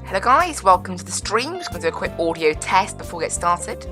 Hello guys, welcome to the stream. Just going to do a quick audio test before we get started.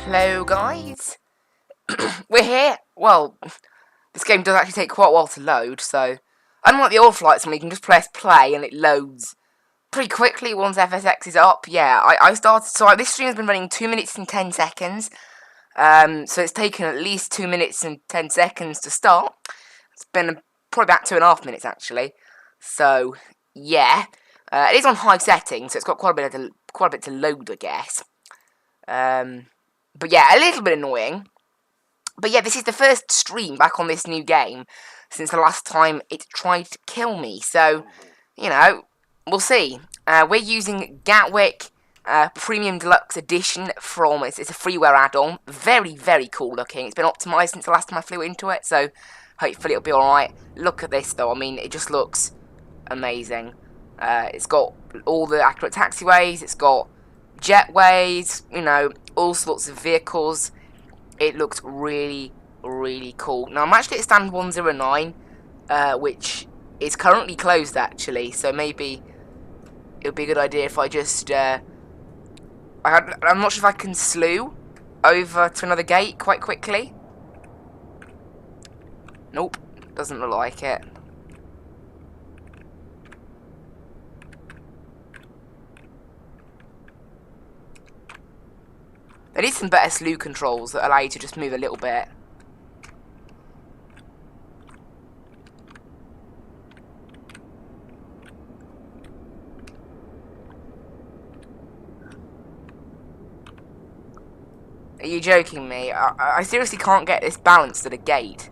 Hello guys, we're here. Well, this game does actually take quite a while to load, so unlike the old flights when you can just press play and it loads pretty quickly once FSX is up. Yeah, I started, so this stream has been running 2 minutes and 10 seconds, so it's taken at least 2 minutes and 10 seconds to start. It's been probably about 2.5 minutes actually, so yeah, it is on high settings, so it's got quite a bit to load, I guess. But yeah, a little bit annoying. But yeah, this is the first stream back on this new game since the last time it tried to kill me. So, you know, we'll see. We're using Gatwick Premium Deluxe Edition from, it's a freeware add-on. Very, very cool looking. It's been optimised since the last time I flew into it, so hopefully it'll be alright. Look at this though, I mean, it just looks amazing. It's got all the accurate taxiways, it's got jetways, you know, all sorts of vehicles. It looks really, really cool. Now, I'm actually at stand 109, which is currently closed, actually, so maybe it would be a good idea if I just, I'm not sure if I can slew over to another gate quite quickly. Nope, doesn't look like it. There is some better slew controls that allow you to just move a little bit. Are you joking me? I seriously can't get this balanced at a gate.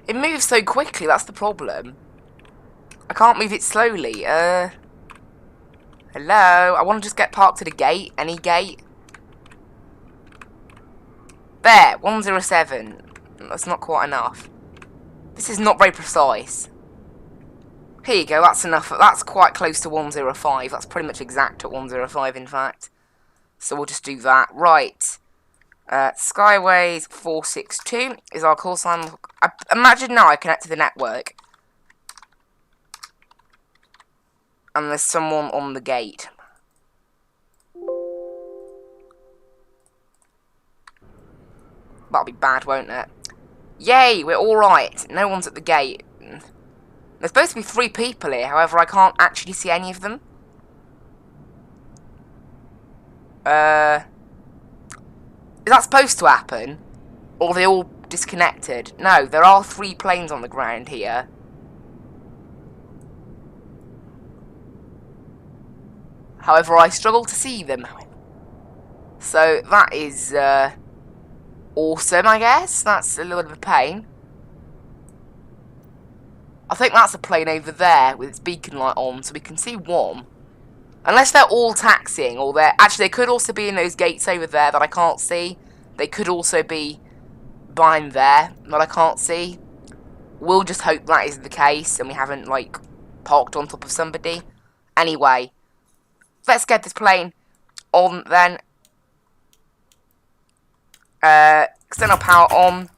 It moves so quickly, that's the problem. I can't move it slowly. Hello? I want to just get parked at a gate. Any gate. There, 107. That's not quite enough. This is not very precise. Here you go, that's enough. That's quite close to 105. That's pretty much exact at 105, in fact. So we'll just do that. Right. Skyways 462 is our call sign. Imagine now I connect to the network and there's someone on the gate. That'll be bad, won't it? Yay, we're alright. No one's at the gate. There's supposed to be 3 people here, however I can't actually see any of them. Is that supposed to happen? Or are they all disconnected? No, there are 3 planes on the ground here. However, I struggle to see them. So, that is, awesome, I guess. That's a little bit of a pain. I think that's a plane over there with its beacon light on, so we can see one. Unless they're all taxiing, or they're... Actually, they could also be in those gates over there that I can't see. They could also be behind there that I can't see. We'll just hope that is the case, and we haven't, like, parked on top of somebody. Anyway, let's get this plane on, then. External power on.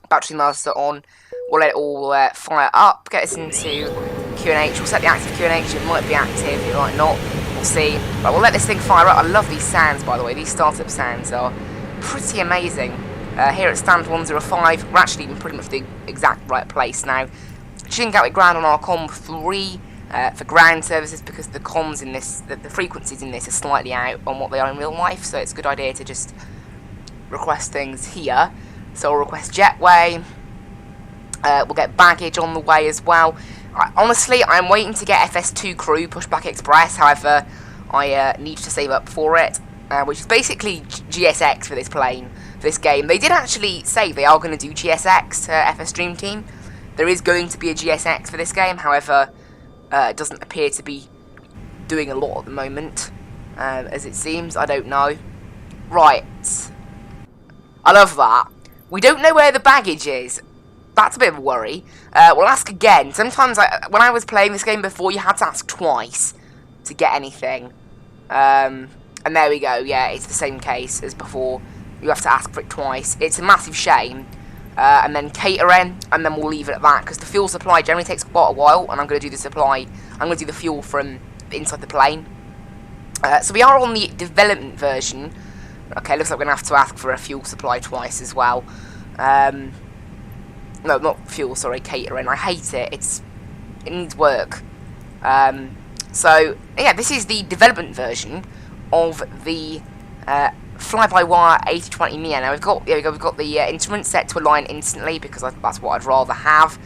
battery master on. We'll let it all fire up, get us into QNH. We'll set the active QNH. It might be active, it might not. We'll see. But we'll let this thing fire up. I love these sounds, by the way. These startup sounds are pretty amazing. Here at stand 105, we're actually in pretty much the exact right place now. Tuning Gatwick ground on our COM 3 for ground services, because the comms in this, the frequencies in this are slightly out on what they are in real life, so it's a good idea to just request things here. So we'll request jetway. We'll get baggage on the way as well. Honestly, I'm waiting to get FS2 crew, Pushback Express. However, I need to save up for it, which is basically GSX for this plane, for this game. They did actually say they are going to do GSX, FS Dream Team. There is going to be a GSX for this game. However, it doesn't appear to be doing a lot at the moment, as it seems. I don't know. Right. I love that. We don't know where the baggage is. That's a bit of a worry. We'll ask again. Sometimes, when I was playing this game before, you had to ask twice to get anything. And there we go. Yeah, it's the same case as before. You have to ask for it twice. It's a massive shame. And then catering, and then we'll leave it at that, because the fuel supply generally takes quite a while, and I'm going to do the supply. I'm going to do the fuel from inside the plane. So we are on the development version. Okay, looks like we're going to have to ask for a fuel supply twice as well. No, not fuel, sorry, catering. I hate it. It needs work. So, yeah, this is the development version of the fly-by-wire A20N. Now, we've got the instruments set to align instantly, because that's what I'd rather have.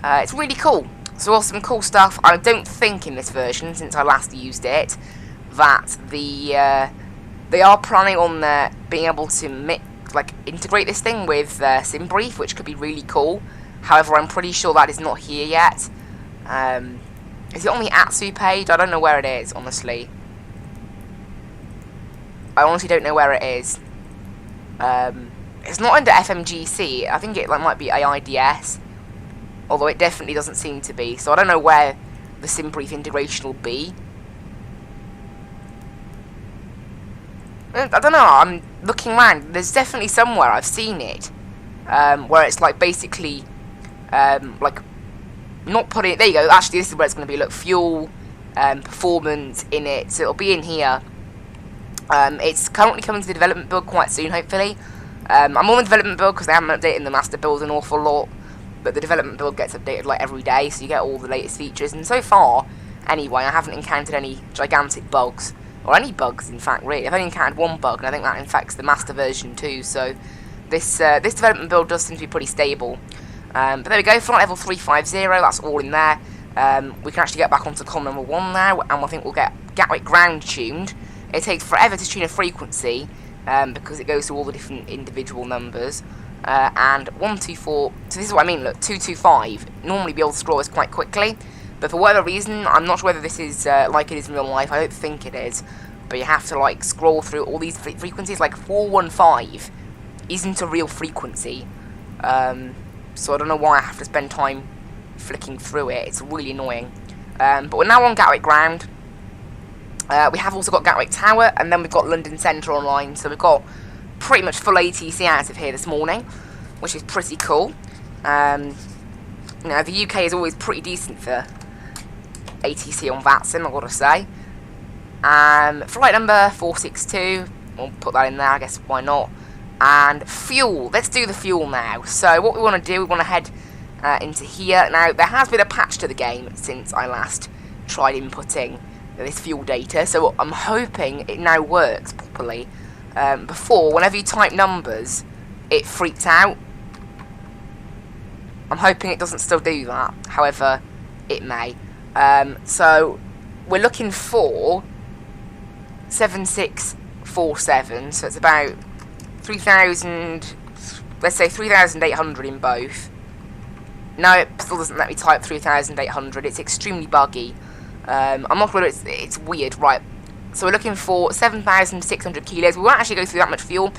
It's really cool. So, some cool stuff. I don't think in this version, since I last used it, that they are planning on being able to integrate this thing with SimBrief, which could be really cool. However, I'm pretty sure that is not here yet. Is it on the Atsu page? I don't know where it is, honestly. I honestly don't know where it is. It's not under FMGC. I think it might be AIDS, although it definitely doesn't seem to be. So I don't know where the SimBrief integration will be. I don't know, I'm looking around. There's definitely somewhere I've seen it, where it's basically, not putting it. There you go. Actually, this is where it's going to be. Look, fuel, performance in it. So it'll be in here. It's currently coming to the development build quite soon, hopefully. I'm on the development build because they haven't updated the master build an awful lot, but the development build gets updated every day, so you get all the latest features. And so far, anyway, I haven't encountered any gigantic bugs. Or any bugs, in fact, really. I've only encountered one bug, and I think that infects the master version too, so this development build does seem to be pretty stable. But there we go, flight level 350, that's all in there. We can actually get back onto COM number 1 now, and I think we'll get Gatwick ground tuned. It takes forever to tune a frequency, because it goes through all the different individual numbers. And 124, so this is what I mean, look, 225. Normally be able to scroll this quite quickly. But for whatever reason, I'm not sure whether this is like it is in real life. I don't think it is. But you have to scroll through all these frequencies. 415 isn't a real frequency. So I don't know why I have to spend time flicking through it. It's really annoying. But we're now on Gatwick ground. We have also got Gatwick Tower, and then we've got London Centre online. So we've got pretty much full ATC out of here this morning, which is pretty cool. The UK is always pretty decent for ATC on Vatsim, I've got to say. Flight number 462, we'll put that in there, I guess, why not. And fuel, let's do the fuel now. So what we want to do, we want to head into here. Now, there has been a patch to the game since I last tried inputting this fuel data, so I'm hoping it now works properly. Before, whenever you type numbers, it freaked out. I'm hoping it doesn't still do that, however, it may. So, we're looking for 7647, so it's about 3,000, let's say 3,800 in both. No, it still doesn't let me type 3,800, it's extremely buggy. I'm not sure whether it's weird, right. So we're looking for 7,600 kilos. We won't actually go through that much fuel,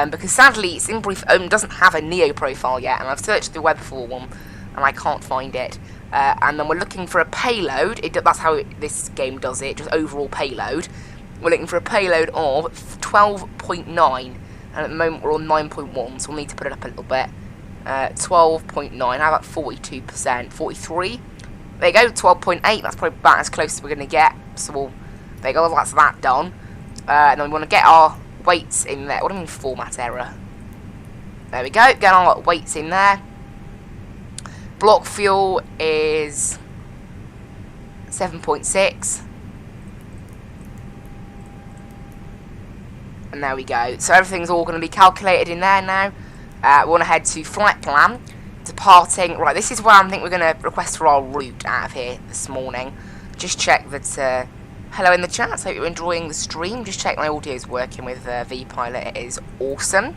because sadly, SimBrief doesn't have a Neo profile yet, and I've searched the web for one, and I can't find it. And then we're looking for a payload. That's how this game does it, just overall payload. We're looking for a payload of 12.9, and at the moment we're on 9.1, so we'll need to put it up a little bit. 12.9. How about 42%? 43. There you go. 12.8. That's probably about as close as we're going to get. So there you go. That's that done. And then we want to get our weights in there. What do I mean format error? There we go. Get our weights in there. Block fuel is 7.6. And there we go. So everything's all going to be calculated in there now. We want to head to flight plan. Departing. Right, this is where I think we're going to request for our route out of here this morning. Just check that... hello in the chat. Hope you're enjoying the stream. Just check my audio is working with vPilot. It is awesome.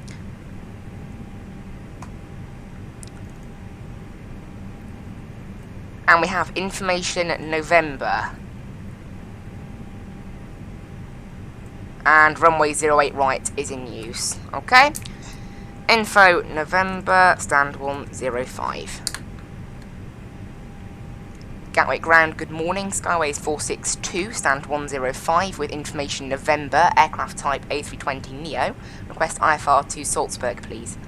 And we have information November. And runway 08 right is in use. Okay. Info November, stand 105. Gatwick ground, good morning. Skyways 462, stand 105 with information November, aircraft type A320neo. Request IFR to Salzburg, please.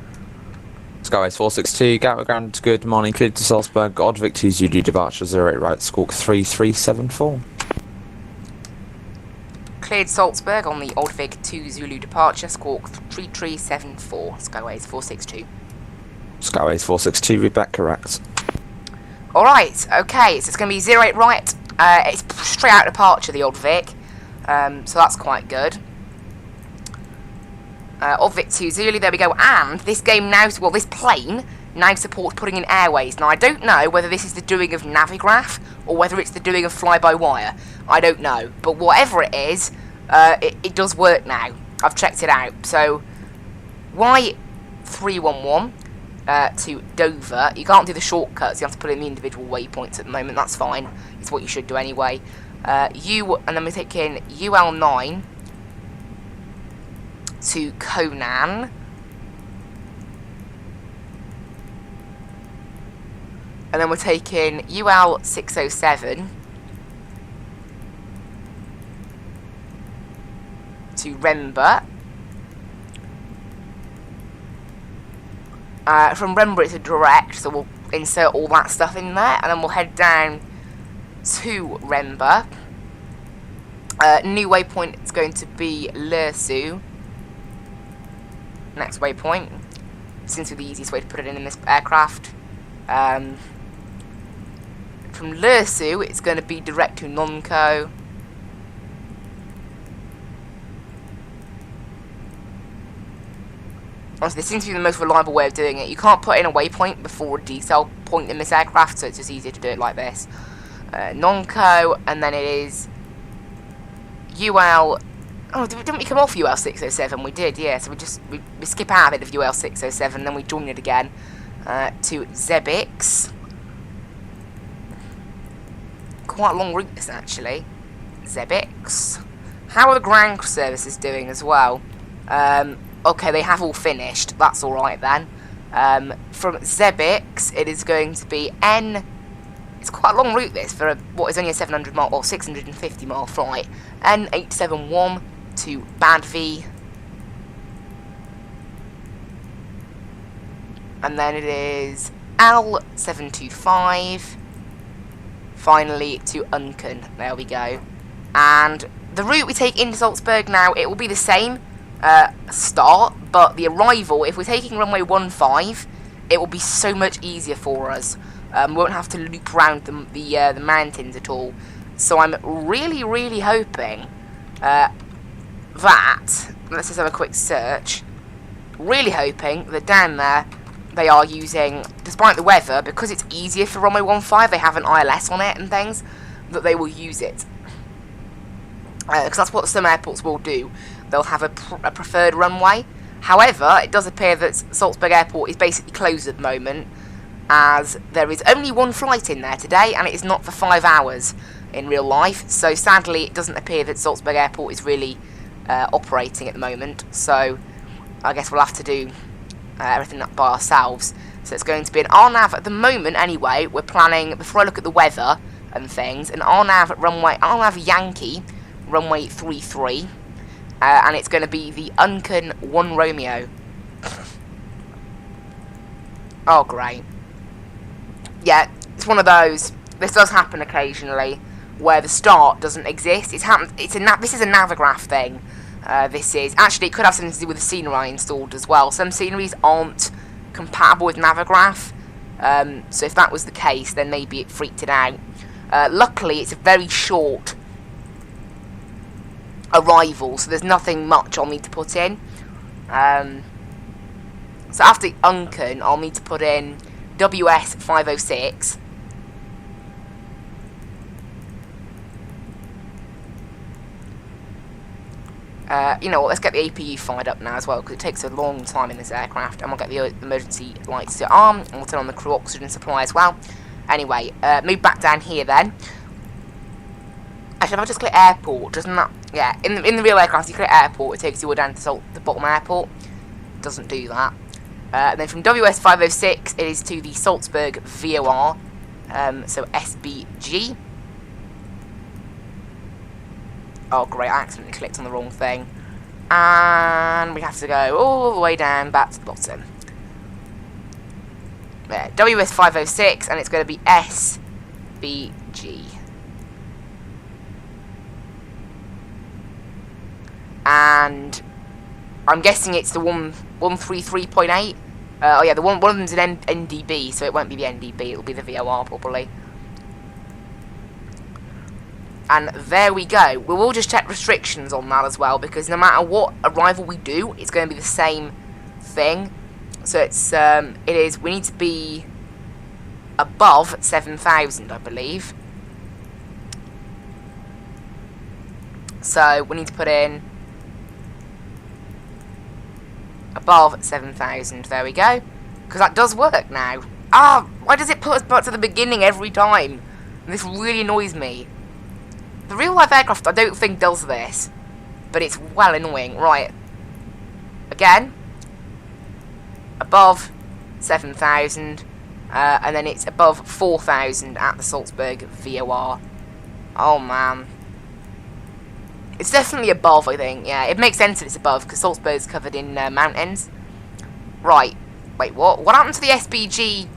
Skyways 462, Gatwick ground, good morning. Cleared to Salzburg, Gatwick 2 Zulu departure 08 right, squawk 3374. Cleared Salzburg on the Gatwick 2 Zulu departure, squawk 3374. Skyways 462. Skyways 462, read back correct. Alright, okay, so it's going to be 08 right. It's straight out departure, the Gatwick. So that's quite good. Gatwick 2 Zulu, there we go. And this game now, well, this plane now supports putting in airways. Now, I don't know whether this is the doing of Navigraph or whether it's the doing of fly-by-wire. I don't know. But whatever it is, it does work now. I've checked it out. So, Y311 to Dover. You can't do the shortcuts. You have to put in the individual waypoints at the moment. That's fine. It's what you should do anyway. And then we take in UL9 to Conan. And then we're taking UL607 to Rember. From Rember it's a direct, so we'll insert all that stuff in there, and then we'll head down to Rember. New waypoint is going to be Lersu. Next waypoint. Seems to be the easiest way to put it in this aircraft. From Lersu, it's going to be direct to Nonco. Honestly, this seems to be the most reliable way of doing it. You can't put in a waypoint before a decel point in this aircraft, so it's just easier to do it like this. Nonco, and then it is UL... Oh, didn't we come off UL607? We did, yeah. So we skip out of it of UL607, then we join it again to Zebix. Quite a long route, this actually. Zebix. How are the ground services doing as well? Okay, they have all finished. That's alright then. From Zebix, it is going to be N... It's quite a long route, this, for what is only a 700 mile, or 650 mile flight. N871 to Badvi. And then it is L725. Finally to Unken. There we go. And the route we take into Salzburg now, it will be the same start, but the arrival, if we're taking runway 15, it will be so much easier for us. We won't have to loop around the mountains at all. So I'm really, really hoping that, let's just have a quick search, really hoping that down there they are using, despite the weather, because it's easier for runway 15, they have an ILS on it and things, that they will use it. Because that's what some airports will do. They'll have a preferred runway. However, it does appear that Salzburg Airport is basically closed at the moment, as there is only one flight in there today, and it is not for 5 hours in real life. So sadly, it doesn't appear that Salzburg Airport is really operating at the moment. So I guess we'll have to do everything up by ourselves. So it's going to be an RNAV at the moment anyway. We're planning, before I look at the weather and things, an RNAV at RNAV Yankee, runway 33. And it's going to be the Unken 1 Romeo. Oh, great. Yeah, it's one of those. This does happen occasionally, where the start doesn't exist. This is a Navigraph thing. This is actually, it could have something to do with the scenery I installed as well. Some sceneries aren't compatible with Navigraph, so if that was the case, then maybe it freaked it out. Luckily, it's a very short arrival, so there's nothing much I'll need to put in. So after Unken, I'll need to put in WS506. You know what, let's get the APU fired up now as well, because it takes a long time in this aircraft, and we'll get the emergency lights to arm, and we'll turn on the crew oxygen supply as well. Anyway, move back down here then. Actually, if I just click airport, doesn't that... Yeah, in the real aircraft, you click airport, it takes you all down to the bottom airport. It doesn't do that. And then from WS506, it is to the Salzburg VOR, so SBG. Oh great, I accidentally clicked on the wrong thing. And we have to go all the way down back to the bottom. There, WS506, and it's going to be SBG. And I'm guessing it's the 133.8. Oh yeah, one of them's an NDB, so it won't be the NDB, it'll be the VOR probably. And there we go. We will just check restrictions on that as well, because no matter what arrival we do, it's going to be the same thing. So we need to be above 7,000, I believe. So we need to put in above 7,000. There we go. Because that does work now. Ah, why does it put us back to the beginning every time? This really annoys me. The real life aircraft I don't think does this, but it's well annoying. Right. Again. Above 7,000. And then it's above 4,000 at the Salzburg VOR. Oh man. It's definitely above, I think. Yeah, it makes sense that it's above, because Salzburg's covered in mountains. Right. Wait, what? What happened to the SBG?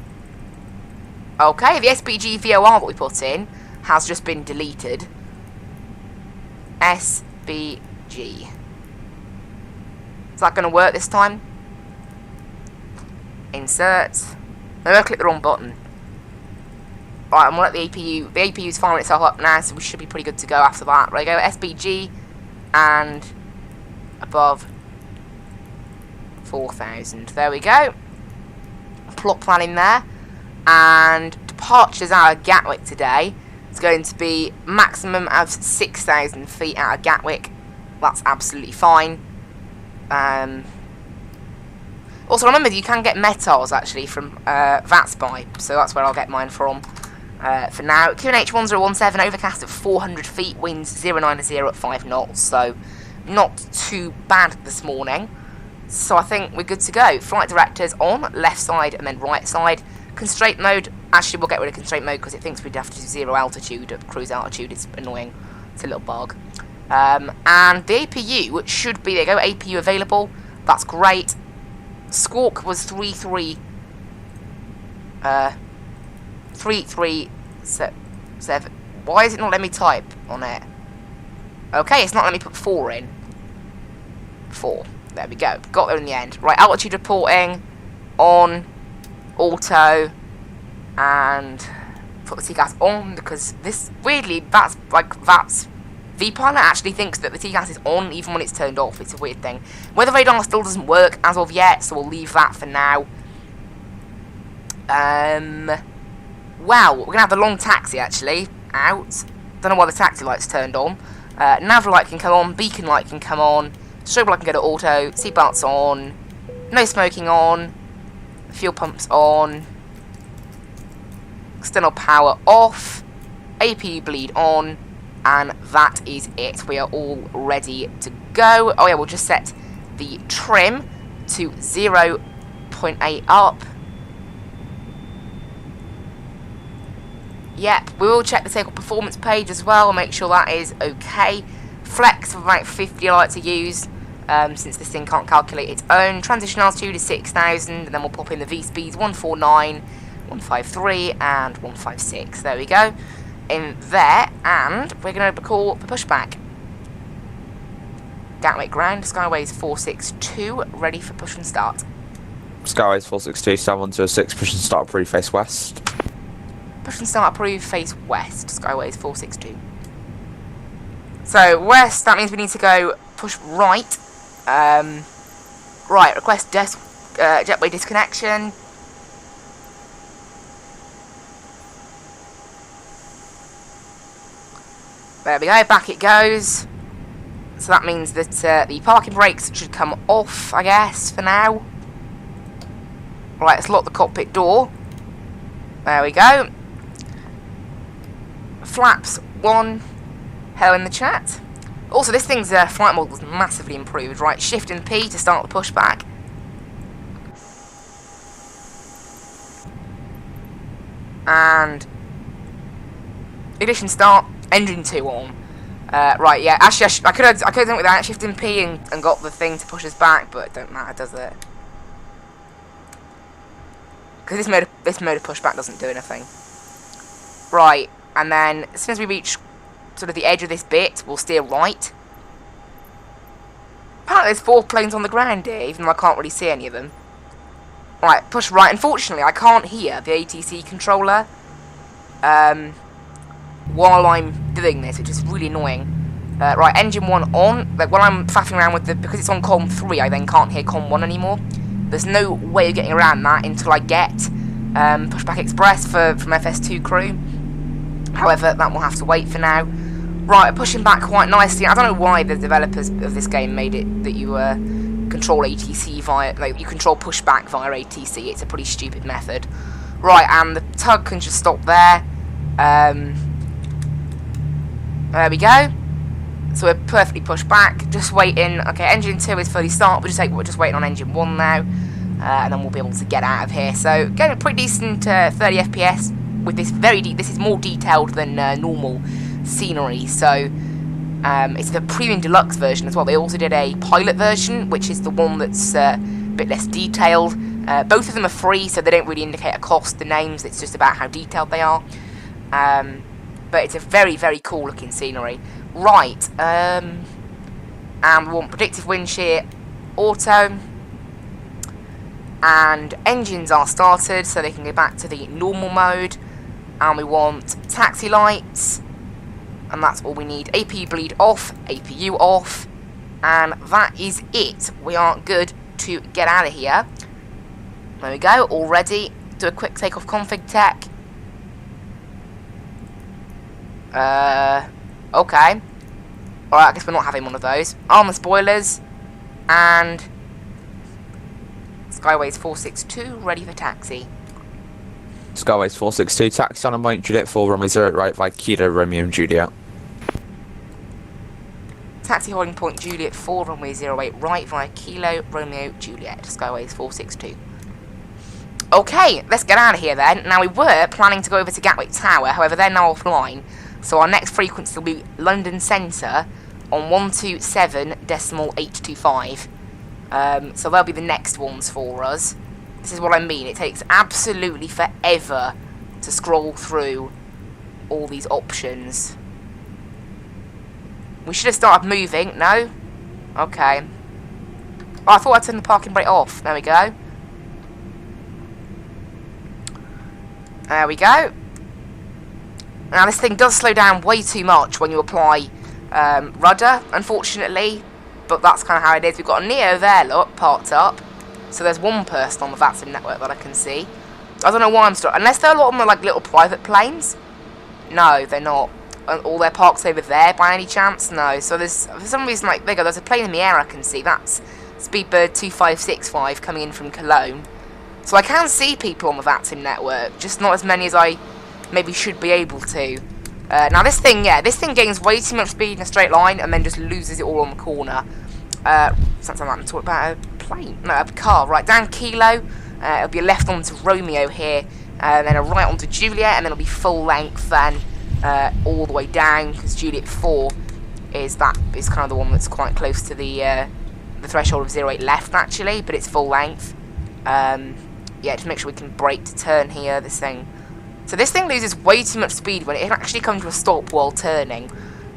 Okay, the SBG VOR that we put in has just been deleted. SBG. Is that going to work this time? Insert. Maybe I clicked the wrong button. Right, I'm going to let the APU... The APU's firing itself up now, so we should be pretty good to go after that. Right, go SBG and above 4,000. There we go. Plot plan in there. And departures out of Gatwick today. It's going to be maximum of 6,000 feet out of Gatwick. That's absolutely fine. Also, remember, you can get METARs, actually, from Vatsim, so that's where I'll get mine from for now. QNH1017, overcast at 400 feet, winds 090 at 5 knots, so not too bad this morning. So I think we're good to go. Flight directors on, left side and then right side. Constraint mode, actually we'll get rid of constraint mode because it thinks we'd have to do 0 altitude at cruise altitude. It's annoying. It's a little bug. And the APU should be, there you go, APU available. That's great. Squawk was 337. Why is it not letting me type on it? Okay, it's not letting me put 4 in. 4. There we go. Got there in the end. Right, altitude reporting on, auto, and put the T-gas on, because this, weirdly, that's VPilot actually thinks that the T-gas is on even when it's turned off. It's a weird thing. Weather radar still doesn't work as of yet, so we'll leave that for now. Well, we're going to have the long taxi, actually, out. Don't know why the taxi light's turned on. Nav light can come on, beacon light can come on, strobe light can go to auto, seatbelts on, no smoking on, fuel pumps on, external power off, APU bleed on, and that is it. We are all ready to go. Oh yeah, we'll just set the trim to 0.8 up. Yep, we will check the takeoff performance page as well and make sure that is okay. Flex for about 50 I like to use. since this thing can't calculate its own. Transition altitude is 6,000, and then we'll pop in the V-speeds 149, 153, and 156. There we go. In there, and we're going to call for pushback. Gatwick ground, Skyways 462, ready for push and start. Skyways 462, 7126, push and start approved, face west. Push and start approved, face west, Skyways 462. So, west, that means we need to go push right. Right, request jetway disconnection. There we go, back it goes. So that means that the parking brakes should come off, I guess, for now. Right, let's lock the cockpit door. There we go. Flaps 1. Hello in the chat. Also, this thing's flight model is massively improved. Right, Shift and P to start the pushback. And ignition start. Engine 2 on. Right, yeah. Actually, I could have done it without Shift and P and got the thing to push us back, but it don't matter, does it? Because this mode of pushback doesn't do anything. Right, and then as soon as we reach sort of the edge of this bit, we'll steer right. Apparently there's 4 planes on the ground here, even though I can't really see any of them. Right, push right. Unfortunately, I can't hear the ATC controller while I'm doing this, which is really annoying. Right, engine 1 on. Like, while I'm faffing around with because it's on COM 3, I then can't hear COM 1 anymore. There's no way of getting around that until I get Pushback Express from FS2 crew. However, that will have to wait for now. Right, pushing back quite nicely. I don't know why the developers of this game made it that you control ATC via, like, you control pushback via ATC. It's a pretty stupid method. Right, and the tug can just stop there. There we go. So we're perfectly pushed back. Just waiting. Okay, engine 2 is fully started. We're just waiting on engine 1 now, and then we'll be able to get out of here. So getting a pretty decent 30 FPS with this this is more detailed than normal scenery. So it's the premium deluxe version as well. They also did a pilot version, which is the one that's a bit less detailed. Both of them are free, so they don't really indicate a cost. The names, it's just about how detailed they are. But it's a very, very cool looking scenery. Right, and we want predictive wind shear, auto, and engines are started so they can go back to the normal mode, and we want taxi lights, and that's all we need. AP bleed off, APU off, and that is it. We are good to get out of here. There we go, all ready. Do a quick takeoff config tech. Okay. Alright, I guess we're not having one of those. Arm the spoilers. And Skyways 462, ready for taxi. Skyways 462, taxi on a Mike Juliet 4, runway 0 right by Kilo Romeo and Juliet. Taxi holding point Juliet 4, runway 08 right via Kilo Romeo Juliet. Skyways 462. Okay, let's get out of here then. Now, we were planning to go over to Gatwick Tower, however, they're now offline. So our next frequency will be London Centre on 127.825. So they'll be the next ones for us. This is what I mean. It takes absolutely forever to scroll through all these options. We should have started moving. No? Okay. Oh, I thought I'd turn the parking brake off. There we go. There we go. Now, this thing does slow down way too much when you apply rudder, unfortunately. But that's kind of how it is. We've got a Neo there, look, parked up. So there's one person on the Vatsim network that I can see. I don't know why I'm stuck. Unless they're a lot of them are like little private planes. No, they're not. All their parks over there by any chance? No. So there's, for some reason, like, there you go, there's a plane in the air I can see. That's Speedbird 2565 coming in from Cologne. So I can see people on the Vatsim network, just not as many as I maybe should be able to. Now this thing gains way too much speed in a straight line and then just loses it all on the corner. Sounds like I'm talking about a plane, no, a car. Right, down Kilo, it'll be a left onto Romeo here, then a right onto Juliet, and then it'll be full length then all the way down, because Juliet 4 is kind of the one that's quite close to the the threshold of 0.8 left actually, but it's full length. Yeah, just make sure we can brake to turn here, this thing. So this thing loses way too much speed when it can actually come to a stop while turning,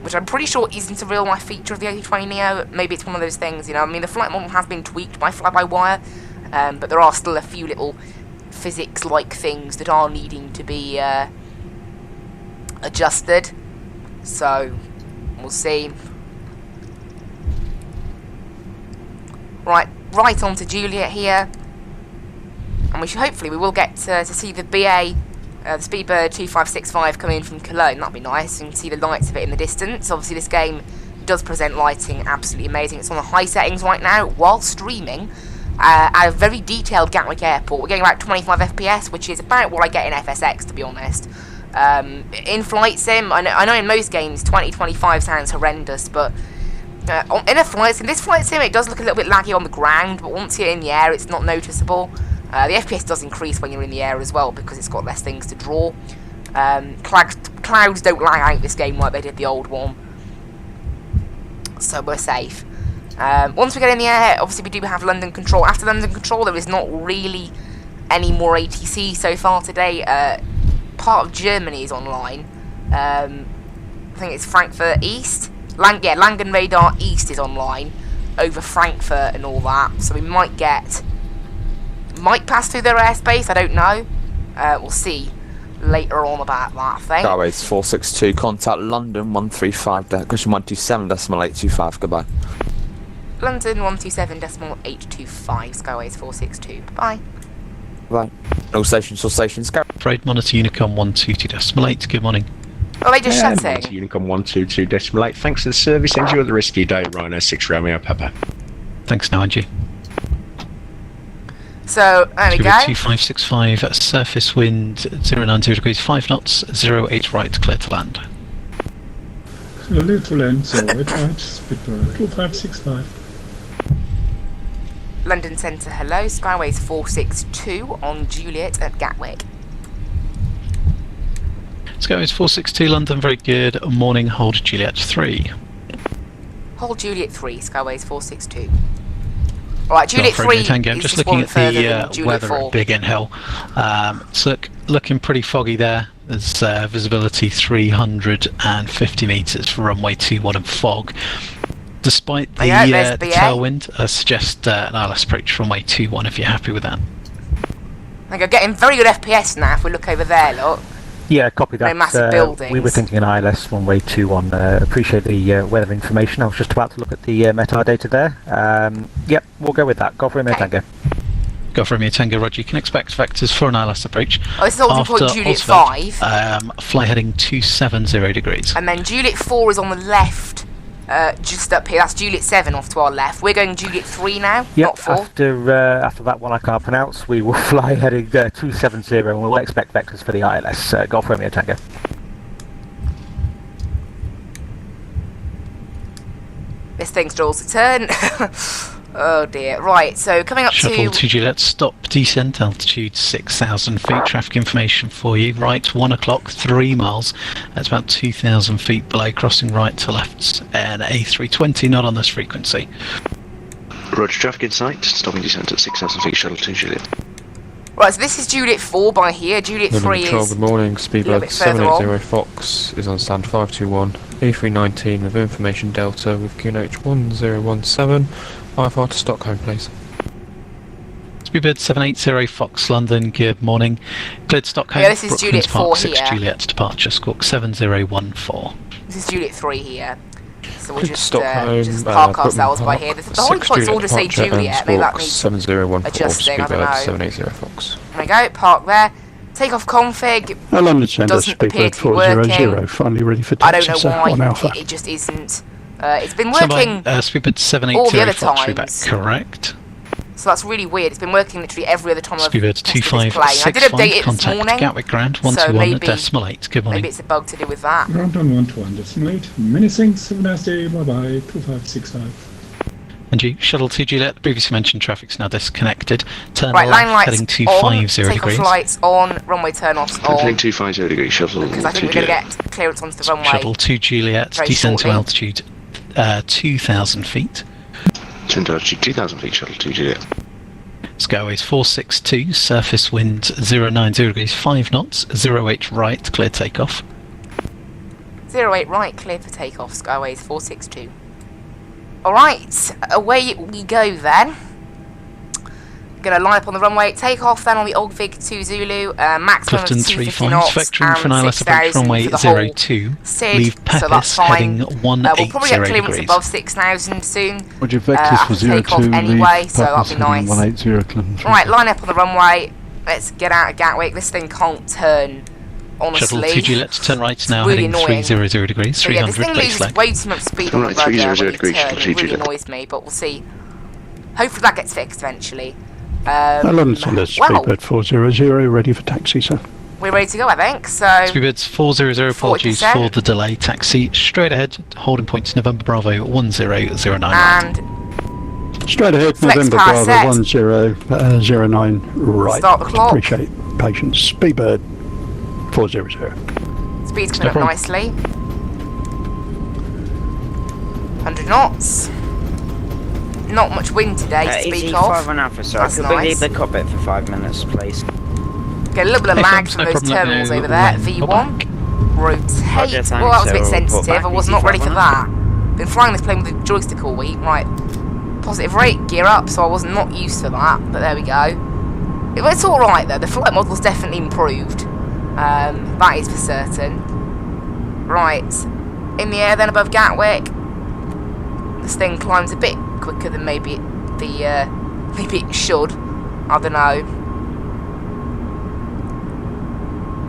which I'm pretty sure isn't a real life feature of the A20Neo. Maybe it's one of those things, you know, I mean the flight model has been tweaked by fly-by-wire, but there are still a few little physics-like things that are needing to be adjusted. So, we'll see. Right on to Juliet here. And hopefully we will get to see the BA, the Speedbird 2565 come in from Cologne. That'd be nice. You can see the lights of it in the distance. Obviously this game does present lighting absolutely amazing. It's on the high settings right now while streaming at a very detailed Gatwick airport. We're getting about 25 FPS, which is about what I get in FSX, to be honest. In flight sim, I know in most games 20-25 sounds horrendous, but in a flight sim, this flight sim, it does look a little bit laggy on the ground, but once you're in the air, it's not noticeable. The FPS does increase when you're in the air as well, because it's got less things to draw. Clouds don't lag out this game like they did the old one, so we're safe. Once we get in the air, obviously we do have London Control. After London Control, there is not really any more ATC so far today. Part of Germany is online. I think it's Frankfurt East. Langen Radar East is online over Frankfurt and all that. So we might pass through their airspace. I don't know. We'll see later on about that thing. Skyways 462, contact London 135, question 127.825, goodbye. London 127.825, Skyways 462, bye. Bye. All stations, go. Freight Monitor Unicom 122.8, good morning. Oh, they just shutting. Monitor Unicom 122.8, thanks for the service, enjoy the rest of your day, Rhino 6 Romeo Papa. Thanks now, Angie. So, there we go. 2565, surface wind 090 degrees, 5 knots, 08 right, clear to land. Clear to land, 08 right, Speedbird 2565. London Centre, hello, Skyways 462 on Juliet at Gatwick. Skyways 462, London, very good morning, hold Juliet 3. Hold Juliet 3, Skyways 462. Alright, Juliet 3 Tango. I'm is just just looking one at further the than Juliet weather 4. at Big Inn Hill. It's looking pretty foggy there. There's visibility 350 metres for runway 21 and fog. Despite the tailwind, I suggest an ILS approach from runway 21 if you're happy with that. I think I'm getting very good FPS now if we look over there, look. Yeah, copy that. Very massive buildings. We were thinking an ILS one way 21. Appreciate the weather information. I was just about to look at the metadata there. Yep, we'll go with that. Go for a minute, Tango. Go for a Tango, Roger. You can expect vectors for an ILS approach. Oh, this is holding point Juliet 5. Fly heading 270 degrees. And then Juliet 4 is on the left, just up here. That's Juliet 7 off to our left. We're going Juliet 3 now, yep, not 4. After that one I can't pronounce, we will fly heading 270 and we'll expect vectors for the ILS. Go for a Tango. This thing stalls to turn. Oh dear. Right, so coming up Shuttle to Juliet, stop, descent, altitude 6,000 feet. Traffic information for you. Right, 1 o'clock, 3 miles. That's about 2,000 feet below, crossing right to left. And A320, not on this frequency. Roger, traffic in sight, stopping descent at 6,000 feet, shuttle to Juliet. Right, so this is Juliet 4 by here. Juliet 3 is... Good morning, Speedbird 780 Fox is on stand 521, A319 with information Delta with QNH 1017. IFR to Stockholm, please. Speedbird 780 Fox, London, good morning. Cleared Stockholm. Yeah, this is Juliet 4 6 here. Juliet departure, squawk 7014. This is Juliet 3 here. So we'll just Stockholm, park ourselves by here. The whole points all just say Juliet. Maybe that needs 7014 adjusting, I don't know. Speedbird 780 Fox. There we go, park there. Takeoff config London Centre, doesn't appear Speedbird to be working. 400, finally ready for I taxi, don't know why Alpha. it just isn't. It's been working Speedbird 780 all the other Fox, times. correct. So that's really weird. It's been working literally every other time I've Speedbird tested this plane. I did update it this contact morning. Gatwick Ground So 121.8. Good morning. maybe it's a bug to do with that. Ground on 121.8. Many thanks, have a nice day, bye bye, 2565. And you, shuttle to Juliet, previously mentioned traffic's now disconnected. Turn Right, line left, lights heading 250 on, degrees. takeoff lights on, runway turn-offs on. Heading 250 degrees, shuttle Because I to think we're going to Juliet. get clearance onto the runway. Shuttle to Juliet, very descend to shortly. altitude 2,000 feet. Centrology 3000 feet, shuttle 2 Juliet. Skyways 462, surface wind 090 degrees 5 knots, 08 right, clear takeoff. 08 right, clear for takeoff, Skyways 462. Alright, away we go then. Gonna line up on the runway, take off then on the Ogvig 2 Zulu, maximum Clifton of 250 35, knots vectoring for and ILS approach 6,000 runway for the whole 02, SID, leave so Pepis that's fine. heading We'll probably get 180 clearance degrees. above 6,000 soon. Would you vectors for after takeoff 02, anyway, leave so that'll be Pepis nice. 180 Clinton. Right, line up on the runway, let's get out of Gatwick, this thing can't turn, honestly. Shuttle 2 Juliet, turn right now, really heading annoying. 300 degrees, So yeah, this 300 thing base loses leg. way too much speed on the Right, rudder 300 when you degrees, turn, it really Juliet. annoys me, but we'll see. Hopefully that gets fixed eventually. London Sanders, Speedbird 400, ready for taxi, sir. We're ready to go, I think, so... Speedbirds 400, apologies 40%. for the delay, taxi straight ahead, holding points November Bravo 1009. And Straight ahead, Flex November power Bravo set. 1009, right. Start the clock. Appreciate patience. Speedbird 400. speed's coming up problem. nicely. 100 knots. Not much wind today to speak of. EG5 on Alpha, sir. That's Could we nice. leave the cockpit for 5 minutes, please? Get a little bit of Hey, lag Phillips, from no those problem, let me terminals know over there. when you're V1. back. Rotate. Roger, thanks, Well, that was a bit so we'll report sensitive. I back was not ready for EG5 that. Been flying this plane with a joystick all week. Right. Positive rate, gear up, so I was not used to that. But there we go. It's alright though. The flight model's definitely improved. That is for certain. Right. In the air then above Gatwick. This thing climbs a bit quicker than maybe maybe it should. I don't know.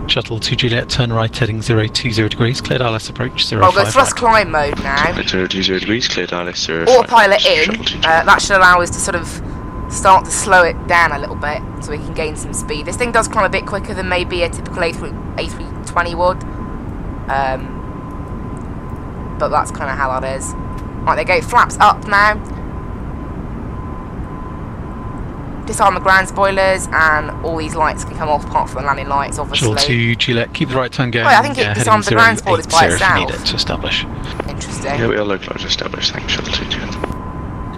Shuttle 2 Juliet, turn right heading 020 degrees, cleared ILS approach 05 I'll go thrust right. climb mode now. 020 degrees, cleared ILS 05. Autopilot in. Shuttle 2 Juliet. That should allow us to sort of start to slow it down a little bit so we can gain some speed. This thing does climb a bit quicker than maybe a typical A320 would. But that's kind of how that is. Right, they go flaps up now. Disarm the ground spoilers, and all these lights can come off apart from the landing lights, obviously. Shuttle 2 Juliet, keep the right turn going. Oh, I think it heading disarms the ground spoilers by 080 if you need itself. it to establish. Interesting. Yeah, we are localised established, thanks, Shuttle 2 Juliet.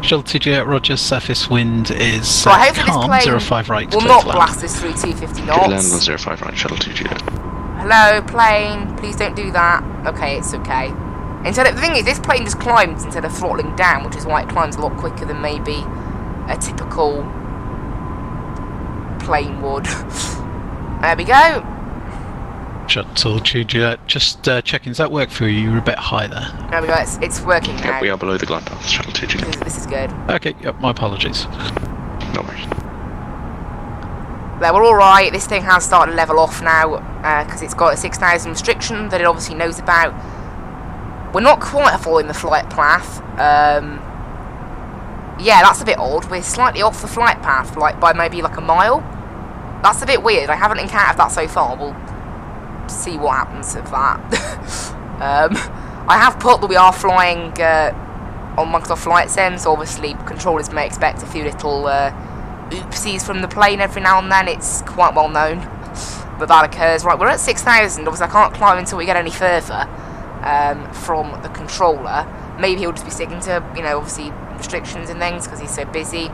Shuttle 2 Juliet, Roger, surface wind is Right, hopefully this calm, plane 05 right, will clear not to land. blast us through 250 Good land knots. on 05 right, Shuttle 2 Juliet. Hello, plane. Please don't do that. Okay, it's okay. The thing is, this plane just climbs instead of throttling down, which is why it climbs a lot quicker than maybe a typical plane would. There we go. Shuttle 2 Juliet, just checking, does that work for you? You're a bit high there. There we go. It's working now. Yep, we are below the glide path, Shuttle 2 Juliet. This is good. Okay, yep, my apologies. No worries. There, we're alright. This thing has started to level off now because it's got a 6,000 restriction that it obviously knows about. We're not quite following the flight path. Yeah, that's a bit odd. We're slightly off the flight path, like by maybe like a mile. That's a bit weird. I haven't encountered that so far. We'll see what happens with that. I have put that we are flying on Microsoft Flight Sim, so obviously controllers may expect a few little oopsies from the plane every now and then. It's quite well known that that occurs. Right, we're at 6,000. Obviously, I can't climb until we get any further from the controller. Maybe he'll just be sticking to, obviously restrictions and things because he's so busy.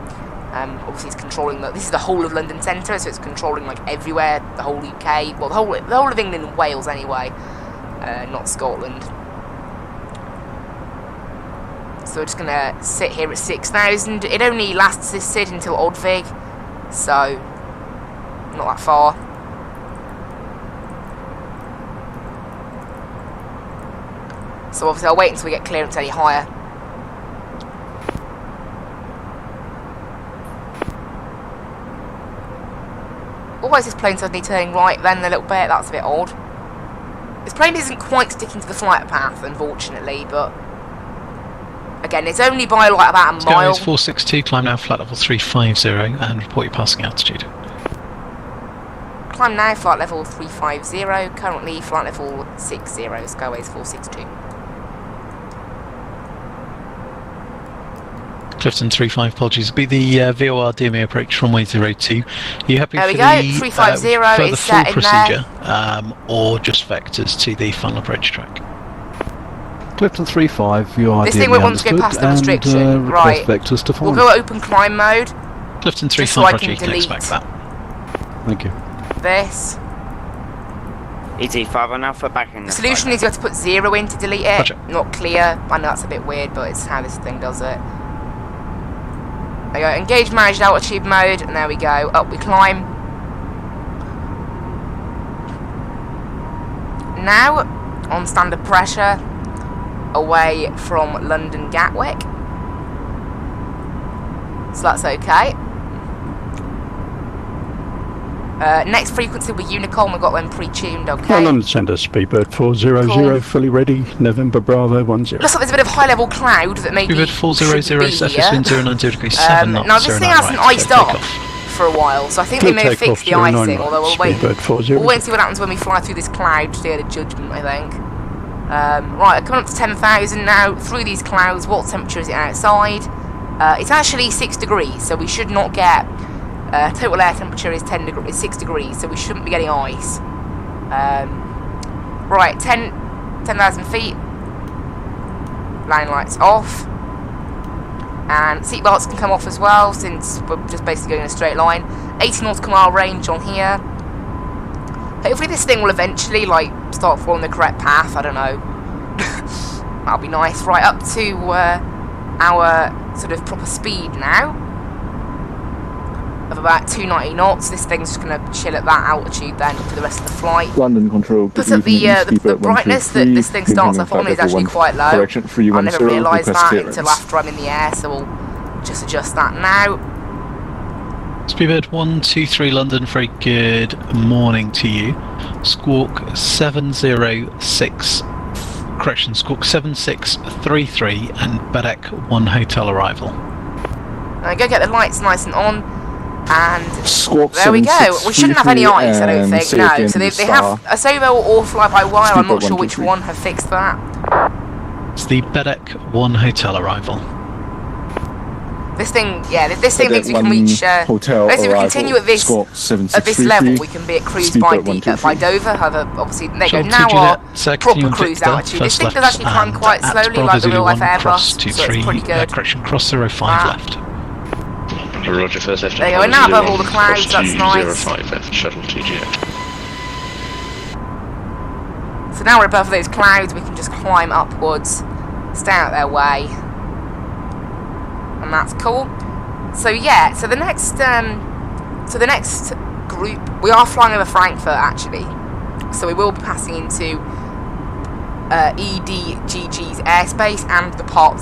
Obviously, he's controlling this is the whole of London Centre, so it's controlling like everywhere, the whole UK, well, the whole of England and Wales anyway, not Scotland. So we're just gonna sit here at 6,000. It only lasts this sit until Oddvig, so not that far. So obviously I'll wait until we get clearance any higher. Why is this plane suddenly turning right then a little bit? That's a bit odd. This plane isn't quite sticking to the flight path, unfortunately, but again, it's only by like about a mile. Skyways 462, climb now flight level 350 and report your passing altitude. Climb now, flight level 350, currently flight level 60, Skyways 462. Clifton 35, apologies. Be the VOR DME approach runway 02. Are you happy There for we go, the 350 further is full set in there. procedure, or just vectors to the final approach track? Clifton 3-5, you are This thing won't want to go past the restriction. Right. Vectors to We'll go open climb mode. Clifton 3-5, so I Roger, can you can delete expect that. Thank you. This. ET5 on Alpha back in The solution is you have to put 0 in to delete it. Roger. Not clear. I know that's a bit weird, but it's how this thing does it. There we go. Engage managed altitude mode, and there we go. Up we climb. Now, on standard pressure, away from London Gatwick. So that's okay. Next frequency will be Unicorn. We've got them pre-tuned, okay. London Centre, Speedbird 400, Cool. fully ready, November Bravo 10. Looks like there's a bit of high-level cloud that maybe Speedbird 400, shouldn't be surface here. wind 090 degrees 7 knots. Now this thing 09 hasn't right, iced so off takeoff. for a while, so I think they may have fixed the icing, although we'll wait. We'll wait and see what happens when we fly through this cloud to get a judgment, I think. Right, coming up to 10,000 now, through these clouds. What temperature is it outside? It's actually 6 degrees, so we should not get... total air temperature is 6 degrees, so we shouldn't be getting ice. Right, 10,000 feet. Landing lights off. And seatbelts can come off as well, since we're just basically going in a straight line. 80 nautical mile range on here. Hopefully this thing will eventually, like, start following the correct path, I don't know. That'll be nice. Right, up to our sort of proper speed now. Of about 290 knots. This thing's just going to chill at that altitude then for the rest of the flight. London Control. Put up the brightness that this thing starts off on is actually quite low. I never realised that until after I'm in the air, so we'll just adjust that now. Speedbird 123 London, very good morning to you. Squawk 706, correction, Squawk 7633 and Bedek 1 hotel arrival. Go get the lights nice and on. And Squawk there we go. We shouldn't have any ice, I don't think. No, so they have a Sovo or fly-by-wire. I'm not sure which one have fixed that. It's the Bedek 1 hotel arrival. This thing, yeah, this thing thinks we can reach. Basically, we continue at this level. We can be at cruise by Dover. However, obviously, there you go. Now our proper cruise altitude. This thing does actually climb quite slowly, like the real life Airbus. So it's pretty good. Correction, cross 05 left. Roger, first left. There you go, and now above all the clouds, that's nice. 05 left, shuttle TGA. So now we're above those clouds, we can just climb upwards, stay out their way, and that's cool. So yeah, so the next group, we are flying over Frankfurt actually, so we will be passing into EDGG's airspace and the pot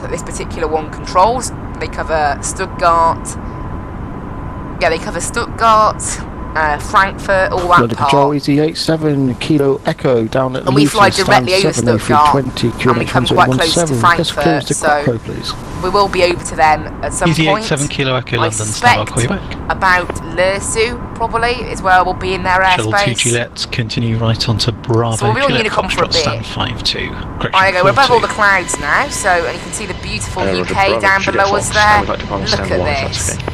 that this particular one controls. They cover Stuttgart. Yeah, they cover Stuttgart, Frankfurt, all that part. Control EZ87 Kilo Echo down at and we fly directly over Stuttgart, and we come quite close to Frankfurt, so we will be over to them at some point. EZ87 Kilo Echo I London, stand by, call you back. About Lersu, probably, is where we'll be in their Shuttle airspace. 2 Juliet, continue right onto Bravo. So we'll be on Juliet, Unicom for a bit. stand 52. Correction, There you go, we're above 42. all the clouds now, so, and you can see the beautiful Roger, UK Bravo, down Juliet below us Fox, there. we'd like to pass Look stand at one, this. that's okay.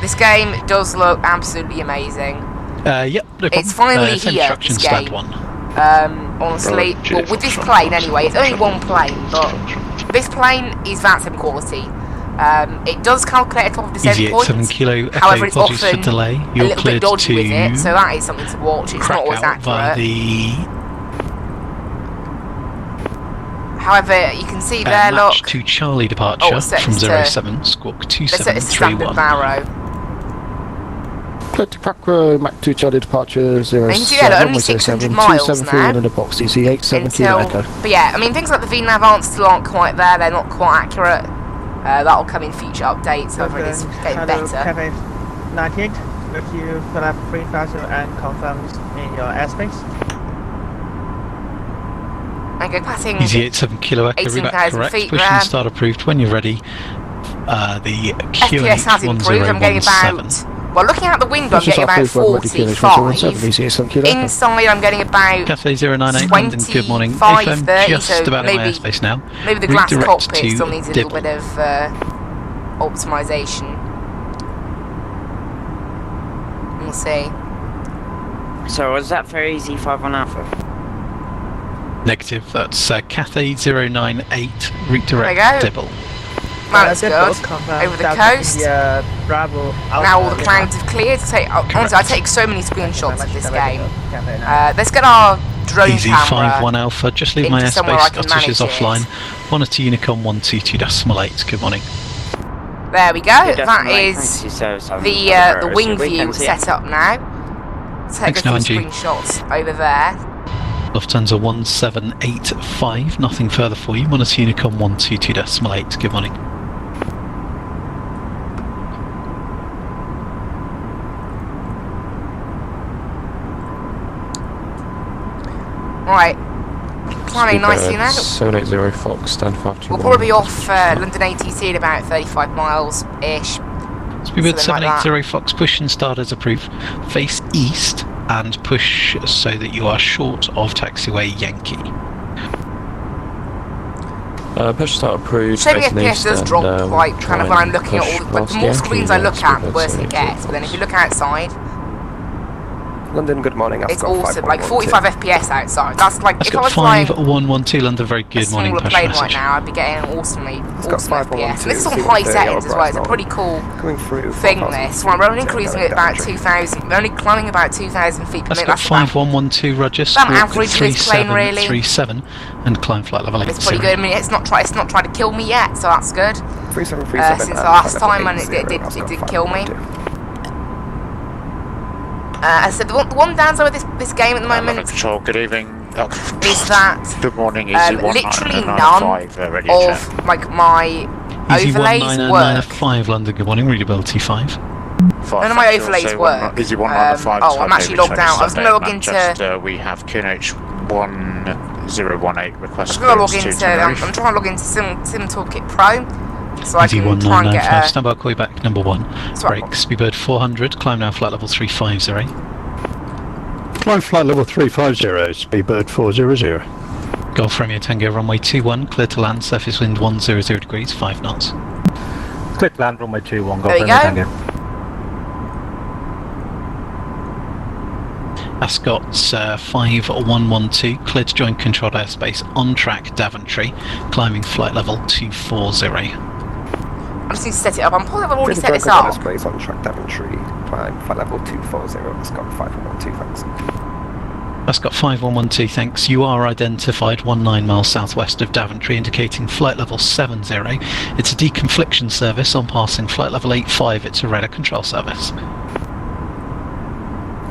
This game does look absolutely amazing. Yep, no problem. It's finally same here, instruction, this stand game. 1. Honestly, Bravo, well, with this plane anyway, it's only one plane, but this plane is Vatsim quality. It does calculate a top of descent point. EZ87 Kilo Echo, However, it's apologies for often delay. a You're little bit cleared dodgy to with it, so that is something to watch. It's not always crack out via accurate. the However, you can see there, match look. to Charlie departure set from us to- 07, Squawk Let's set a standard 2731. barrow. Clear to Crackrow, Mac 2 Charlie departure 07. And you can see there, only 600 miles 274 now. in the box, EZ87 Kilo Echo. But yeah, I mean, things like the VNAV aren't still aren't quite there. They're not quite accurate. That'll come in future updates. However, it is getting better. Cabin 98, if you fill up 3000 and confirms in your airspace. And go passing EZ87 Kilo Echo, 18,000 correct. feet Push there. and start approved when you're ready. The FPS has improved. I'm getting QH1017. about, well, looking out the window, I'm getting about 45. Inside, I'm getting about Cafe 098 London, good morning. 25, FM 30, just so about in my maybe, airspace now. maybe the glass Redirect cockpit to still needs a little Dibble. bit of optimization. We'll see. So was that for EZ5 on Alpha? Negative, that's Cathay 098, redirect There we go. Dibble. Man, that's good. Over the coast. Bravo. Now all the clouds have cleared. Honestly, I take so many screenshots of this game. Let's get our drone Easy camera 5-1 Alpha, just leave my into somewhere I airspace, can Scottish is manage it. offline. 1 Unicorn 122.8, good morning. There we go. That is the wing view set up now. Take a few screenshots over there. Lufthansa 1785, nothing further for you. 1 Unicorn 122.8, good morning. Right. Climbing nicely now. 780 Fox, stand 521. We'll probably be off London ATC in about 35 miles-ish. Speedbird 780 Fox, push and start as approved. Face east and push so that you are short of taxiway Yankee. Push start approved. Showing FPS does drop quite kind of when I'm looking at all the more screens I look at, the worse it gets. But then if you look outside, London, good morning. It's awesome, like 45 FPS outside. That's like That's if I got was flying 5112 London, very good morning. a plane right now, I'd be getting awesome FPS. And this is on high settings as well. It's a pretty cool thing. This we're only cruising at about 2,000. We're only climbing about 2,000 feet per minute. That's got 5112, Roger. About average for this plane, really. 37 and climb flight level 80. It's pretty good. I mean, it's not tried to kill me yet, so that's good. 3737. Since the last time, and it did kill me. As I said, the one downside with this game at the moment Control, good evening. is that Good morning, Easy literally none of like my overlays work. 5 London, good morning. Readability 5. None of my overlays work. Easy 195. I'm actually logged out. I was going to log into. We have QNH 1018 request. I'm trying to log into Sim Toolkit Pro. So I Easy can try and get a... Stand by, call you back, number 1. Break, Speedbird 400, climb now flight level 350. Climb flight level 350, Speedbird 400. Golf Romeo Tango, runway 21, clear to land, surface wind 100 degrees, 5 knots. Clear to land, runway 21, Golf There you Romeo go. Tango. Ascot 5112, clear to join controlled airspace, on track Daventry, climbing flight level 240. I just need to set it up. I'm positive I've already set this up. Space on track Daventry, climb flight level 240. Ascot 5112, thanks. Ascot 5112, thanks. You are identified 19 miles southwest of Daventry, indicating flight level 70. It's a deconfliction service on passing flight level 85. It's a radar control service.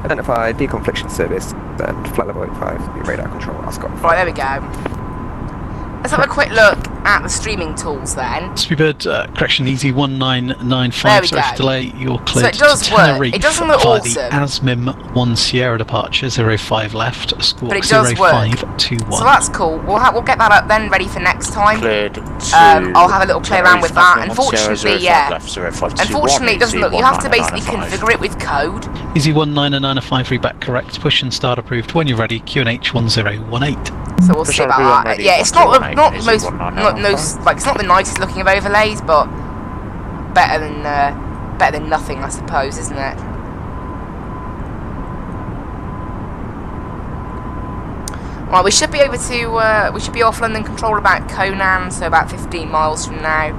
Identify deconfliction service and flight level 85, radar control, Ascot. Right, there we go. Let's have a quick look at the streaming tools then. Speedbird, correction, easy 1995, There we sorry go. for delay, you're So cleared it does to work. Tenerife It doesn't look via awesome. the ASMIM 1 Sierra departure, 05 left, squawk But it does work. 0521. So that's cool. We'll get that up then, ready for next time. Cleared I'll have a little play around with that. Unfortunately, yeah. Left, Unfortunately, it doesn't look. You have to basically configure it with code. Easy 1995, reback correct, push and start approved. When you're ready, QNH 1018. So we'll see about that. Yeah, it's not the most, it's not the nicest looking of overlays, but better than nothing, I suppose, isn't it? Right, we should be able to. We should be off London Control about Conan, so about 15 miles from now.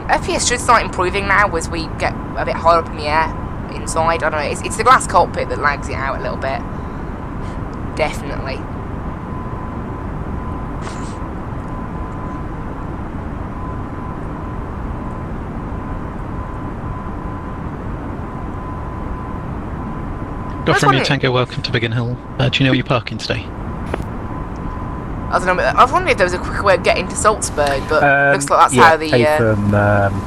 FPS should start improving now as we get a bit higher up in the air inside. I don't know. It's the glass cockpit that lags it out a little bit. Definitely. Golf Romeo Tango, welcome to Biggin Hill. Do you know where you're parking today? I was wondering if there was a quicker way of getting to Salzburg, but looks like that's how the...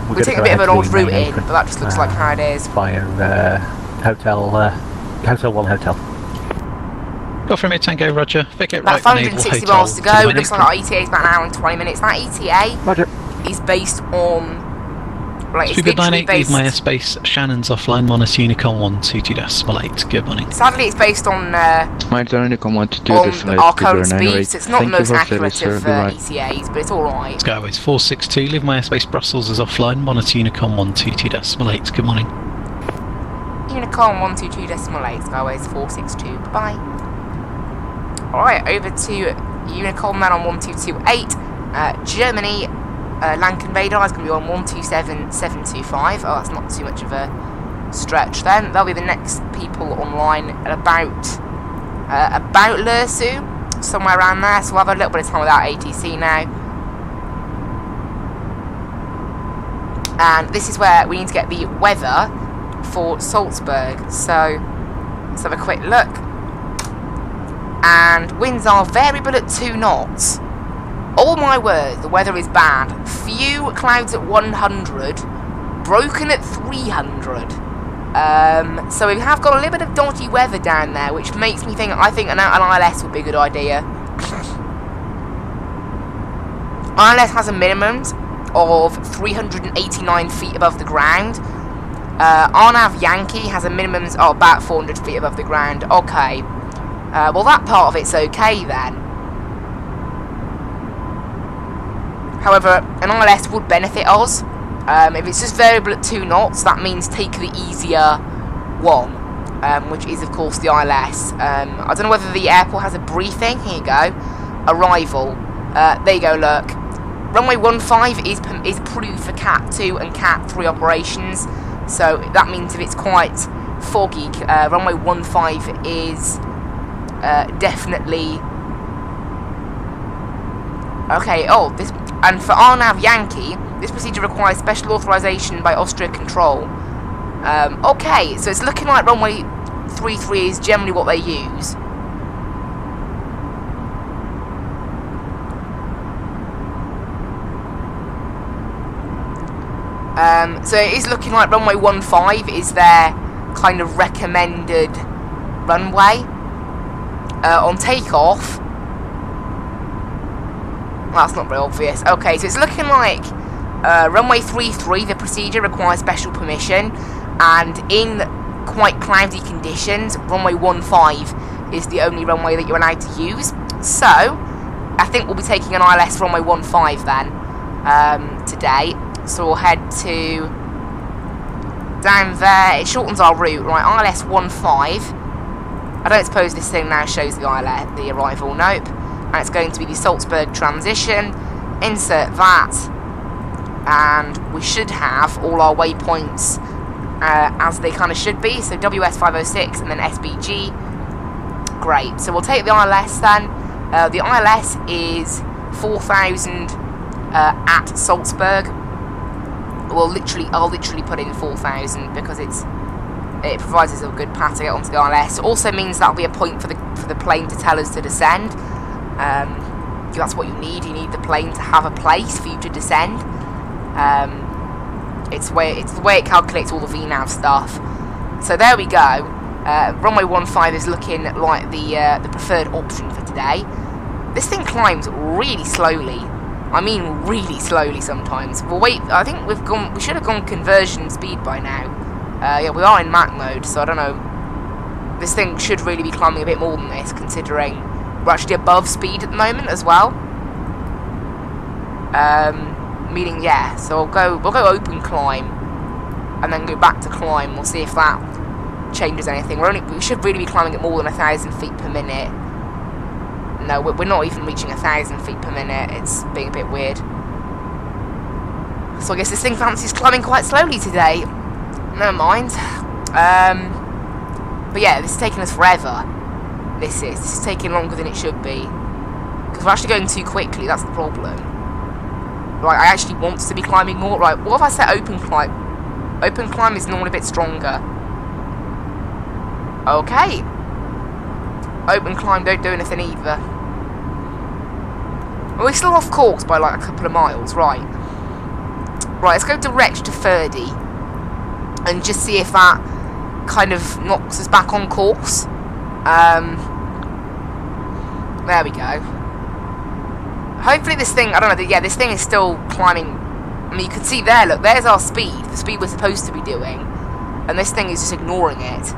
we're taking a bit of an old route in, but that just looks like how it is. Via Hotel 1 Hotel. Golf Romeo Tango, Roger. Vacate About right, 560 miles to go. It looks like our ETA is about an hour and 20 minutes. That ETA is based on... Like, it's Speedbird literally 98, leave based... my airspace. Shannon's offline, Mona's Unicorn 122.8. Good morning. Sadly, it's based on My Unicorn 122.8. our current speed, so it's not the most accurate of ETAs, but it's alright. Skyways 462, leave my airspace. Brussels is offline, Monitor Unicorn 122.8. Good morning. Unicorn 122.8, Skyways 462. Bye. Alright, over to Unicorn Man on 1228. Germany, Lankan Radar is going to be on 127725. Oh, that's not too much of a stretch then. They'll be the next people online at about Lursu, somewhere around there. So we'll have a little bit of time without ATC now. And this is where we need to get the weather for Salzburg. So let's have a quick look. And winds are variable at 2 knots. Oh my word, the weather is bad. Few clouds at 100, broken at 300. So we have got a little bit of dodgy weather down there, which makes me think, I think an ILS would be a good idea. ILS has a minimum of 389 feet above the ground. RNAV Yankee has a minimum of about 400 feet above the ground. Okay. Well, that part of it's okay then. However, an ILS would benefit us. If it's just variable at 2 knots, that means take the easier one, which is, of course, the ILS. I don't know whether the airport has a briefing. Here you go. Arrival. There you go, look. Runway 15 is approved for Cat 2 and Cat 3 operations. So that means if it's quite foggy, runway 15 is definitely... Okay, and for RNAV Yankee, this procedure requires special authorization by Austria Control. Okay, so it's looking like runway 33 is generally what they use. So it is looking like runway 15 is their kind of recommended runway. On takeoff, well, that's not very obvious. Okay, so it's looking like runway 33, the procedure requires special permission, and in quite cloudy conditions, runway 15 is the only runway that you're allowed to use. So, I think we'll be taking an ILS runway 15 then, today. So we'll head to down there. It shortens our route, right? ILS 15. I don't suppose this thing now shows the ILS, the arrival. Nope. And it's going to be the Salzburg transition. Insert that, and we should have all our waypoints as they kind of should be. So WS 506 and then SBG. Great. So we'll take the ILS then. The ILS is 4,000 at Salzburg. I'll literally put in 4,000 because it provides us a good path to get onto the ILS. It also means that'll be a point for the plane to tell us to descend. That's what you need. You need the plane to have a place for you to descend. It's the way it calculates all the VNAV stuff. So there we go. Runway 15 is looking like the preferred option for today. This thing climbs really slowly. I mean, really slowly sometimes. Well, wait. I think we should have gone conversion speed by now. Yeah, we are in Mach mode, so I don't know. This thing should really be climbing a bit more than this, considering we're actually above speed at the moment as well. Meaning, yeah. So we'll go open climb, and then go back to climb. We'll see if that changes anything. We should really be climbing at more than 1,000 feet per minute. No, we're not even reaching 1,000 feet per minute. It's being a bit weird. So I guess this thing fancies climbing quite slowly today. Never mind. But yeah, this is taking us forever. This is taking longer than it should be. Because we're actually going too quickly, that's the problem. Right, I actually want to be climbing more. Right, what if I set open climb? Open climb is normally a bit stronger. Okay. Open climb don't do anything either. Well, we're still off course by like a couple of miles, right. Right, let's go direct to 30. And just see if that kind of knocks us back on course. There we go. Hopefully this thing, I don't know, yeah, this thing is still climbing. I mean, you can see there, look, there's our speed. The speed we're supposed to be doing. And this thing is just ignoring it.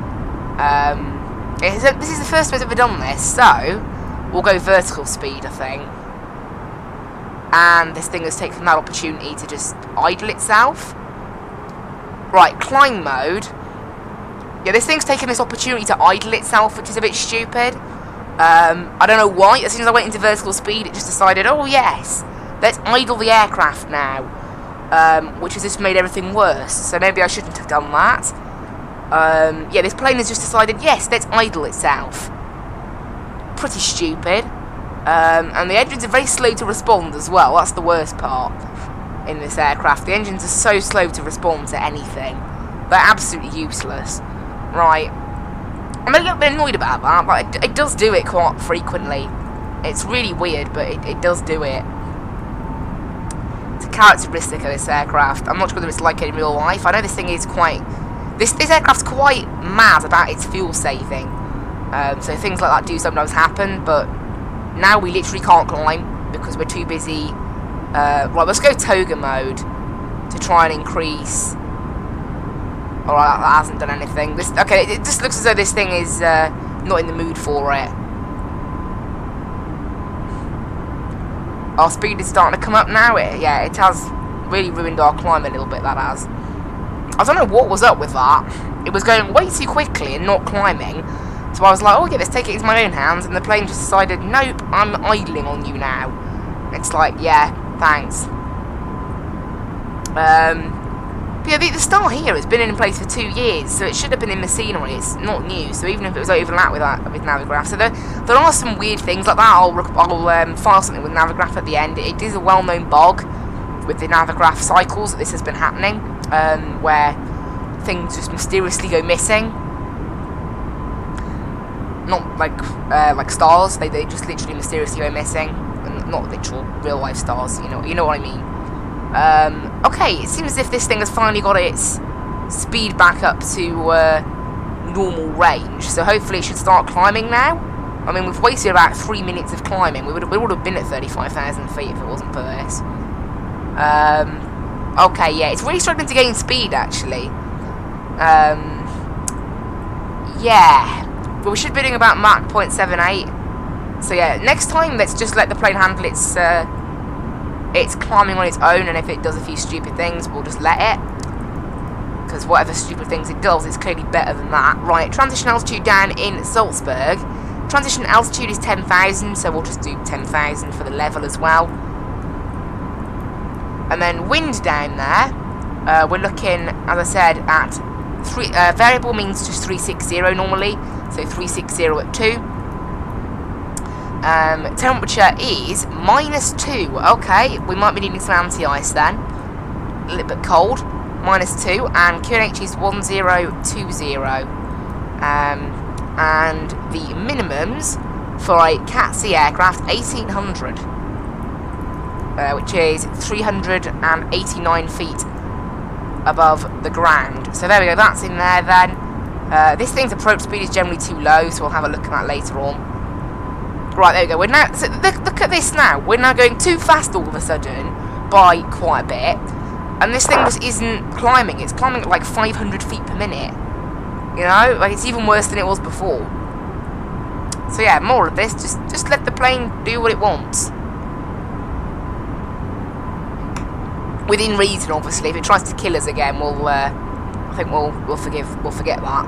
This is the first time it's ever done this, so we'll go vertical speed, I think. And this thing has taken that opportunity to just idle itself. Right, climb mode. Yeah, this thing's taken this opportunity to idle itself, which is a bit stupid. I don't know why, as soon as I went into vertical speed, it just decided, oh yes, let's idle the aircraft now, which has just made everything worse, so maybe I shouldn't have done that. Yeah, this plane has just decided, yes, let's idle itself. Pretty stupid. And the engines are very slow to respond as well, that's the worst part in this aircraft. The engines are so slow to respond to anything. They're absolutely useless. Right. I'm a little bit annoyed about that, but it does do it quite frequently. It's really weird, but it does do it. It's a characteristic of this aircraft. I'm not sure whether it's like it in real life. I know this thing is quite... This aircraft's quite mad about its fuel saving. So things like that do sometimes happen, but now we literally can't climb because we're too busy. Right, let's go toga mode to try and increase... Alright, that hasn't done anything. Okay, it just looks as though this thing is not in the mood for it. Our speed is starting to come up now. Yeah, it has really ruined our climb a little bit, that has. I don't know what was up with that. It was going way too quickly and not climbing. So I was like, oh yeah, let's take it into my own hands. And the plane just decided, nope, I'm idling on you now. It's like, yeah, thanks. Yeah, the star here has been in place for 2 years, so it should have been in machinery. It's not new, so even if it was overlapped with Navigraph, so there are some weird things like that. I'll file something with Navigraph at the end. It is a well-known bug with the Navigraph cycles that this has been happening, where things just mysteriously go missing. Not like stars. They just literally mysteriously go missing, and not literal real life stars. You know what I mean. Okay, it seems as if this thing has finally got its speed back up to normal range, so hopefully it should start climbing now. I mean, we've wasted about 3 minutes of climbing. We would have been at 35,000 feet if it wasn't for this. Okay, yeah, it's really struggling to gain speed, actually. Yeah, but we should be doing about Mach 0.78. So yeah, next time, let's just let the plane handle its climbing on its own, and if it does a few stupid things, we'll just let it. Because whatever stupid things it does, it's clearly better than that. Right, transition altitude down in Salzburg. Transition altitude is 10,000, so we'll just do 10,000 for the level as well. And then wind down there, we're looking, as I said, at variable means just 360 normally, so 360 at 2. Temperature is -2. Okay, we might be needing some anti-ice then. A little bit cold. -2, and QNH is 1020. And the minimums for a Cat C aircraft 1800, which is 389 feet above the ground. So there we go. That's in there then. This thing's approach speed is generally too low, so we'll have a look at that later on. Right, there we go. We're now. So look at this now. We're now going too fast all of a sudden by quite a bit, and this thing just isn't climbing. It's climbing at like 500 feet per minute. You know, like it's even worse than it was before. So yeah, more of this. Just let the plane do what it wants, within reason, obviously. If it tries to kill us again, I think we'll forget that.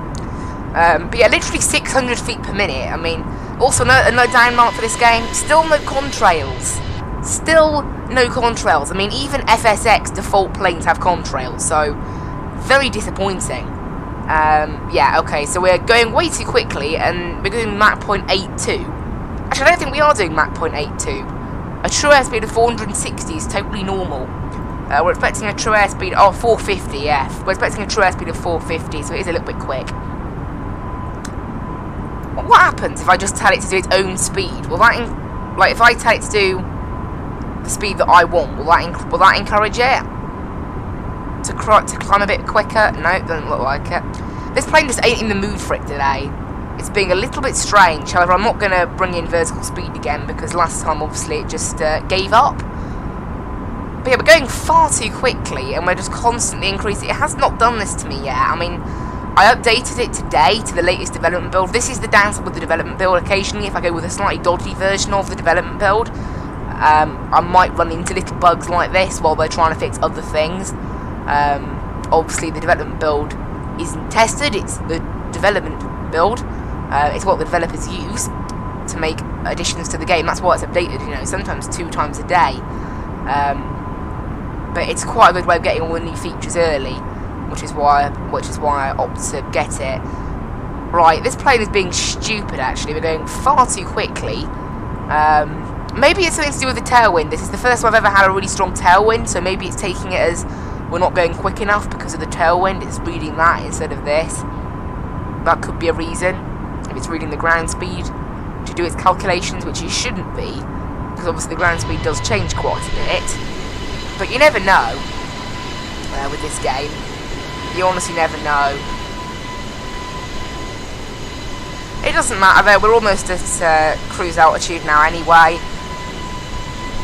But yeah, literally 600 feet per minute. I mean. Also, no down mark for this game. Still no contrails. Still no contrails. I mean, even FSX default planes have contrails, so very disappointing. Yeah, okay, so we're going way too quickly, and we're doing Mach 0.82. Actually, I don't think we are doing Mach 0.82. A true airspeed of 460 is totally normal. We're expecting a true airspeed of 450, yeah. We're expecting a true airspeed of 450, so it is a little bit quick. What happens if I just tell it to do its own speed? Will that, like, if I tell it to do the speed that I want, will that encourage it to climb a bit quicker? No, it doesn't look like it. This plane just ain't in the mood for it today. It's being a little bit strange. However, I'm not going to bring in vertical speed again because last time, obviously, it just gave up. But yeah, we're going far too quickly, and we're just constantly increasing. It has not done this to me yet. I mean, I updated it today to the latest development build. This is the downside with the development build. Occasionally, if I go with a slightly dodgy version of the development build, I might run into little bugs like this while they're trying to fix other things. Obviously, the development build isn't tested. It's the development build. It's what the developers use to to make additions to the game. That's why it's updated, you know, sometimes 2 times a day. But it's quite a good way of getting all the new features early, which is why I opted to get it. Right, this plane is being stupid actually, we're going far too quickly. Maybe it's something to do with the tailwind. This is the first time I've ever had a really strong tailwind, so maybe it's taking it as we're not going quick enough because of the tailwind. It's reading that instead of this. That could be a reason. If it's reading the ground speed to do its calculations, which it shouldn't be, because obviously the ground speed does change quite a bit. But you never know with this game. You honestly never know. It doesn't matter though, we're almost at cruise altitude now anyway.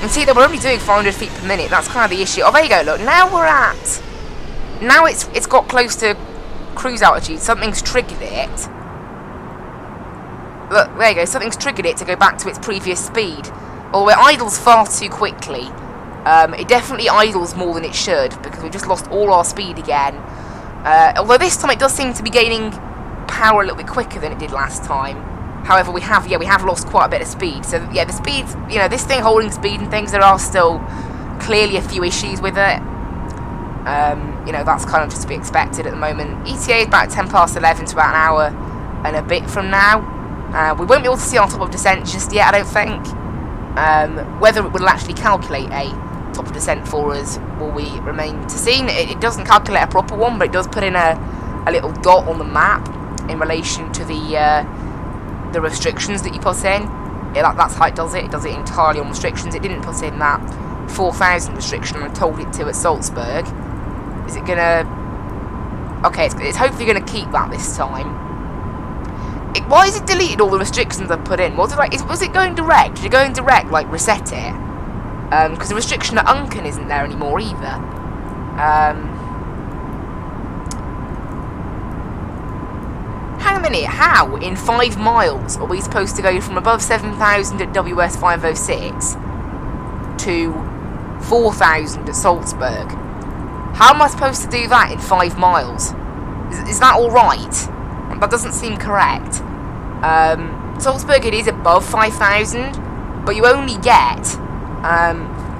And see that we're only doing 400 feet per minute, that's kind of the issue. Oh, there you go, look, now we're at... Now it's got close to cruise altitude, something's triggered it. Look, there you go, something's triggered it to go back to its previous speed. Although it idles far too quickly. It definitely idles more than it should, because we've just lost all our speed again. Although this time it does seem to be gaining power a little bit quicker than it did last time. However, we have lost quite a bit of speed. So yeah, the speed, you know, this thing holding speed and things, there are still clearly a few issues with it. You know, that's kind of just to be expected at the moment. ETA is about 10 past 11 to about an hour and a bit from now. We won't be able to see our top of descent just yet, I don't think. Whether it will actually calculate a top of descent for us will remain to seen. It doesn't calculate a proper one, but it does put in a little dot on the map in relation to the restrictions that you put in. That's how it does it. It does it entirely on restrictions. It didn't put in that 4,000 restriction I told it to at Salzburg. Is it gonna... Okay, it's hopefully gonna keep that this time. Why has it deleted all the restrictions I put in? Was it going direct? Did it go in direct, like reset it? Because the restriction at Unken isn't there anymore either. Hang a minute, how in 5 miles are we supposed to go from above 7,000 at WS 506 to 4,000 at Salzburg? How am I supposed to do that in 5 miles? Is that alright? That doesn't seem correct. Salzburg, it is above 5,000, but you only get,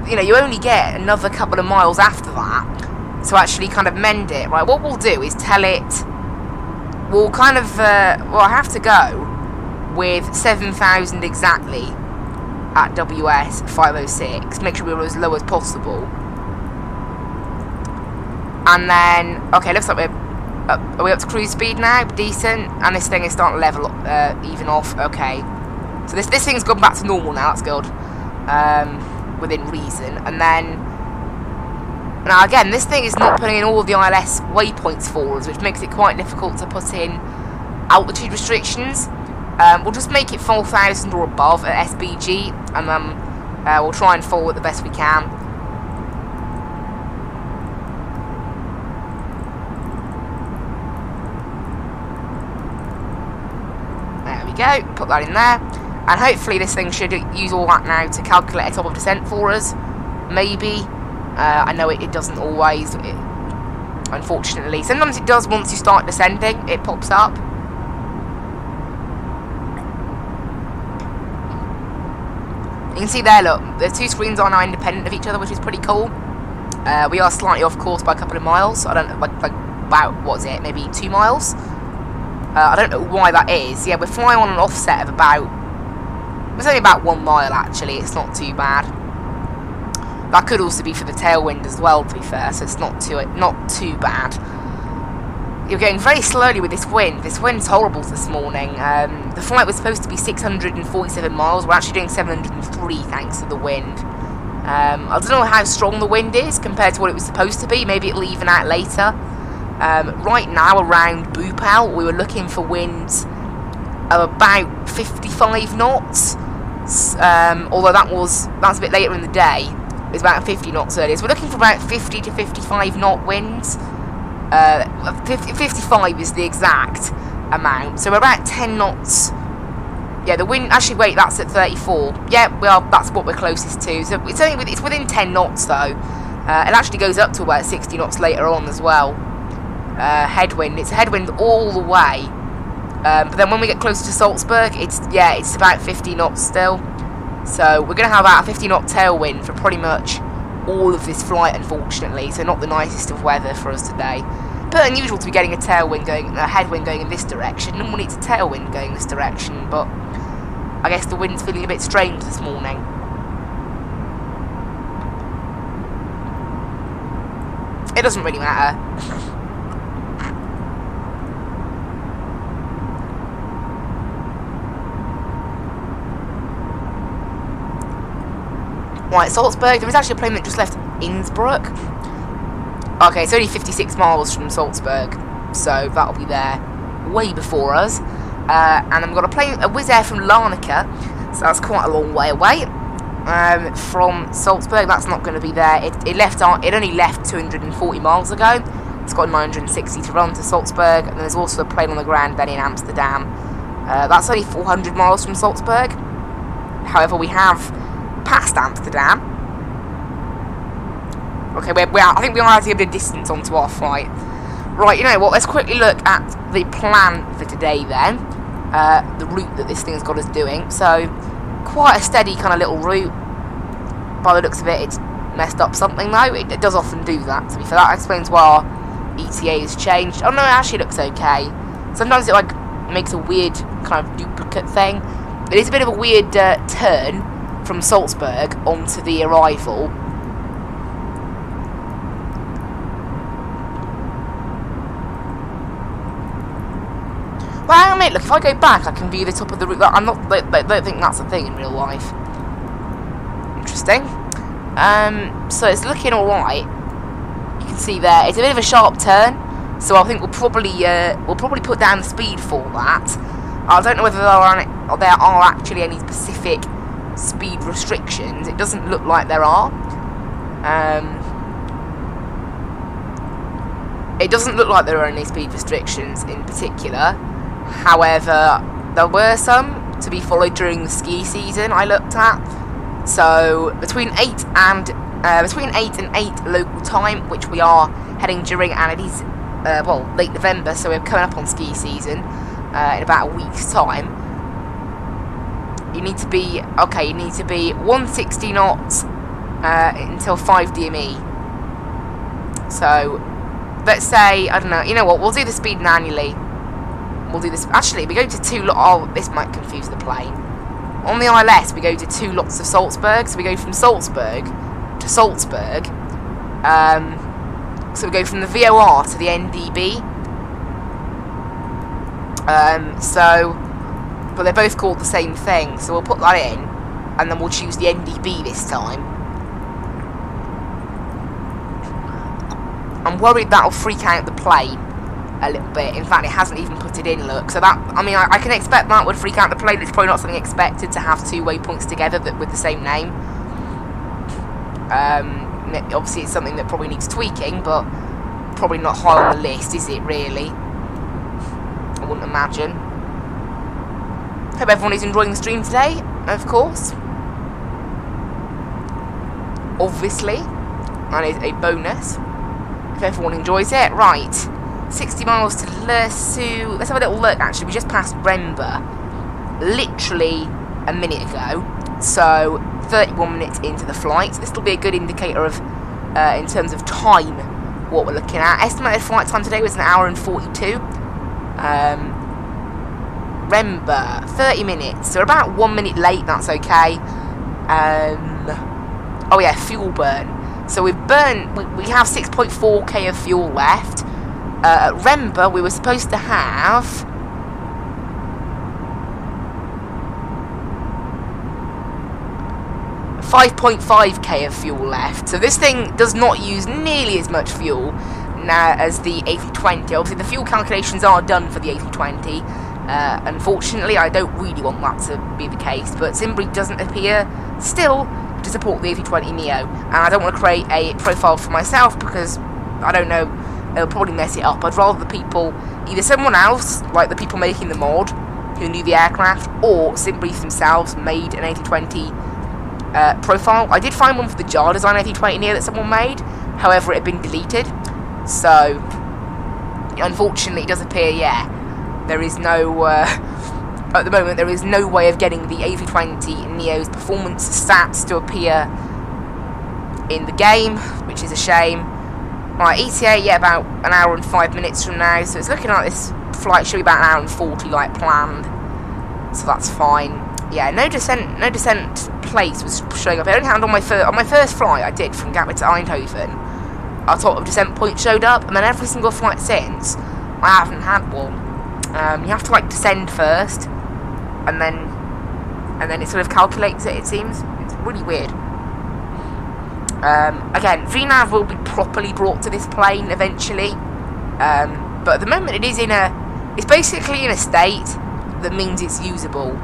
you only get another couple of miles after that to actually kind of mend it. Right, what we'll do is tell it, we'll kind of, I have to go with 7,000 exactly at WS 506, make sure we're as low as possible. And then, okay, looks like are we up to cruise speed now? Decent. And this thing is starting to level even off. Okay. So this thing's gone back to normal now. That's good. Within reason. And then... Now again, this thing is not putting in all of the ILS waypoints for us, which makes it quite difficult to put in altitude restrictions. We'll just make it 4,000 or above at SBG. And we'll try and follow it the best we can. Go, put that in there, and hopefully this thing should use all that now to calculate a top of descent for us. Maybe. I know it doesn't always, unfortunately. Sometimes it does once you start descending, it pops up. You can see there, look, the 2 screens are now independent of each other, which is pretty cool. We are slightly off course by a couple of miles. I don't know, like about, what's it, maybe 2 miles? I don't know why that is. Yeah, we're flying on an offset of about... It's only about 1 mile, actually. It's not too bad. That could also be for the tailwind as well, to be fair, so it's not too bad. You're going very slowly with this wind. This wind's horrible this morning. The flight was supposed to be 647 miles. We're actually doing 703 thanks to the wind. I don't know how strong the wind is compared to what it was supposed to be. Maybe it'll even out later. Right now, around Bhopal, we were looking for winds of about 55 knots. Although that's a bit later in the day. It's about 50 knots earlier. So we're looking for about 50 to 55 knot winds. 55 is the exact amount. So we're about 10 knots. Yeah, the wind. Actually, wait, that's at 34. Yeah, well, that's what we're closest to. So it's within 10 knots though. It actually goes up to about 60 knots later on as well. Headwind. It's a headwind all the way But then when we get closer to Salzburg, it's about 50 knots still. So we're going to have about a 50 knot tailwind for pretty much all of this flight, unfortunately. So not the nicest of weather for us today. But unusual to be getting a headwind going in this direction. Normally it's a tailwind going this direction, but I guess the wind's feeling a bit strange this morning. It doesn't really matter. Right, Salzburg. There was actually a plane that just left Innsbruck. Okay, it's only 56 miles from Salzburg, so that'll be there way before us. And I've got a Wizz Air from Larnaca, so that's quite a long way away. From Salzburg, that's not going to be there. It only left 240 miles ago. It's got 960 to run to Salzburg, and there's also a plane on the ground then in Amsterdam. That's only 400 miles from Salzburg. However, we have passed Amsterdam. Okay, I think we are adding a bit of distance onto our flight. Right, you know what? Let's quickly look at the plan for today then. The route that this thing's got us doing. So, quite a steady kind of little route. By the looks of it, it's messed up something though. It does often do that. To be fair, that explains why our ETA has changed. Oh no, it actually looks okay. Sometimes it like makes a weird kind of duplicate thing. It is a bit of a weird turn from Salzburg onto the arrival. Well, hang on a minute, look, if I go back, I can view the top of the route. I don't think that's a thing in real life. Interesting. So it's looking alright. You can see there, it's a bit of a sharp turn, so I think we'll probably put down the speed for that. I don't know whether there are actually any specific speed restrictions. It doesn't look like there are. It doesn't look like there are any speed restrictions in particular. However, there were some to be followed during the ski season I looked at. So between 8 and 8 local time, which we are heading during, and it is late November, so we're coming up on ski season in about a week's time. You need to be 160 knots until 5 DME. So let's say, I don't know, you know what, we'll do the speed manually. We'll do this. Actually, we go to 2 lots. Oh, this might confuse the plane. On the ILS, we go to 2 lots of Salzburg. So we go from Salzburg to Salzburg. So we go from the VOR to the NDB. But they're both called the same thing. So we'll put that in, and then we'll choose the NDB this time. I'm worried that'll freak out the plane a little bit. In fact, it hasn't even put it in, look. So that, I mean, I can expect that would freak out the plane. It's probably not something expected to have 2 waypoints together with the same name. Obviously, it's something that probably needs tweaking, but probably not high on the list, is it, really? I wouldn't imagine. Hope everyone is enjoying the stream today, of course. Obviously. That is a bonus. If everyone enjoys it. Right. 60 miles to Lersu. Let's have a little look, actually. We just passed Rember literally a minute ago. So, 31 minutes into the flight. So this will be a good indicator of, in terms of time, what we're looking at. Estimated flight time today was 1 hour and 42. Rember, 30 minutes. So, we're about 1 minute late. That's okay. Oh, yeah, fuel burn. So, we have 6.4k of fuel left. At Rember, we were supposed to have 5.5k of fuel left. So this thing does not use nearly as much fuel now as the A320. Obviously, the fuel calculations are done for the A320. Unfortunately, I don't really want that to be the case, but Zimbri doesn't appear still to support the A320neo, and I don't want to create a profile for myself because I don't know, it'll probably mess it up. I'd rather the people, either someone else, like the people making the mod, who knew the aircraft, or Simbrief themselves made an A320 profile. I did find one for the JAR design A320neo that someone made, however it had been deleted, so unfortunately it does appear, yeah, there is no, at the moment, there is no way of getting the A320neo's performance stats to appear in the game, which is a shame. Right, ETA, yeah, about an hour and 5 minutes from now, so it's looking like this flight should be about an hour and 40 like planned, so that's fine. Yeah, no descent place was showing up. It only happened on my first flight I did from Gatwick to Eindhoven. Our top of descent point showed up, and then every single flight since, I haven't had one. You have to like descend first, and then it sort of calculates it seems. It's really weird. Again, VNAV will be properly brought to this plane eventually, but at the moment it's basically in a state that means it's usable.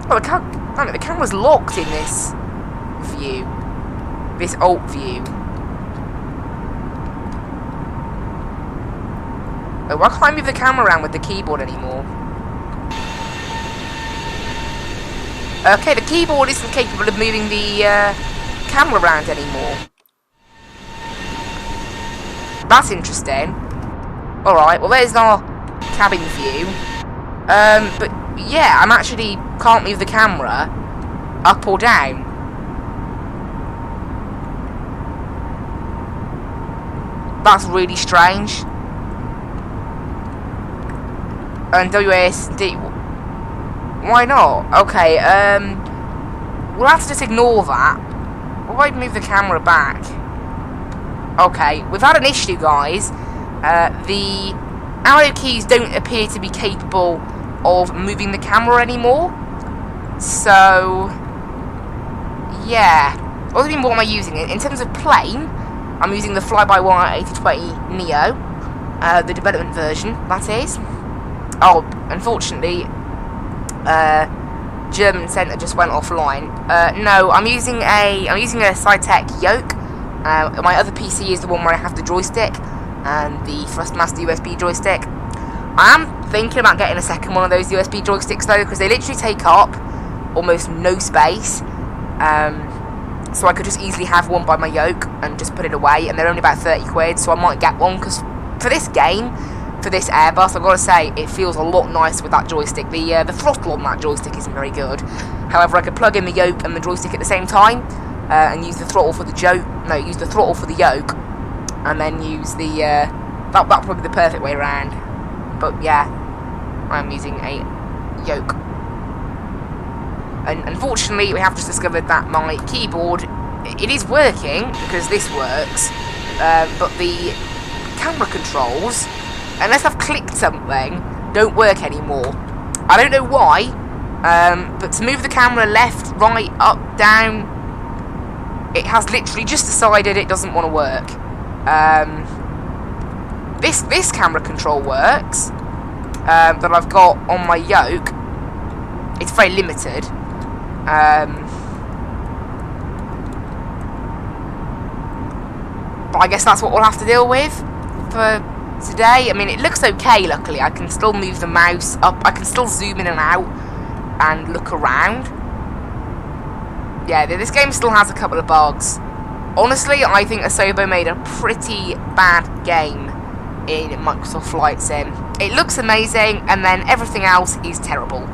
Oh, the camera's locked in this view, this alt view. Oh, I can't move the camera around with the keyboard anymore. Okay, the keyboard isn't capable of moving the camera around anymore. That's interesting. Alright, well there's our cabin view. But yeah, I'm actually can't move the camera up or down. That's really strange. And WASD... Why not? Okay, we'll have to just ignore that. We'll wait and move the camera back. Okay, we've had an issue, guys. The arrow keys don't appear to be capable of moving the camera anymore. So, yeah. What am I using? In terms of plane, I'm using the fly-by-wire A20Neo, the development version, that is. Oh, unfortunately, German Centre just went offline. No, I'm using a Cytec yoke. My other PC is the one where I have the joystick and the Thrustmaster USB joystick. I am thinking about getting a second one of those USB joysticks though, because they literally take up almost no space. So I could just easily have one by my yoke and just put it away, and they're only about 30 quid, so I might get one, because for this game, for this Airbus, I've got to say, it feels a lot nicer with that joystick. The throttle on that joystick isn't very good. However, I could plug in the yoke and the joystick at the same time, and use the throttle for the use the throttle for the yoke, and then use the that'd probably be the perfect way around. But yeah, I'm using a yoke. And unfortunately, we have just discovered that my keyboard, it is working because this works, but the camera controls, unless I've clicked something, don't work anymore. I don't know why, but to move the camera left, right, up, down, it has literally just decided it doesn't want to work. This camera control works, that I've got on my yoke. It's very limited. But I guess that's what we'll have to deal with for today. I mean, it looks okay, luckily. I can still move the mouse up. I can still zoom in and out and look around. Yeah, this game still has a couple of bugs. Honestly, I think Asobo made a pretty bad game in Microsoft Flight Sim. It looks amazing, and then everything else is terrible.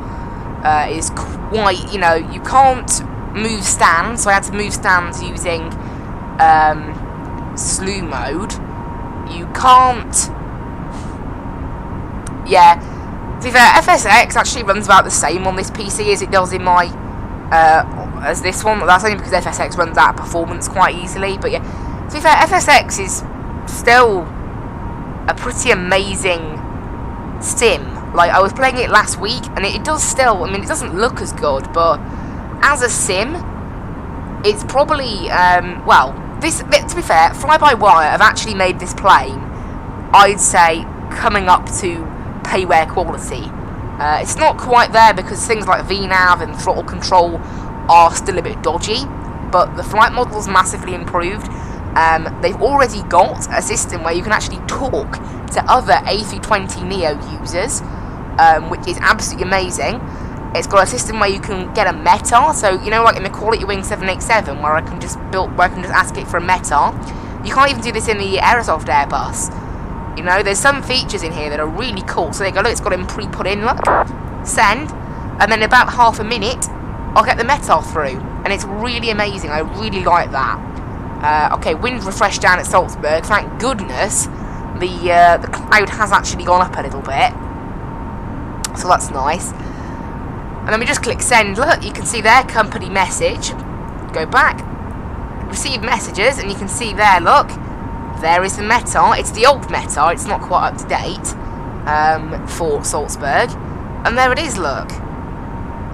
Is quite, you know, you can't move stands, so I had to move stands using slew mode. You can't, yeah, to be fair, FSX actually runs about the same on this PC as it does in my, as this one. That's only because FSX runs out of performance quite easily, but yeah, to be fair, FSX is still a pretty amazing sim. Like, I was playing it last week, and it does still, I mean, it doesn't look as good, but as a sim, it's probably, well, to be fair, Fly-by-Wire have actually made this plane, I'd say, coming up to payware quality. It's not quite there because things like VNAV and throttle control are still a bit dodgy, but the flight model's massively improved. They've already got a system where you can actually talk to other A320neo users, which is absolutely amazing. It's got a system where you can get a meta, so you know, like in the Quality Wing 787, where I can just ask it for a meta. You can't even do this in the Aerosoft Airbus. You know, there's some features in here that are really cool. So there you go, look, it's got him pre-put in, look. Send. And then about half a minute, I'll get the METAR through. And it's really amazing. I really like that. Okay, wind refresh down at Salzburg. Thank goodness the cloud has actually gone up a little bit. So that's nice. And then we just click send. Look, you can see there, company message. Go back. Receive messages, and you can see there, look. There is the METAR. It's the old METAR. It's not quite up to date for Salzburg. And there it is, look.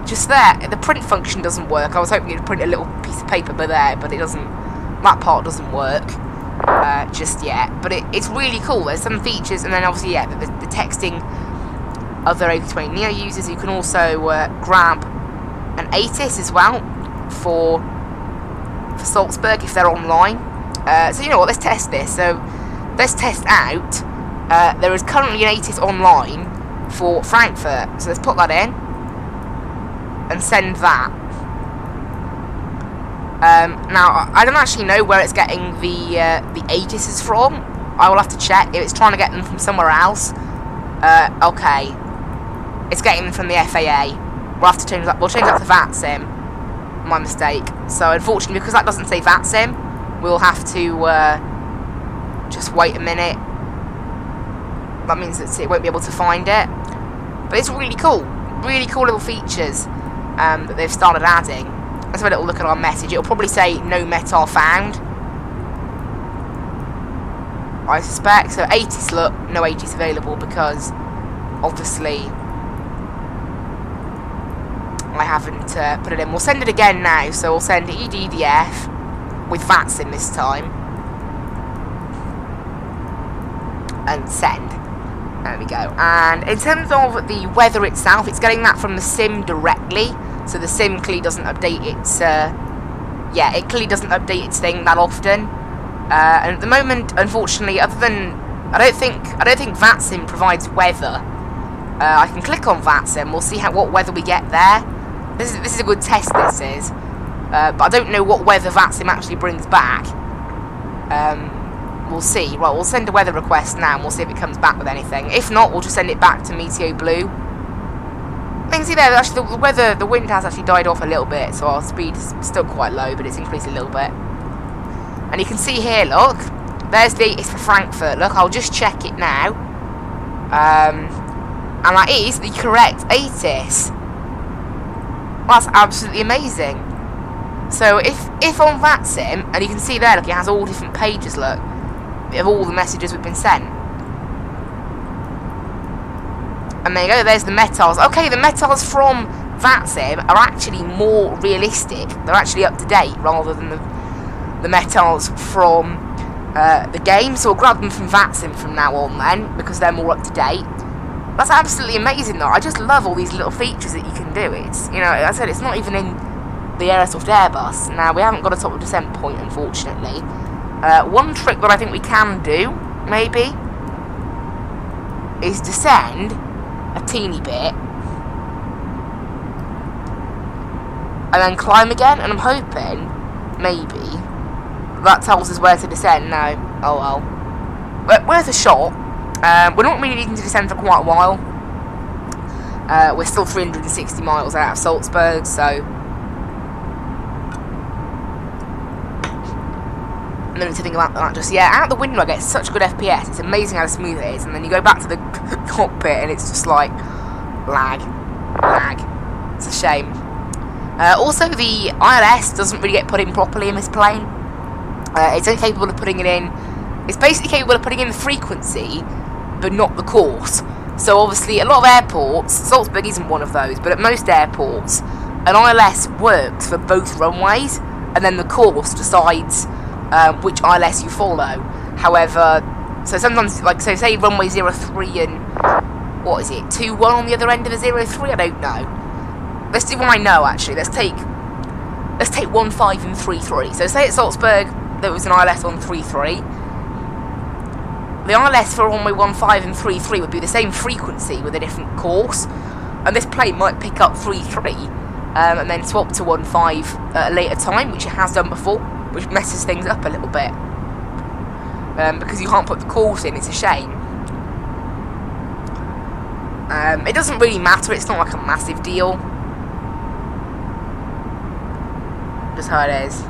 Just there. The print function doesn't work. I was hoping you'd print a little piece of paper but it doesn't. That part doesn't work just yet. But it's really cool. There's some features, and then obviously, yeah, the texting other A20Neo users. You can also grab an ATIS as well for Salzburg if they're online. So you know what, let's test this. So let's test out. There is currently an ATIS online for Frankfurt. So let's put that in and send that. Now I don't actually know where it's getting the ATISs from. I will have to check if it's trying to get them from somewhere else. Okay, it's getting them from the FAA. We'll have to change that. We'll change that to Vatsim. My mistake. So unfortunately, because that doesn't say Vatsim, we'll have to just wait a minute. That means that it won't be able to find it. But it's really cool little features that they've started adding. Let's have a little look at our message. It'll probably say no METAR found, I suspect. So ATIS, look, no ATIS available because obviously I haven't put it in. We'll send it again now. So we'll send EDDF with Vatsim this time and send. There we go. And in terms of the weather itself, it's getting that from the sim directly. So the sim clearly doesn't update its it clearly doesn't update its thing that often. And at the moment, unfortunately, other than I don't think Vatsim provides weather. I can click on Vatsim. We'll see what weather we get there. This is a good test. This is, but I don't know what weather Vatsim actually brings back. We'll see. Right, we'll send a weather request now, and we'll see if it comes back with anything. If not, we'll just send it back to Meteo Blue. You can see there, actually, the wind has actually died off a little bit, so our speed is still quite low, but it's increased a little bit. And you can see here, look, there's the ATIS for Frankfurt. Look, I'll just check it now. And that is the correct ATIS. That's absolutely amazing. So if on Vatsim, and you can see there, look, it has all different pages, look, of all the messages we've been sent. And there you go, there's the METARs. Okay, the METARs from Vatsim are actually more realistic. They're actually up to date rather than the METARs from the game. So we'll grab them from Vatsim from now on then, because they're more up to date. That's absolutely amazing though. I just love all these little features that you can do. It's, you know, as I said, it's not even in the Aerosoft Airbus. Now, we haven't got a top of descent point, unfortunately. One trick that I think we can do, maybe, is descend a teeny bit and then climb again, and I'm hoping, maybe, that tells us where to descend. No, oh well. But worth a shot. We're not really needing to descend for quite a while. We're still 360 miles out of Salzburg, so no need to think about that just yet. Out the window I get such good FPS, it's amazing how smooth it is, and then you go back to the cockpit and it's just like lag. It's a shame. Also, the ILS doesn't really get put in properly in this plane. It's only capable of putting it in, it's basically capable of putting in the frequency but not the course. So obviously a lot of airports, Salzburg isn't one of those, but at most airports an ILS works for both runways, and then the course decides which ILS you follow. However, so sometimes, like, so say runway 03 and what is it, 21 on the other end of the 03, I don't know. Let's do one I know actually. Let's take 15 and 33. So say at Salzburg there was an ILS on 33. The ILS for runway 15 and 33 would be the same frequency with a different course, and this plane might pick up 33 and then swap to 15 at a later time, which it has done before, which messes things up a little bit. because you can't put the course in. It's a shame. It doesn't really matter. It's not like a massive deal. Just how it is.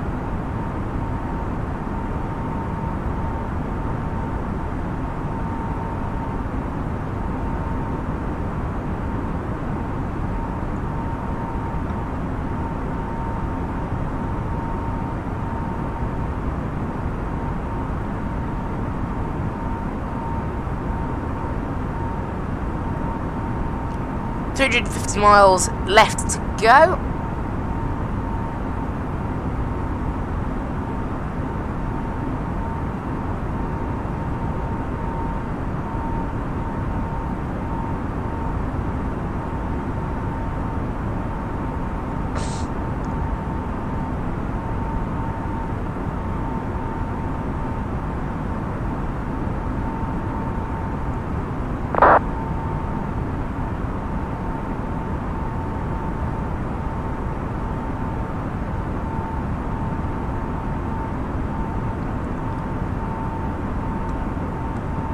$250 miles left to go.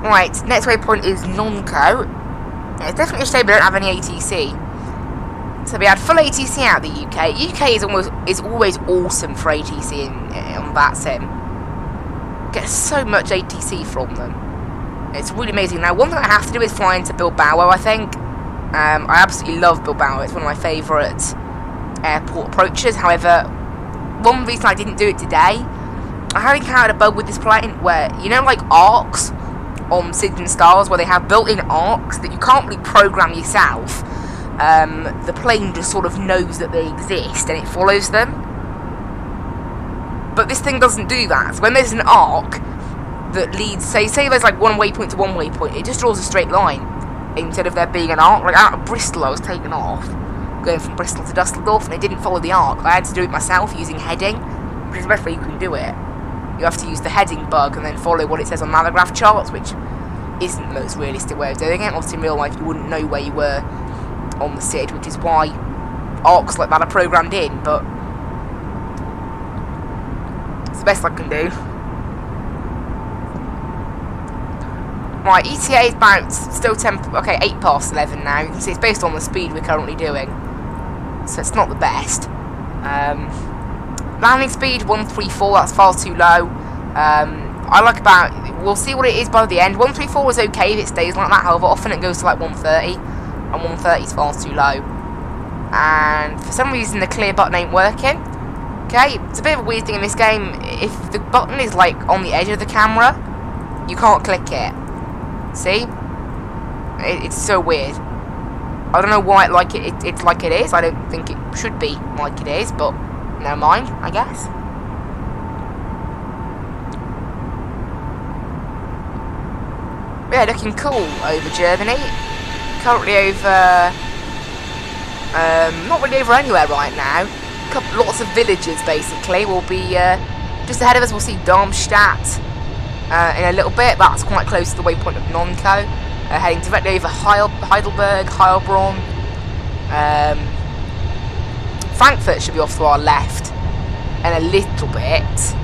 Right, next waypoint is Nonco. It's definitely a shame we don't have any ATC. So we had full ATC out of the UK. UK is always awesome for ATC on Vatsim. Get so much ATC from them. It's really amazing. Now, one thing I have to do is fly into Bilbao, I think. I absolutely love Bilbao. It's one of my favourite airport approaches. However, one reason I didn't do it today, I have encountered a bug with this plane where, you know, like arcs on Cities and Stars, where they have built-in arcs that you can't really program yourself. The plane just sort of knows that they exist and it follows them. But this thing doesn't do that. So when there's an arc that leads, say there's like one waypoint to one waypoint, it just draws a straight line instead of there being an arc. Like out of Bristol, I was taken off going from Bristol to Dusseldorf, and it didn't follow the arc. I had to do it myself using heading, which is the best way you can do it. You have to use the heading bug and then follow what it says on malagraph charts, which isn't the most realistic way of doing it. Obviously, in real life, you wouldn't know where you were on the SID, which is why arcs like that are programmed in, but it's the best I can do. Right, ETA is about still 8 past 11 now. You can see it's based on the speed we're currently doing, so it's not the best. Landing speed 134, that's far too low. I like about, we'll see what it is by the end. 134 is okay if it stays like that, however often it goes to like 130, and 130 is far too low. And for some reason the clear button ain't working. Okay, it's a bit of a weird thing in this game. If the button is like on the edge of the camera, you can't click it. See? It's so weird. I don't know why it's like it is. I don't think it should be like it is, but never mind, I guess. Yeah, looking cool over Germany. Currently over, not really over anywhere right now. Lots of villages basically. We'll be just ahead of us. We'll see Darmstadt in a little bit. That's quite close to the waypoint of Nonco. Heading directly over Heidelberg, Heilbronn. Frankfurt should be off to our left in a little bit.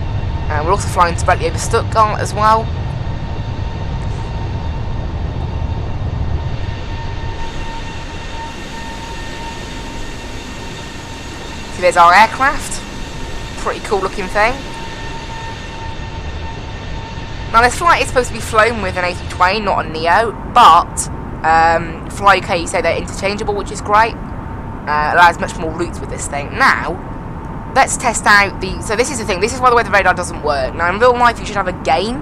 We're also flying directly over Stuttgart as well. See, there's our aircraft. Pretty cool looking thing. Now this flight is supposed to be flown with an A20N, not a Neo, but Fly UK say they're interchangeable, which is great. Allows much more routes with this thing. Now, let's test out the... So this is the thing, this is why the weather radar doesn't work. Now in real life you should have a gain,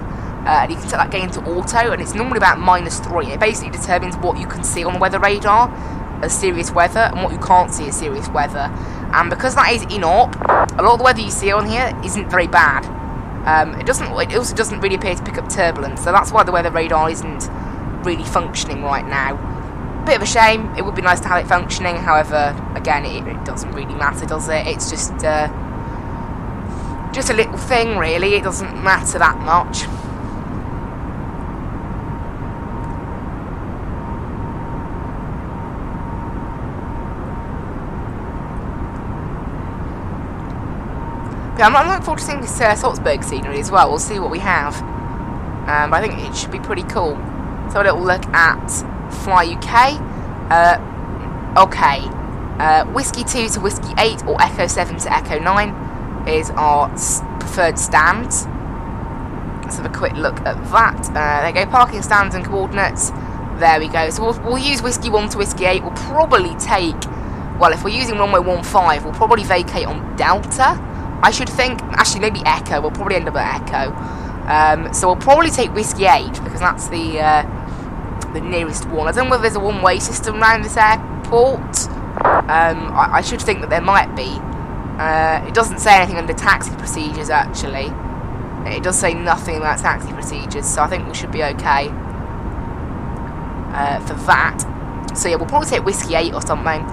and you can set that gain to auto, and it's normally about -3. It basically determines what you can see on the weather radar as serious weather, and what you can't see as serious weather. And because that is in-op, a lot of the weather you see on here isn't very bad. It also doesn't really appear to pick up turbulence, so that's why the weather radar isn't really functioning right now. Bit of a shame. It would be nice to have it functioning, however, again, it doesn't really matter, does it? It's just a little thing, really. It doesn't matter that much. Yeah, I'm looking forward to seeing this Salzburg scenery as well. We'll see what we have. But I think it should be pretty cool. So a little look at Fly UK. Okay. Whiskey 2 to Whiskey 8 or Echo 7 to Echo 9 is our preferred stands. Let's have a quick look at that. There you go, parking stands and coordinates. There we go. So we'll use Whiskey 1 to Whiskey 8. We'll probably take, well, if we're using runway 15, we'll probably vacate on Delta, I should think. Actually, maybe Echo. We'll probably end up at Echo. So we'll probably take Whiskey 8 because that's the nearest one. I don't know whether there's a one-way system around this airport. I should think that there might be. It doesn't say anything under taxi procedures, actually. It does say nothing about taxi procedures, so I think we should be okay for that. So yeah, we'll probably take Whiskey 8 or something,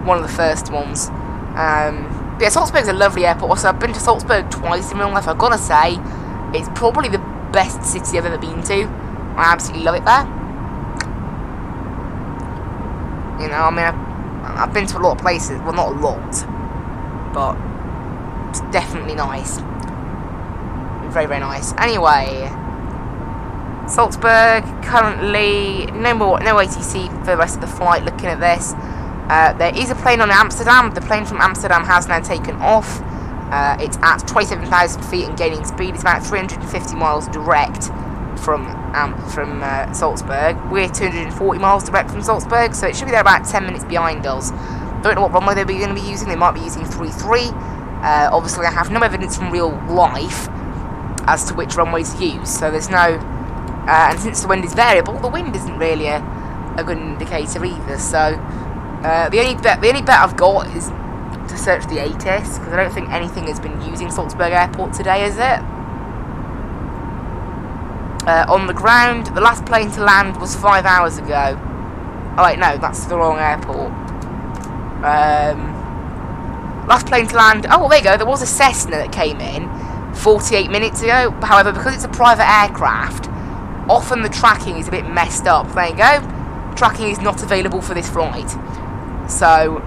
one of the first ones. But yeah, Salzburg's a lovely airport. Also, I've been to Salzburg twice in real life. I've got to say, it's probably the best city I've ever been to. I absolutely love it there. You know, I mean, I've been to a lot of places. Well, not a lot, but it's definitely nice. Very, very nice. Anyway, Salzburg, currently no ATC for the rest of the flight. Looking at this, there is a plane on Amsterdam. The plane from Amsterdam has now taken off. It's at 27,000 feet and gaining speed. It's about 350 miles direct from Salzburg. We're 240 miles direct from Salzburg, so it should be there about 10 minutes behind us. Don't know what runway they're going to be using. They might be using 33. Obviously, I have no evidence from real life as to which runway to use, so there's no, and since the wind is variable, the wind isn't really a good indicator either. So the only bet I've got is to search the ATIS, because I don't think anything has been using Salzburg Airport today, is it? On the ground, the last plane to land was 5 hours ago. Oh wait, no, that's the wrong airport. Last plane to land, oh well, there you go, there was a Cessna that came in 48 minutes ago. However, because it's a private aircraft, often the tracking is a bit messed up. There you go, tracking is not available for this flight, so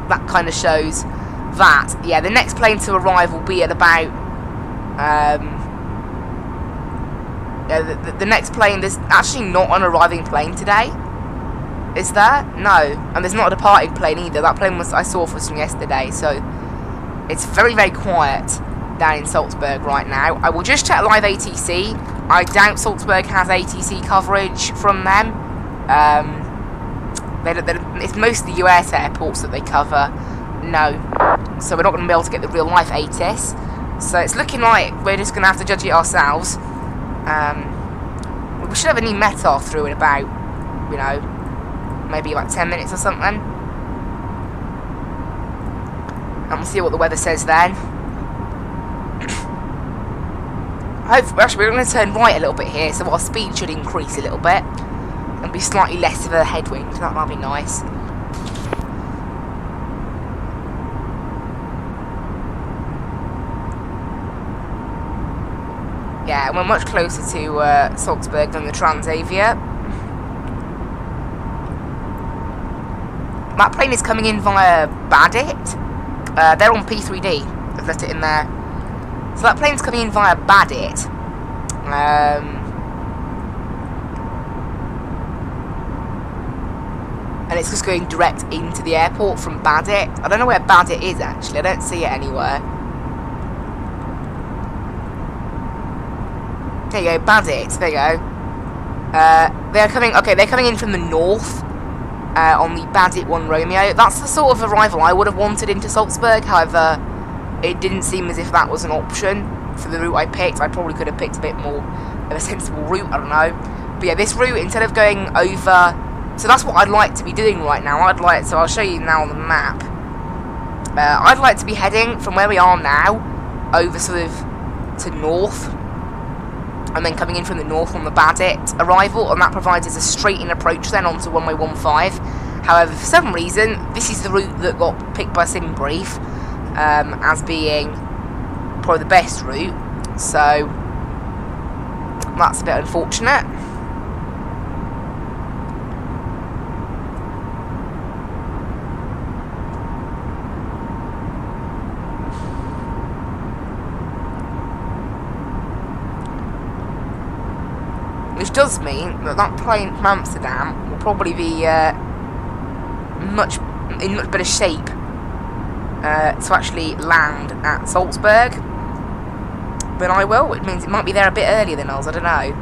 that kind of shows that. Yeah, the next plane to arrive will be at about the next plane, there's actually not an arriving plane today, is there? No, and there's not a departing plane either. That plane I saw was from yesterday, so it's very, very quiet down in Salzburg right now. I will just check live ATC. I doubt Salzburg has ATC coverage from them. It's mostly US airports that they cover. No, so we're not going to be able to get the real life ATIS. So it's looking like we're just going to have to judge it ourselves. We should have a new METAR through in about, you know, maybe about 10 minutes or something. And we'll see what the weather says then. Actually, we're going to turn right a little bit here, so our speed should increase a little bit and be slightly less of a headwind. That might be nice. Yeah, we're much closer to Salzburg than the Transavia. That plane is coming in via Badit. They're on P3D. I've left it in there. So that plane's coming in via Badit. And it's just going direct into the airport from Badit. I don't know where Badit is, actually. I don't see it anywhere. There you go, Badit. There you go. They're coming in from the north on the Badit 1 Romeo. That's the sort of arrival I would have wanted into Salzburg. However, it didn't seem as if that was an option for the route I picked. I probably could have picked a bit more of a sensible route, I don't know. But yeah, this route, instead of going over... So that's what I'd like to be doing right now. So I'll show you now on the map. I'd like to be heading from where we are now over sort of to north, and then coming in from the north on the Badit arrival, and that provides us a straight-in approach then onto runway 15. However, for some reason, this is the route that got picked by SimBrief as being probably the best route, so that's a bit unfortunate. which does mean that that plane from Amsterdam will probably be in much better shape to actually land at Salzburg than I will. It means it might be there a bit earlier than us, I don't know.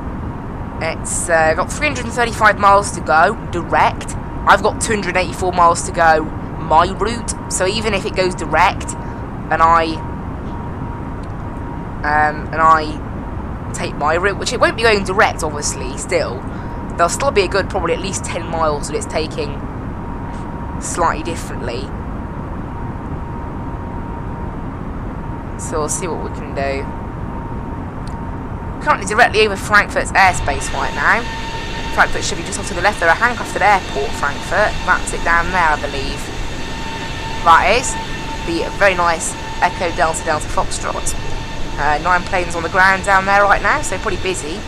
It's got 335 miles to go, direct. I've got 284 miles to go, my route. So even if it goes direct, and I take my route, which it won't be going direct, obviously, still, there'll still be a good, probably at least 10 miles that it's taking slightly differently. So we'll see what we can do. Currently directly over Frankfurt's airspace right now. Frankfurt should be just off to the left. They're at Handcrafted Airport, Frankfurt. That's it down there, I believe. That is the very nice Echo Delta Delta Foxtrot. 9 planes on the ground down there right now, so pretty busy.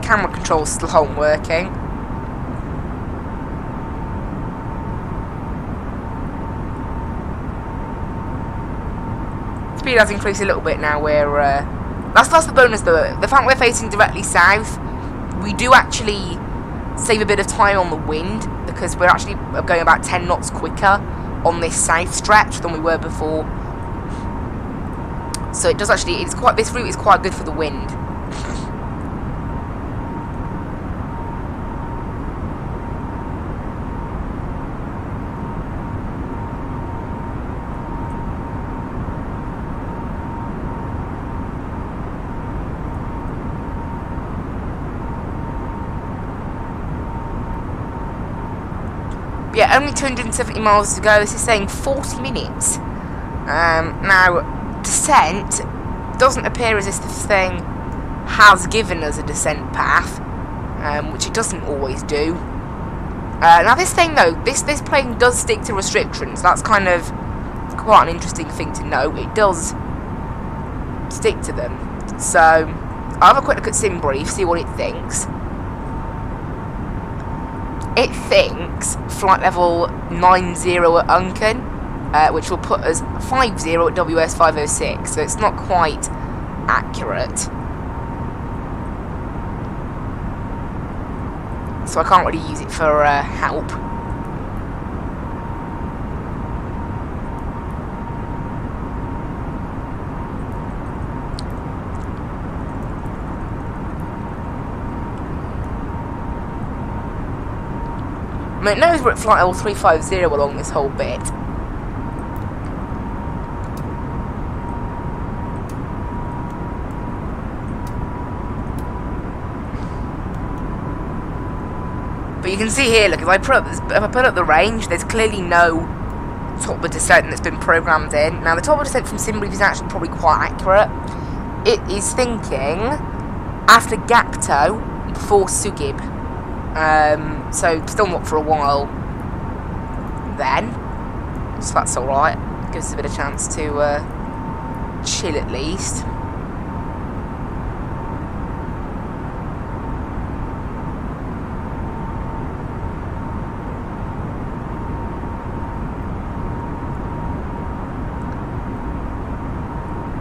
Camera controls still aren't working. Speed has increased a little bit now. That's the bonus though. The fact we're facing directly south, we do actually save a bit of time on the wind because we're actually going about 10 knots quicker on this south stretch than we were before. So it does actually. This route is quite good for the wind. Yeah, only 270 miles to go. This is saying 40 minutes. Now, descent doesn't appear as if this thing has given us a descent path, which it doesn't always do. Now, this thing though, this plane does stick to restrictions. That's kind of quite an interesting thing to know. It does stick to them. So, I'll have a quick look at SimBrief, see what it thinks. It thinks flight level 90 at Unken, which will put us 50 at WS 506, so it's not quite accurate. So I can't really use it for help. I mean, it knows we're at flight level 350 along this whole bit. But you can see here, look, if I put up the range, there's clearly no top of descent that's been programmed in. Now, the top of descent from SimBrief is actually probably quite accurate. It is thinking after Gapto before Sugib. So still not for a while then, so that's alright. Gives us a bit of chance to chill at least.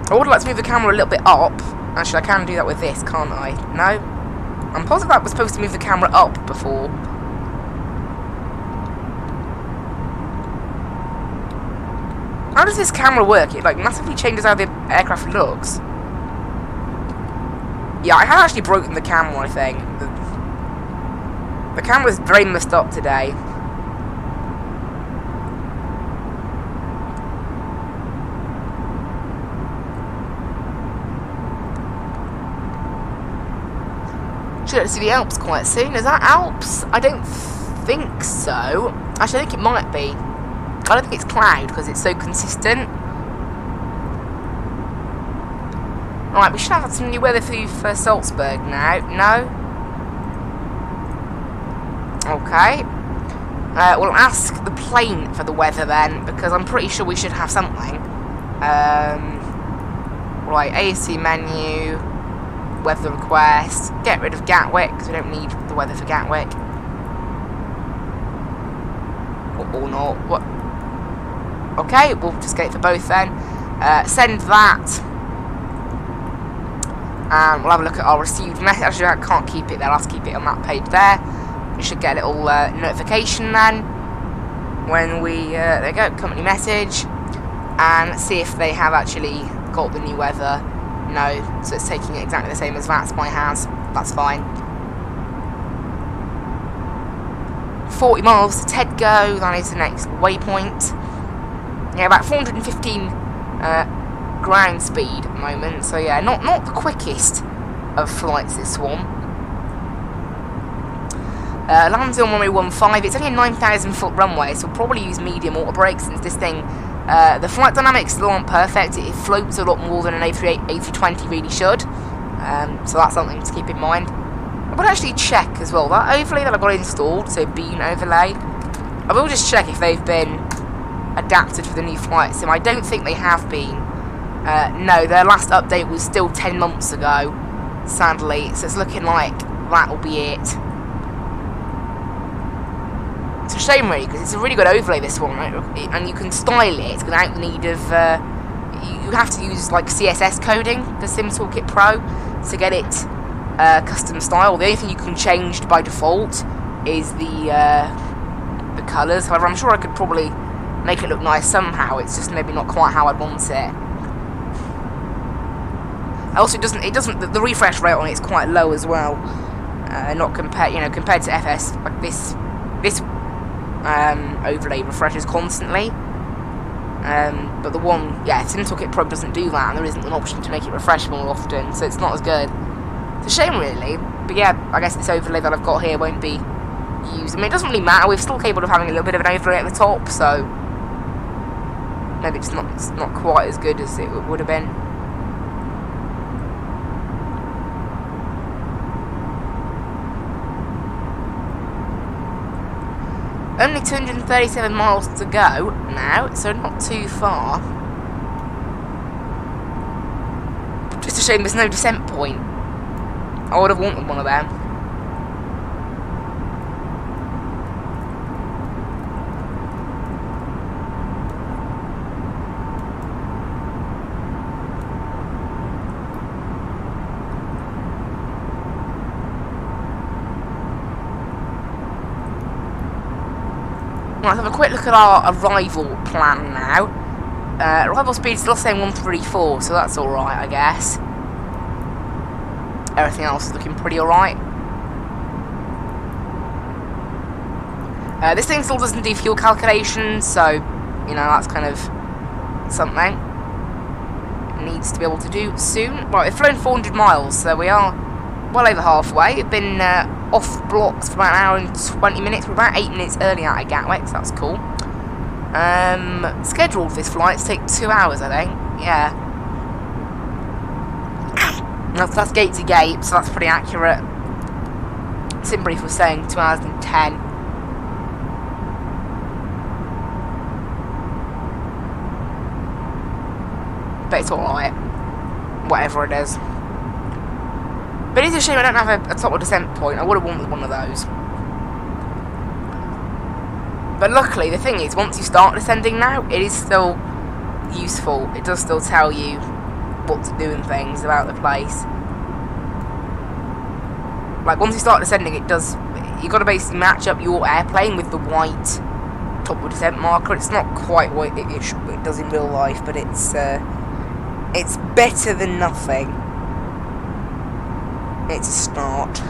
I would like to move the camera a little bit up. Actually, I can do that with this, can't I? No? I'm positive that was supposed to move the camera up before. How does this camera work? It like massively changes how the aircraft looks. Yeah, I have actually broken the camera, I think. The camera's very messed up today. Should I see the Alps quite soon? Is that Alps? I don't think so. Actually, I think it might be. I don't think it's cloud because it's so consistent. Right, we should have some new weather for you for Salzburg now. No? Okay. We'll ask the plane for the weather then, because I'm pretty sure we should have something. Right, AC menu. Weather request. Get rid of Gatwick because we don't need the weather for Gatwick. or not. What? Okay, we'll just get it for both then. Send that. And we'll have a look at our received message. Actually, I can't keep it there. I'll have to keep it on that page there. We should get a little notification then when we, there we go, company message. And see if they have actually got the new weather. No, so it's taking it exactly the same as Vatsim has. That's fine. 40 miles to Tedgo, that is the next waypoint. Yeah, about 415 ground speed at the moment, so yeah, not the quickest of flights, this one. Lands on runway 15, it's only a 9,000 foot runway, so we'll probably use medium auto brakes since this thing, the flight dynamics still aren't perfect. It floats a lot more than an A320 really should, so that's something to keep in mind. I would actually check as well, that overlay that I got installed, so bean overlay, I will just check if they've been adapted for the new flight sim. I don't think they have been. No, their last update was still 10 months ago, sadly, so it's looking like that will be it. It's a shame really, because it's a really good overlay, this one, right? And you can style it without the need of, you have to use like CSS coding for Sim Toolkit Pro to get it custom style. The only thing you can change by default is the colours. However, I'm sure I could probably make it look nice somehow. It's just maybe not quite how I'd want it. Also, it doesn't. The refresh rate on it is quite low as well. Not compared to FS. Like this overlay refreshes constantly. But the one, yeah, Sim Toolkit Pro doesn't do that, and there isn't an option to make it refresh more often, so it's not as good. It's a shame, really. But yeah, I guess this overlay that I've got here won't be used. I mean, it doesn't really matter. We're still capable of having a little bit of an overlay at the top, so maybe it's not quite as good as it would have been. Only 237 miles to go now, so not too far. Just a shame there's no descent point. I would have wanted one of them. Right, let's have a quick look at our arrival plan now. Arrival speed is still saying 134, so that's alright, I guess. Everything else is looking pretty alright. This thing still doesn't do fuel calculations, so, you know, that's kind of something it needs to be able to do soon. Right, we've flown 400 miles, so we are well over halfway. We've been off blocks for about an hour and 20 minutes. We're about 8 minutes early out of Gatwick, so that's cool. Scheduled for this flight to take 2 hours, I think. Yeah. That's gate to gate, so that's pretty accurate. Simbrief was saying 2 hours and 10. But it's alright. Whatever it is. But it is a shame I don't have a top descent point. I would have wanted one of those. But luckily, the thing is, once you start descending now, it is still useful. It does still tell you what to do and things about the place. Like, once you start descending, it does... You've got to basically match up your airplane with the white top of descent marker. It's not quite what it does in real life, but it's better than nothing. It's a start.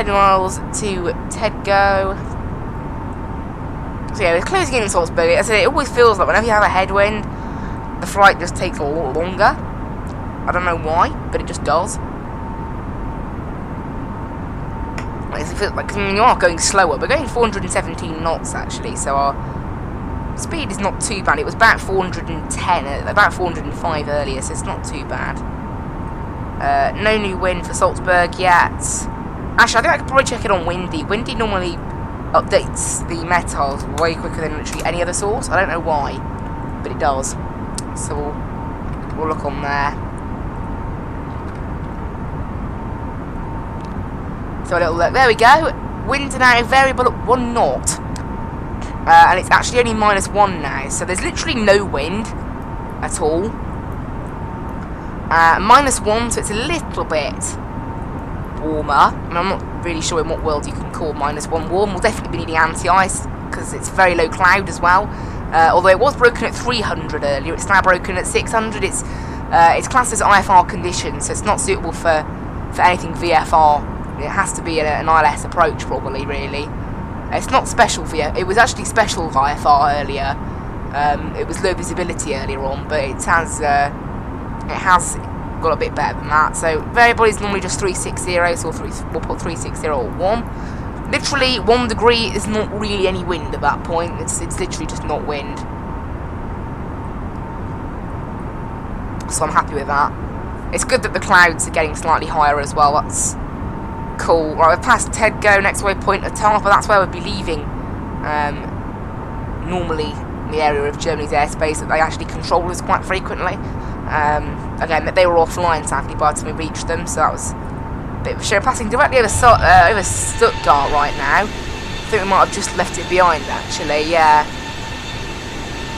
Miles to Tedgo. So yeah, we're closing in Salzburg. I said it always feels like whenever you have a headwind, the flight just takes a lot longer. I don't know why, but it just does. nice. It feels like, I mean, you are going slower. We're going 417 knots actually, so our speed is not too bad. It was about 410, about 405 earlier, so it's not too bad. No new wind for Salzburg yet. Actually, I think I could probably check it on Windy. Windy normally updates the metals way quicker than literally any other source. I don't know why, but it does. So we'll look on there. So a little look. There we go. Wind now variable at 1 knot. And it's actually only -1 now. So there's literally no wind at all. -1, so it's a little bit warmer. I mean, I'm not really sure in what world you can call -1 warm. We'll definitely be needing anti-ice because it's very low cloud as well. Although it was broken at 300 earlier, it's now broken at 600. It's classed as IFR conditions, so it's not suitable for anything VFR. It has to be an ILS approach, probably, really. It's not special VFR. It was actually special IFR earlier. It was low visibility earlier on, but it has got a bit better than that. So variable is normally just 360, so we'll put 360 or 1. Literally 1 degree is not really any wind at that point. It's literally just not wind. So I'm happy with that. It's good that the clouds are getting slightly higher as well. That's cool. Right, we've passed Tedgo, next waypoint at Tarpa. That's where we'd be leaving. Normally in the area of Germany's airspace that they actually control us quite frequently. Again, they were offline sadly by the time we reached them, so that was a bit of a shame. Passing directly over Stuttgart right now. I think we might have just left it behind actually, yeah.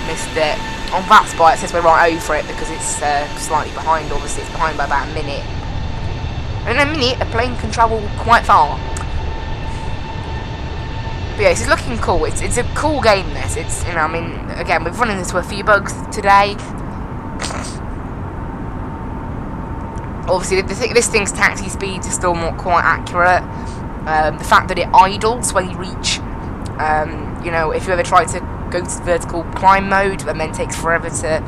Missed it. On Vatsim it says we're right over it because it's slightly behind, obviously. It's behind by about a minute. In a minute, a plane can travel quite far. But yeah, this is looking cool. It's a cool game, this. It's, you know, I mean, again, we've run into a few bugs today. Obviously, this thing's taxi speeds are still not quite accurate. The fact that it idles when you reach, you know, if you ever try to go to vertical climb mode and then takes forever to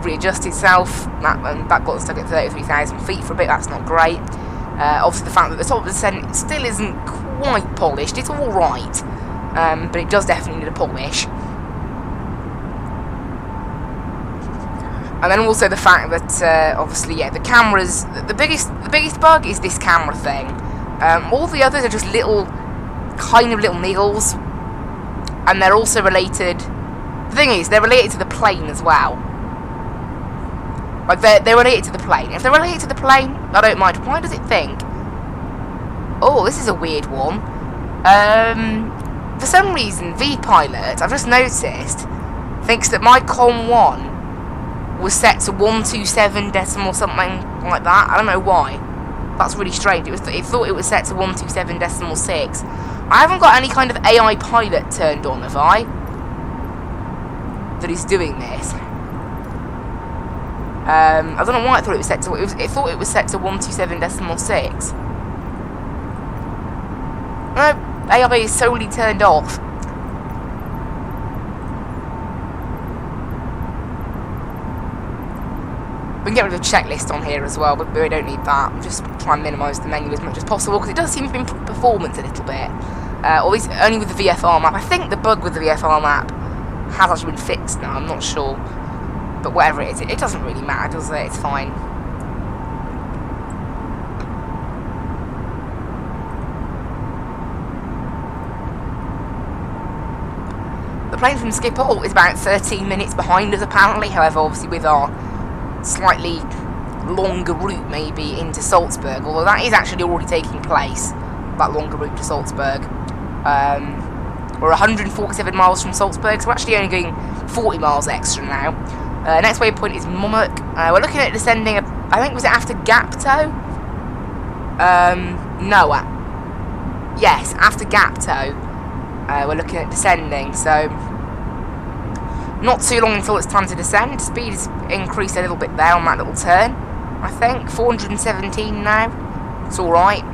readjust itself, that got stuck at 33,000 feet for a bit. That's not great. Obviously, the fact that the top of the descent still isn't quite polished. It's all right, but it does definitely need a polish. And then also the fact that obviously, yeah, the cameras. The biggest bug is this camera thing. All the others are just little niggles, and they're also related. The thing is, they're related to the plane as well. Like they're related to the plane. If they're related to the plane, I don't mind. Why does it think? Oh, this is a weird one. For some reason, VPilot, I've just noticed, thinks that my COM1 was set to 127 decimal something like that. I don't know why. That's really strange. It thought it was set to 127 decimal 6. I haven't got any kind of AI pilot turned on, have I? That is doing this. I don't know why it thought it was set to. It thought it was set to 127 decimal 6. No, AI is solely turned off. We can get rid of the checklist on here as well, but we don't need that. We'll just try and minimise the menu as much as possible, because it does seem to improve performance a little bit. Or at least only with the VFR map. I think the bug with the VFR map has actually been fixed now, I'm not sure. But whatever it is, it doesn't really matter, does it? It's fine. The plane from Schiphol is about 13 minutes behind us apparently, however, obviously with our slightly longer route maybe into Salzburg, although that is actually already taking place, that longer route to Salzburg. We're 147 miles from Salzburg, so we're actually only going 40 miles extra now. Next waypoint is Momuk. We're looking at descending, I think, was it after Gapto? No. Yes, after Gapto. We're looking at descending, so not too long until it's time to descend. Speed has increased a little bit there on that little turn, I think. 417 now. It's alright.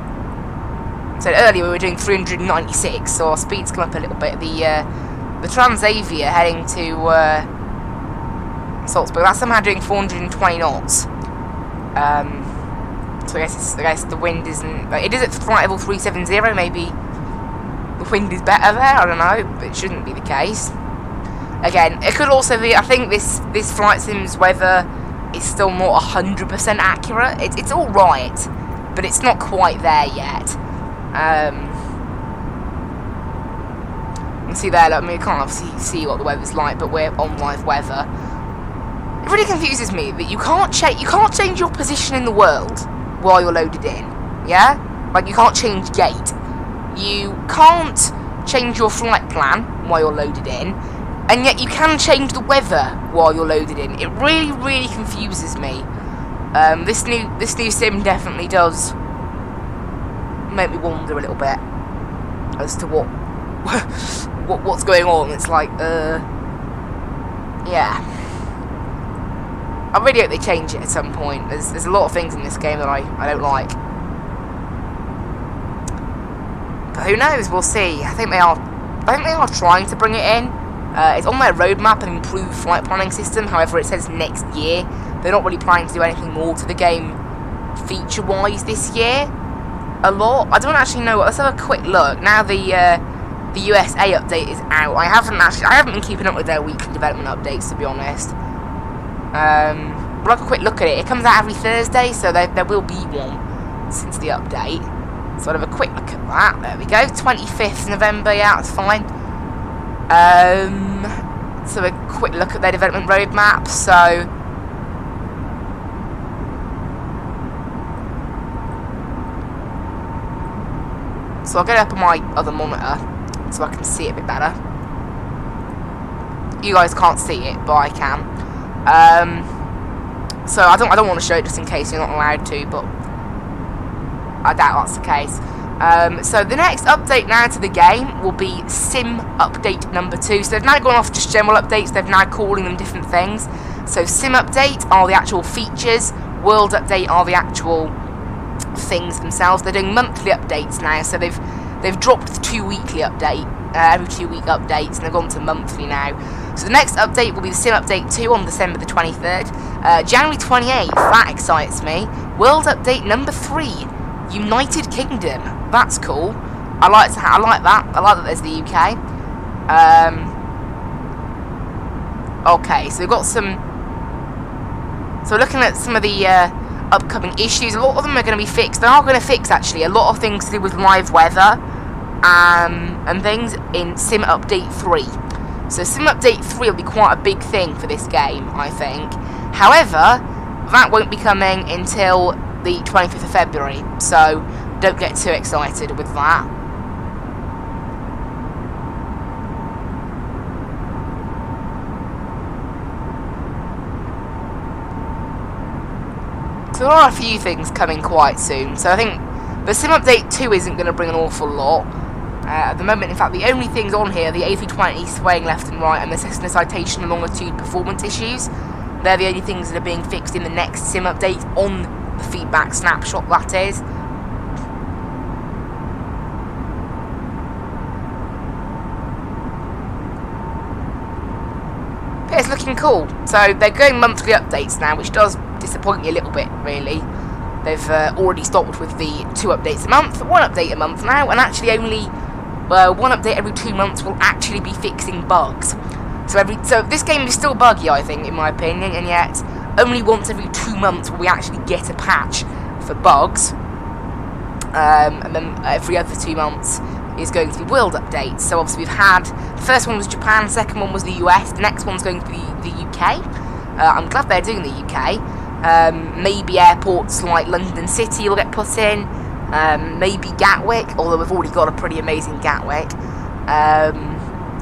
So earlier we were doing 396, so our speed's come up a little bit. The Transavia heading to Salzburg, that's somehow doing 420 knots. So I guess the wind isn't. It is at flight level 370. Maybe wind is better there. I don't know, but it shouldn't be the case. Again, it could also be. I think this flight sim's weather is still not 100% accurate. It's all right, but it's not quite there yet. You can see there. Look, I mean, you can't obviously see what the weather's like, but we're on live weather. It really confuses me that you can't change your position in the world while you're loaded in. Yeah, like you can't change gate. You can't change your flight plan while you're loaded in, and yet you can change the weather while you're loaded in. It really, really confuses me. This new sim definitely does make me wonder a little bit as to what's going on. It's like, yeah. I really hope they change it at some point. There's a lot of things in this game that I don't like. But who knows? We'll see. I think they are trying to bring it in. It's on their roadmap, an improved flight planning system. However, it says next year. They're not really planning to do anything more to the game feature-wise this year. A lot. I don't actually know. Let's have a quick look. Now the USA update is out. I haven't been keeping up with their weekly development updates, to be honest. We'll have a quick look at it. It comes out every Thursday, so there will be one since the update. So I'll have a quick look at that. There we go. 25th November. Yeah, that's fine. So a quick look at their development roadmap. So I'll get it up on my other monitor so I can see it a bit better. You guys can't see it, but I can. So I don't want to show it just in case you're not allowed to, but I doubt that's the case. So the next update now to the game will be Sim Update number 2. So they've now gone off just general updates, they've now calling them different things. So Sim Update are the actual features, World Update are the actual things themselves. They're doing monthly updates now, so they've dropped the 2 weekly update, every 2 week updates, and they've gone to monthly now. So the next update will be the Sim Update 2 on December the 23rd. January 28th, that excites me. World Update number 3. United Kingdom. That's cool. I like that. I like that there's the UK. Okay, so we've got some. So looking at some of the upcoming issues, a lot of them are going to be fixed. They are going to fix actually a lot of things to do with live weather and things in Sim Update 3. So Sim Update 3 will be quite a big thing for this game, I think. However, that won't be coming until the 25th of February, so don't get too excited with that. So there are a few things coming quite soon, so I think the Sim Update 2 isn't going to bring an awful lot. At the moment, in fact, the only things on here, the A20 swaying left and right and the Cessna Citation and longitude performance issues, they're the only things that are being fixed in the next Sim Update on the feedback snapshot, that is. But it's looking cool. So they're going monthly updates now, which does disappoint me a little bit, really. They've already stopped with the 2 updates a month, 1 update a month now, and actually only 1 update every 2 months will actually be fixing bugs. So this game is still buggy, I think, in my opinion, and yet only once every 2 months will we actually get a patch for bugs. And then every other 2 months is going to be world updates. So obviously we've had, the first one was Japan, second one was the US, the next one's going to be the UK. I'm glad they're doing the UK. Maybe airports like London City will get put in. Maybe Gatwick, although we've already got a pretty amazing Gatwick.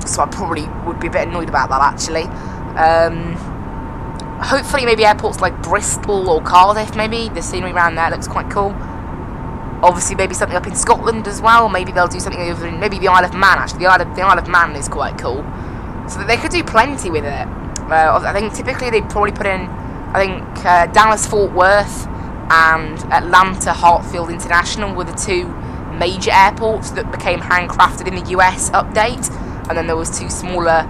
So I probably would be a bit annoyed about that, actually. Hopefully maybe airports like Bristol or Cardiff, maybe. The scenery around there looks quite cool. Obviously maybe something up in Scotland as well. Maybe they'll do something over in maybe the Isle of Man, actually. The Isle of Man is quite cool. So they could do plenty with it. I think typically they'd probably put in, Dallas Fort Worth and Atlanta Hartsfield International were the 2 major airports that became handcrafted in the US update. And then there was 2 smaller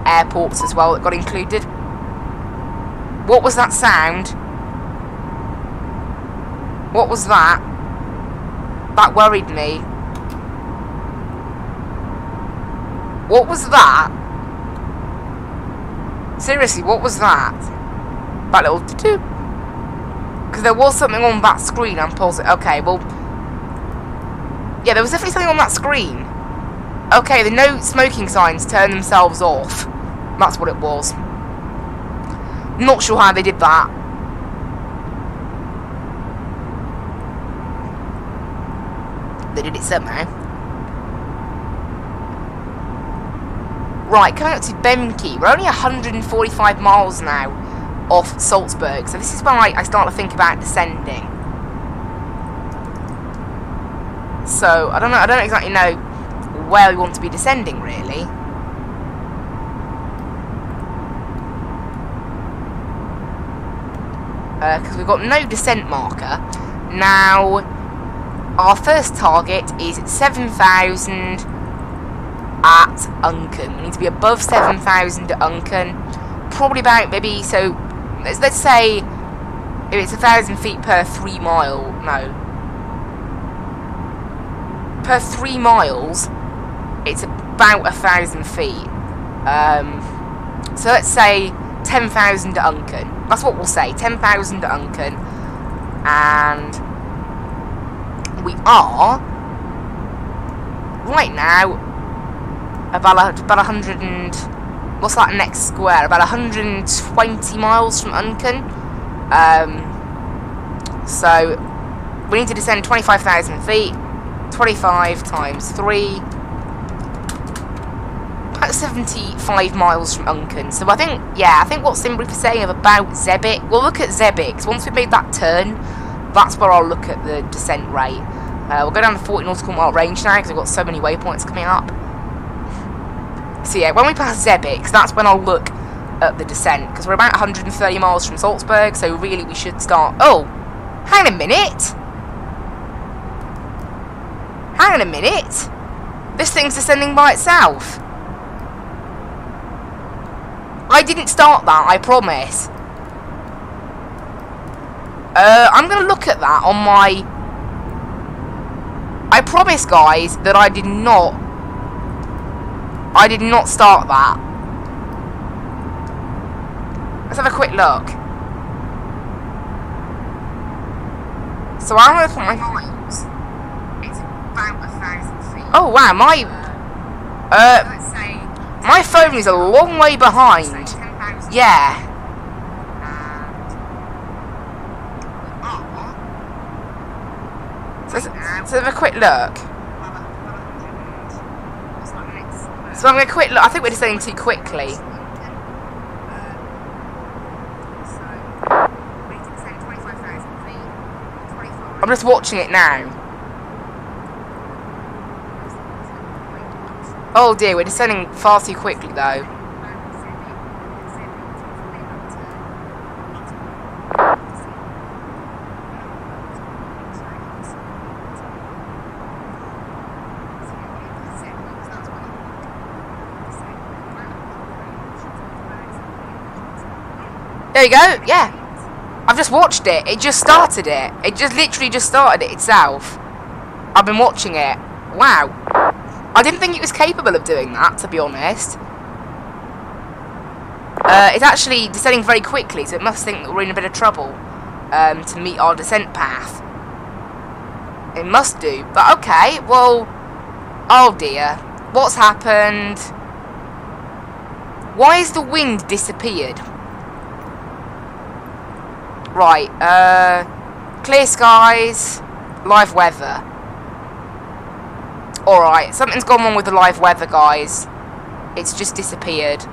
airports as well that got included. What was that sound? What was that? That worried me. What was that? Seriously, what was that? That little do-do. Because there was something on that screen. I'm pausing. Okay, well, yeah, there was definitely something on that screen. Okay, the no smoking signs turned themselves off. That's what it was. Not sure how they did that. They did it somehow. Right, coming up to Bemke. We're only 145 miles now off Salzburg, so this is when I start to think about descending. So I don't exactly know where we want to be descending, really. Because we've got no descent marker. Now, our first target is 7,000 at Unken. We need to be above 7,000 at Unken. Probably about maybe, so let's say if it's 1,000 feet per 3 mile, no. Per 3 miles, it's about 1,000 feet. So let's say 10,000 at Unken. That's what we'll say, 10,000 at Unken. And we are, right now, about 100 and... What's that next square? About 120 miles from Unken. So, we need to descend 25,000 feet. 25 times 3. About 75 miles from Unken. So I think, yeah, I think what Simbrief is saying about Zebic, we'll look at Zebic. So once we've made that turn, that's where I'll look at the descent rate. We'll go down to 40 nautical mile range now, because we've got so many waypoints coming up. So yeah, when we pass Zebic, that's when I'll look at the descent, because we're about 130 miles from Salzburg, so really we should start... Oh! Hang on a minute! Hang on a minute! This thing's descending by itself. I didn't start that, I promise. I'm gonna look at that on my... I promise, guys, that I did not start that. Let's have a quick look. So I'm gonna put my miles. It's about 1,000 feet. Oh wow, my my phone is a long way behind. Yeah. So let's have a quick look. So I'm going to quick look. I think we're descending too quickly. I'm just watching it now. Oh dear, we're descending far too quickly though. There you go, yeah. I've just watched it. It just started it. It just literally just started it itself. I've been watching it. Wow. I didn't think it was capable of doing that, to be honest. It's actually descending very quickly, so it must think that we're in a bit of trouble to meet our descent path. It must do. But okay, well... Oh dear. What's happened? Why has the wind disappeared? Right, clear skies, live weather. Alright, something's gone wrong with the live weather, guys. It's just disappeared.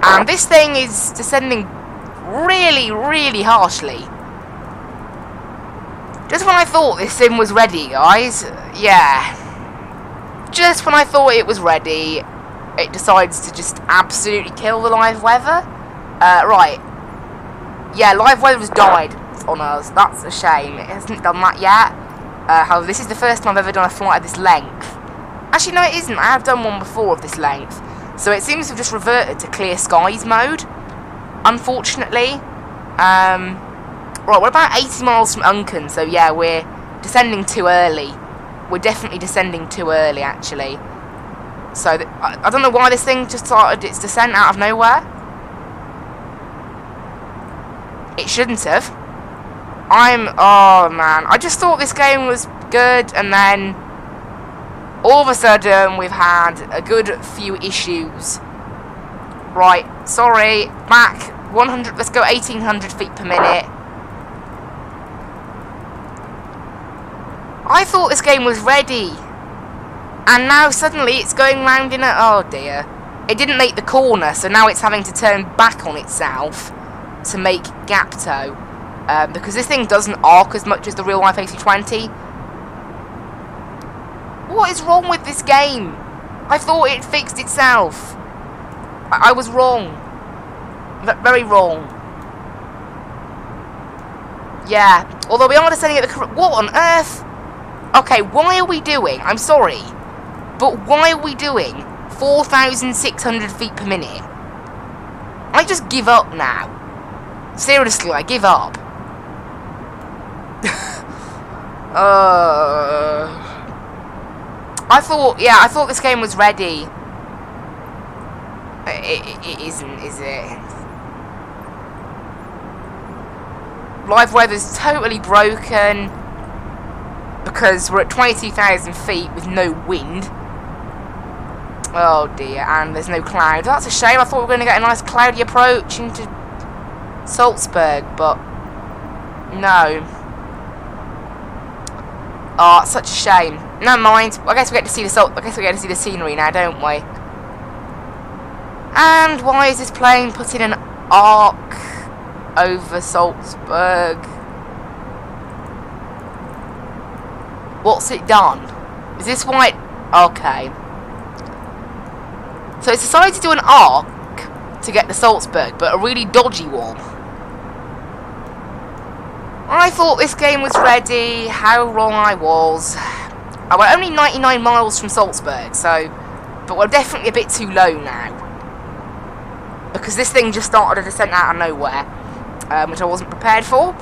And this thing is descending really, really harshly. Just when I thought this sim was ready, guys. Yeah. Just when I thought it was ready, it decides to just absolutely kill the live weather. Right. Yeah, live weather has died on us. That's a shame. It hasn't done that yet. However, this is the first time I've ever done a flight of this length. Actually, no, it isn't. I have done one before of this length. So it seems to have just reverted to clear skies mode, unfortunately. Right, we're about 80 miles from Unken, so yeah, we're descending too early. We're definitely descending too early, actually. So I don't know why this thing just started its descent out of nowhere. It shouldn't have. Oh man, I just thought this game was good, and then all of a sudden we've had a good few issues. Right, sorry, back 100, let's go 1800 feet per minute. I thought this game was ready, and now suddenly it's going round in a... Oh dear. It didn't make the corner, so now it's having to turn back on itself to make gap toe. Because this thing doesn't arc as much as the real life A20. What is wrong with this game? I thought it fixed itself. I was wrong. Very wrong. Yeah. Although we are descending at the... What on earth? Okay, why are we doing... I'm sorry. But why are we doing 4,600 feet per minute? I just give up now. Seriously, I give up. I thought this game was ready. It isn't, is it? Live weather's totally broken because we're at 22,000 feet with no wind. Oh dear, and there's no cloud. That's a shame. I thought we were going to get a nice cloudy approach into Salzburg, but no. Oh, it's such a shame. Never mind. I guess we get to see the scenery now, don't we? And why is this plane putting an arc over Salzburg? What's it done? Is this why it... Okay. So it's decided to do an arc to get to Salzburg, but a really dodgy one. I thought this game was ready. How wrong I was. Oh, we're only 99 miles from Salzburg, so... But we're definitely a bit too low now. Because this thing just started a descent out of nowhere. Which I wasn't prepared for.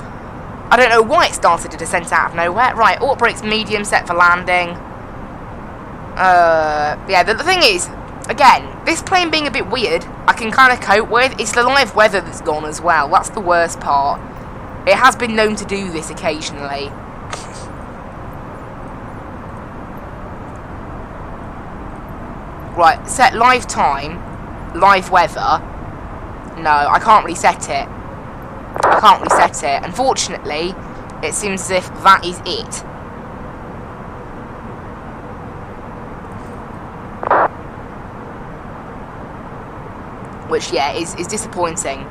I don't know why it started a descent out of nowhere. Right, auto brakes medium, set for landing. Yeah, the thing is... Again, this plane being a bit weird, I can kind of cope with. It's the live weather that's gone as well. That's the worst part. It has been known to do this occasionally. Right, set live time, live weather. No, I can't reset it. I can't reset it. Unfortunately, it seems as if that is it. Which, yeah, is disappointing.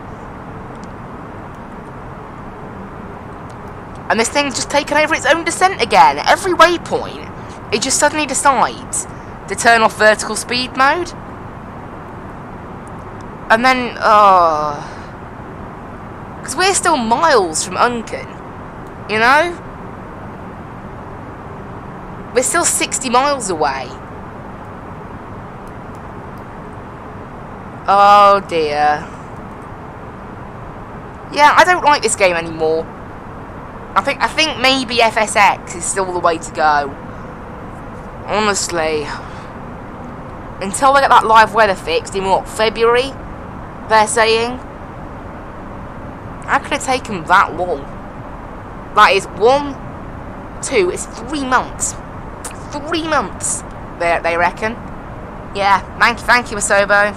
And this thing's just taken over its own descent again. At every waypoint, it just suddenly decides to turn off vertical speed mode. And then, because we're still miles from Unken, you know? We're still 60 miles away. Oh dear. Yeah, I don't like this game anymore. I think maybe FSX is still the way to go. Honestly. Until they get that live weather fixed in what, February? They're saying? How could it take them that long? That is 1, 2, it's 3 months. 3 months, they reckon. Yeah, thank you, Asobo.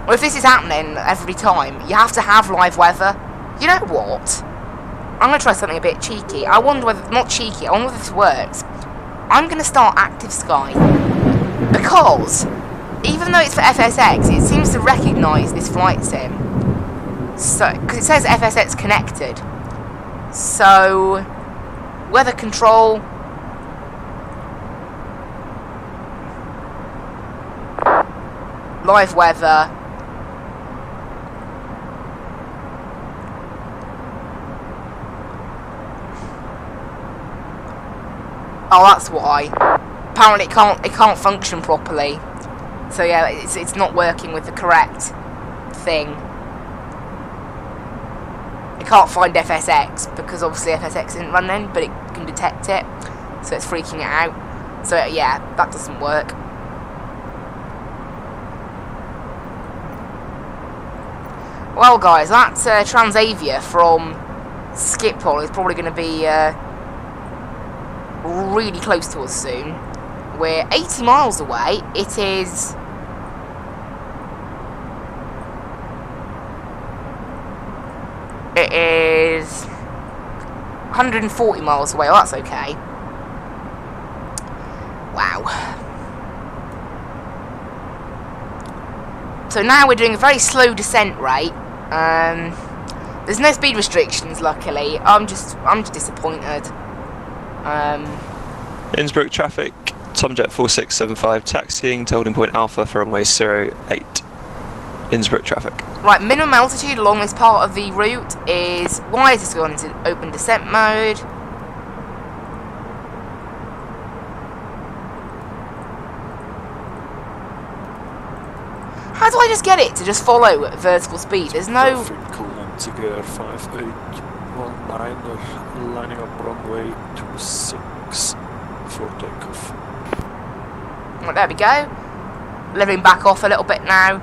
Well, if this is happening every time, you have to have live weather. You know what? I'm going to try something a bit cheeky. I wonder whether... Not cheeky, I wonder whether this works. I'm going to start Active Sky. Because, even though it's for FSX, it seems to recognise this flight sim. So, because it says FSX connected. So, weather control... Live weather... Oh, that's why. Apparently it can't function properly. So yeah, it's not working with the correct thing. It can't find FSX because obviously FSX isn't running, but it can detect it, so it's freaking it out. So yeah, that doesn't work. Well guys, that Transavia from Schiphol is probably going to be really close to us soon. We're 80 miles away. It is... It is 140 miles away. Well, that's okay. Wow. So now we're doing a very slow descent rate. There's no speed restrictions, luckily. I'm just disappointed. Innsbruck traffic, Tomjet 4675 taxiing to holding point Alpha for runway 08. Innsbruck traffic. Right, minimum altitude along this part of the route is... Why is this going into open descent mode? How do I just get it to just follow at vertical speed? There's no... Tiger 5819 lining up runway 26 for takeoff. Right, there we go. Levering back off a little bit now.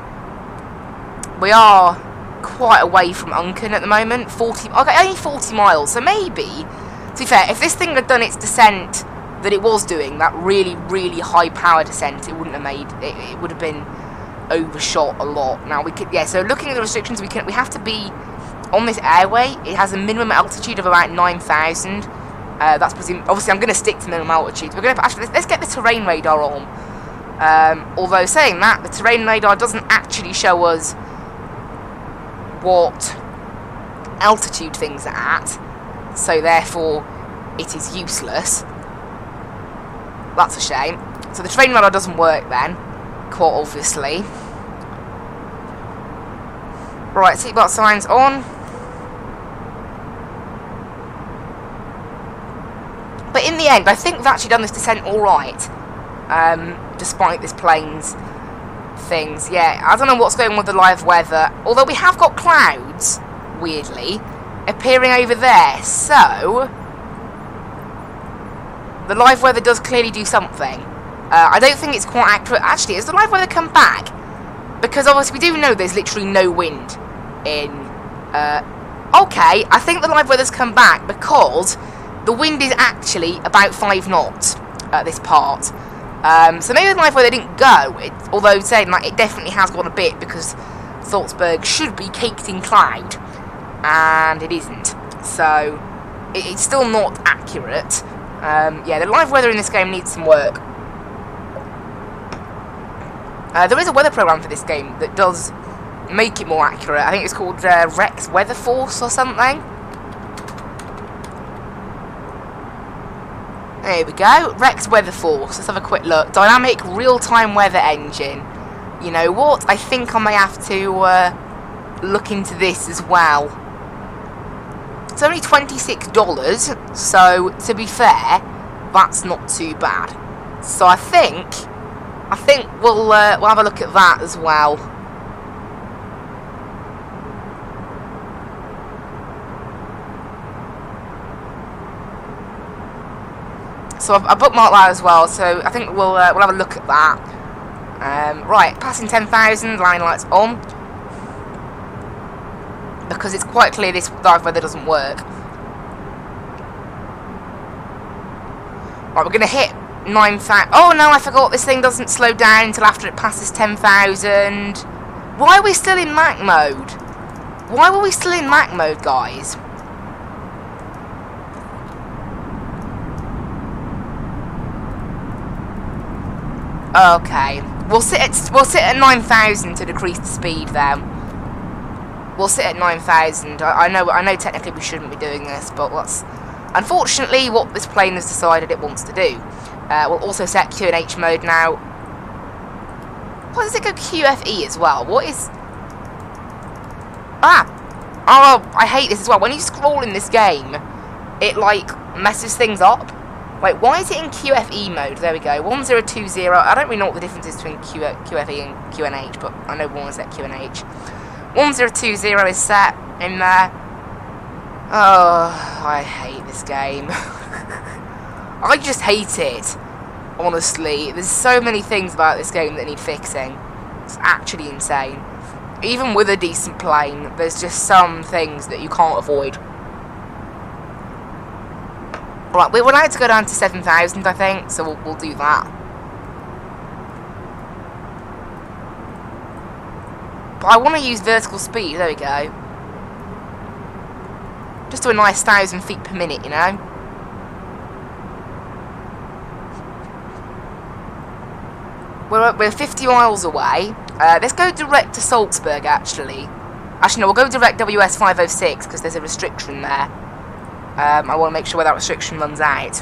We are quite away from Unken at the moment. 40. Okay, only 40 miles. So maybe, to be fair, if this thing had done its descent that it was doing, that really, really high power descent, it wouldn't have made it would have been overshot a lot. Now we could, yeah. So looking at the restrictions, we have to be on this airway. It has a minimum altitude of about 9,000. That's presumed. Obviously, I'm going to stick to minimum altitude. We're going to actually let's get the terrain radar on. Although saying that, the terrain radar doesn't actually show us what altitude things are at, so therefore it is useless. That's a shame. So the terrain radar doesn't work then, quite obviously. Right, seatbelt signs on. But in the end, I think we've actually done this descent alright, despite this plane's things. Yeah, I don't know what's going on with the live weather, although we have got clouds, weirdly, appearing over there, so the live weather does clearly do something. I don't think it's quite accurate. Actually, has the live weather come back? Because obviously we do know there's literally no wind in... okay, I think the live weather's come back because the wind is actually about 5 knots at this part. So maybe the live weather didn't go, although saying that, it definitely has gone a bit because Salzburg should be caked in cloud, and it isn't. So it's still not accurate. Yeah, the live weather in this game needs some work. There is a weather program for this game that does make it more accurate. I think it's called Rex Weather Force or something. There we go, Rex Weather Force. Let's have a quick look. Dynamic real-time weather engine. You know what? I think I may have to look into this as well. It's only $26, so to be fair, that's not too bad. So I think we'll have a look at that as well. So I bookmarked that as well, so I think we'll have a look at that. Right, passing 10,000, line lights on. Because it's quite clear this live weather doesn't work. Right, we're going to hit 9,000. Oh no, I forgot this thing doesn't slow down until after it passes 10,000. Why are we still in Mac mode? Why were we still in Mac mode, guys? Okay, we'll sit at 9,000 to decrease the speed then. We'll sit at 9,000. I know technically we shouldn't be doing this, but that's unfortunately what this plane has decided it wants to do. We'll also set QNH mode now. Why does it go QFE as well? What is... Ah! Oh, I hate this as well. When you scroll in this game, it like messes things up. Wait, why is it in QFE mode? There we go. 1020. I don't really know what the difference is between QFE and QNH, but I know one is set QNH. 1020 is set in there. Oh, I hate this game. I just hate it. Honestly, there's so many things about this game that need fixing. It's actually insane. Even with a decent plane, there's just some things that you can't avoid. Right, we're allowed to go down to 7,000, I think, so we'll do that. But I want to use vertical speed, there we go. Just to a nice 1,000 feet per minute, you know? We're 50 miles away. Let's go direct to Salzburg, actually. Actually, no, we'll go direct WS 506, because there's a restriction there. I want to make sure that restriction runs out.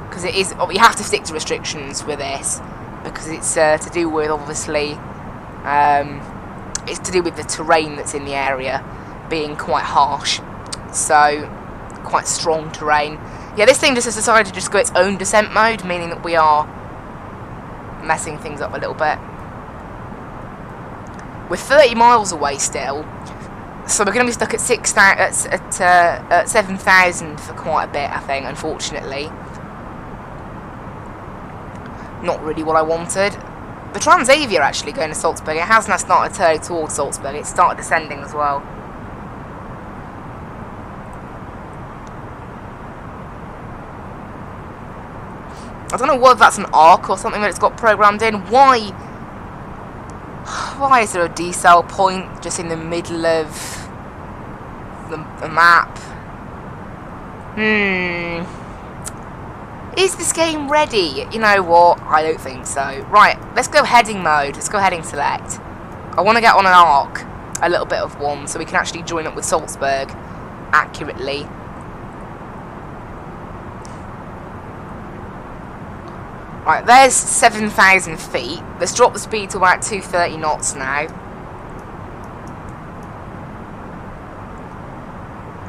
Because it is, you have to stick to restrictions with this. Because it's to do with, obviously, it's to do with the terrain that's in the area being quite harsh. So, quite strong terrain. Yeah, this thing just has decided to just go its own descent mode, meaning that we are messing things up a little bit. We're 30 miles away still, so we're going to be stuck at 7,000 for quite a bit, I think, unfortunately. Not really what I wanted. The Transavia actually going to Salzburg, it has now started turning towards Salzburg, it started descending as well. I don't know whether that's an arc or something that it's got programmed in. Why is there a decel point just in the middle of the map? Is this game ready? You know what? I don't think so. Right, let's go heading mode. Let's go heading select. I want to get on an arc, a little bit of one, so we can actually join up with Salzburg accurately. Right, there's 7,000 feet. Let's drop the speed to about 230 knots now.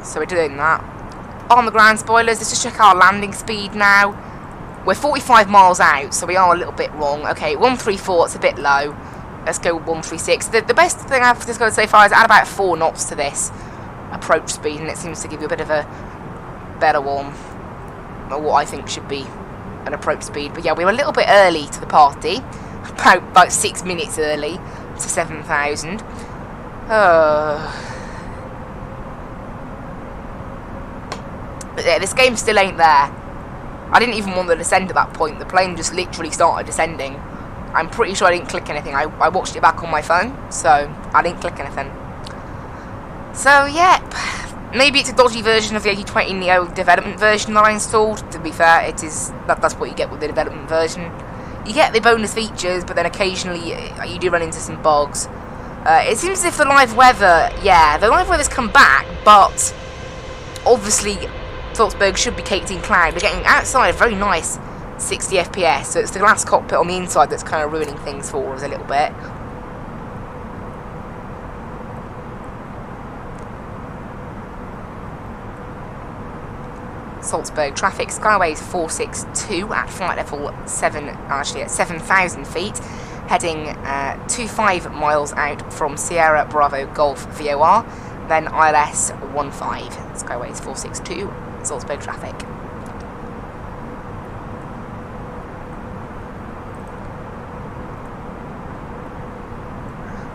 So we're doing that. On the ground spoilers, let's just check our landing speed now. We're 45 miles out, so we are a little bit wrong. Okay, 134, it's a bit low. Let's go 136. The best thing I have to go so far is add about 4 knots to this approach speed, and it seems to give you a bit of a better one. Or what I think should be an approach speed. But yeah, we were a little bit early to the party. About 6 minutes early to 7,000. But yeah, this game still ain't there. I didn't even want to descend at that point. The plane just literally started descending. I'm pretty sure I didn't click anything. I watched it back on my phone, so I didn't click anything. So, yep. Maybe it's a dodgy version of the A20N Neo development version that I installed. To be fair, that's what you get with the development version. You get the bonus features, but then occasionally you do run into some bugs. It seems as if the live weather, yeah, the live weather's come back, but obviously Salzburg should be caked in cloud. We're getting outside a very nice 60 FPS, so it's the glass cockpit on the inside that's kind of ruining things for us a little bit. Salzburg traffic, Skyways 462 at flight level 7, actually at 7,000 feet, heading 25 miles out from Sierra Bravo Golf VOR, then ILS 15, Skyways 462, Salzburg traffic.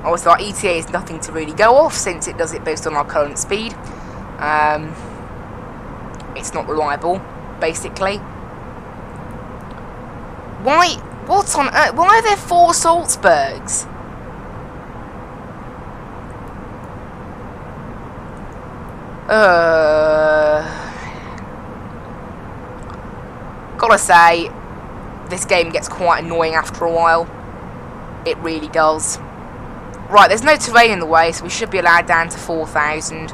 Also, our ETA is nothing to really go off since it does it based on our current speed. It's not reliable, basically. Why? What on earth? Why are there 4 Salzburgs? Gotta say, this game gets quite annoying after a while. It really does. Right, there's no terrain in the way, so we should be allowed down to 4,000.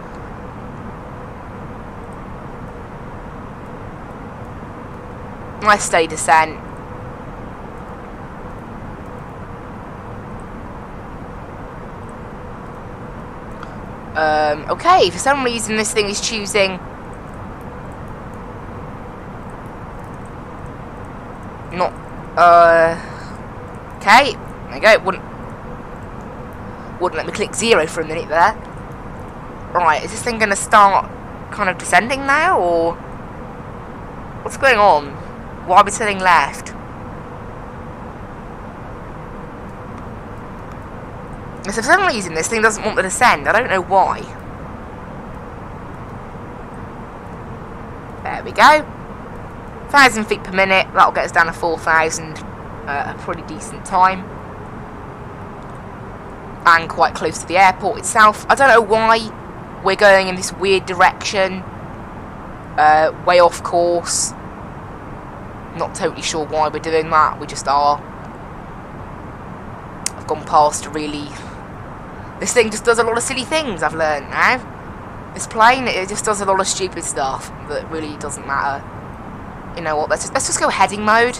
Nice steady descent. Okay, for some reason this thing is choosing not, okay, there you go, it wouldn't let me click 0 for a minute there. Right, is this thing going to start kind of descending now, or what's going on? Why are we turning left? So for some reason this thing doesn't want to descend. I don't know why. There we go. 1,000 feet per minute. That'll get us down to 4,000. A pretty decent time. And quite close to the airport itself. I don't know why we're going in this weird direction. Way off course. Not totally sure why we're doing that. We just are. I've gone past a really... This thing just does a lot of silly things, I've learned now. This plane, it just does a lot of stupid stuff that really doesn't matter. You know what, let's just go heading mode.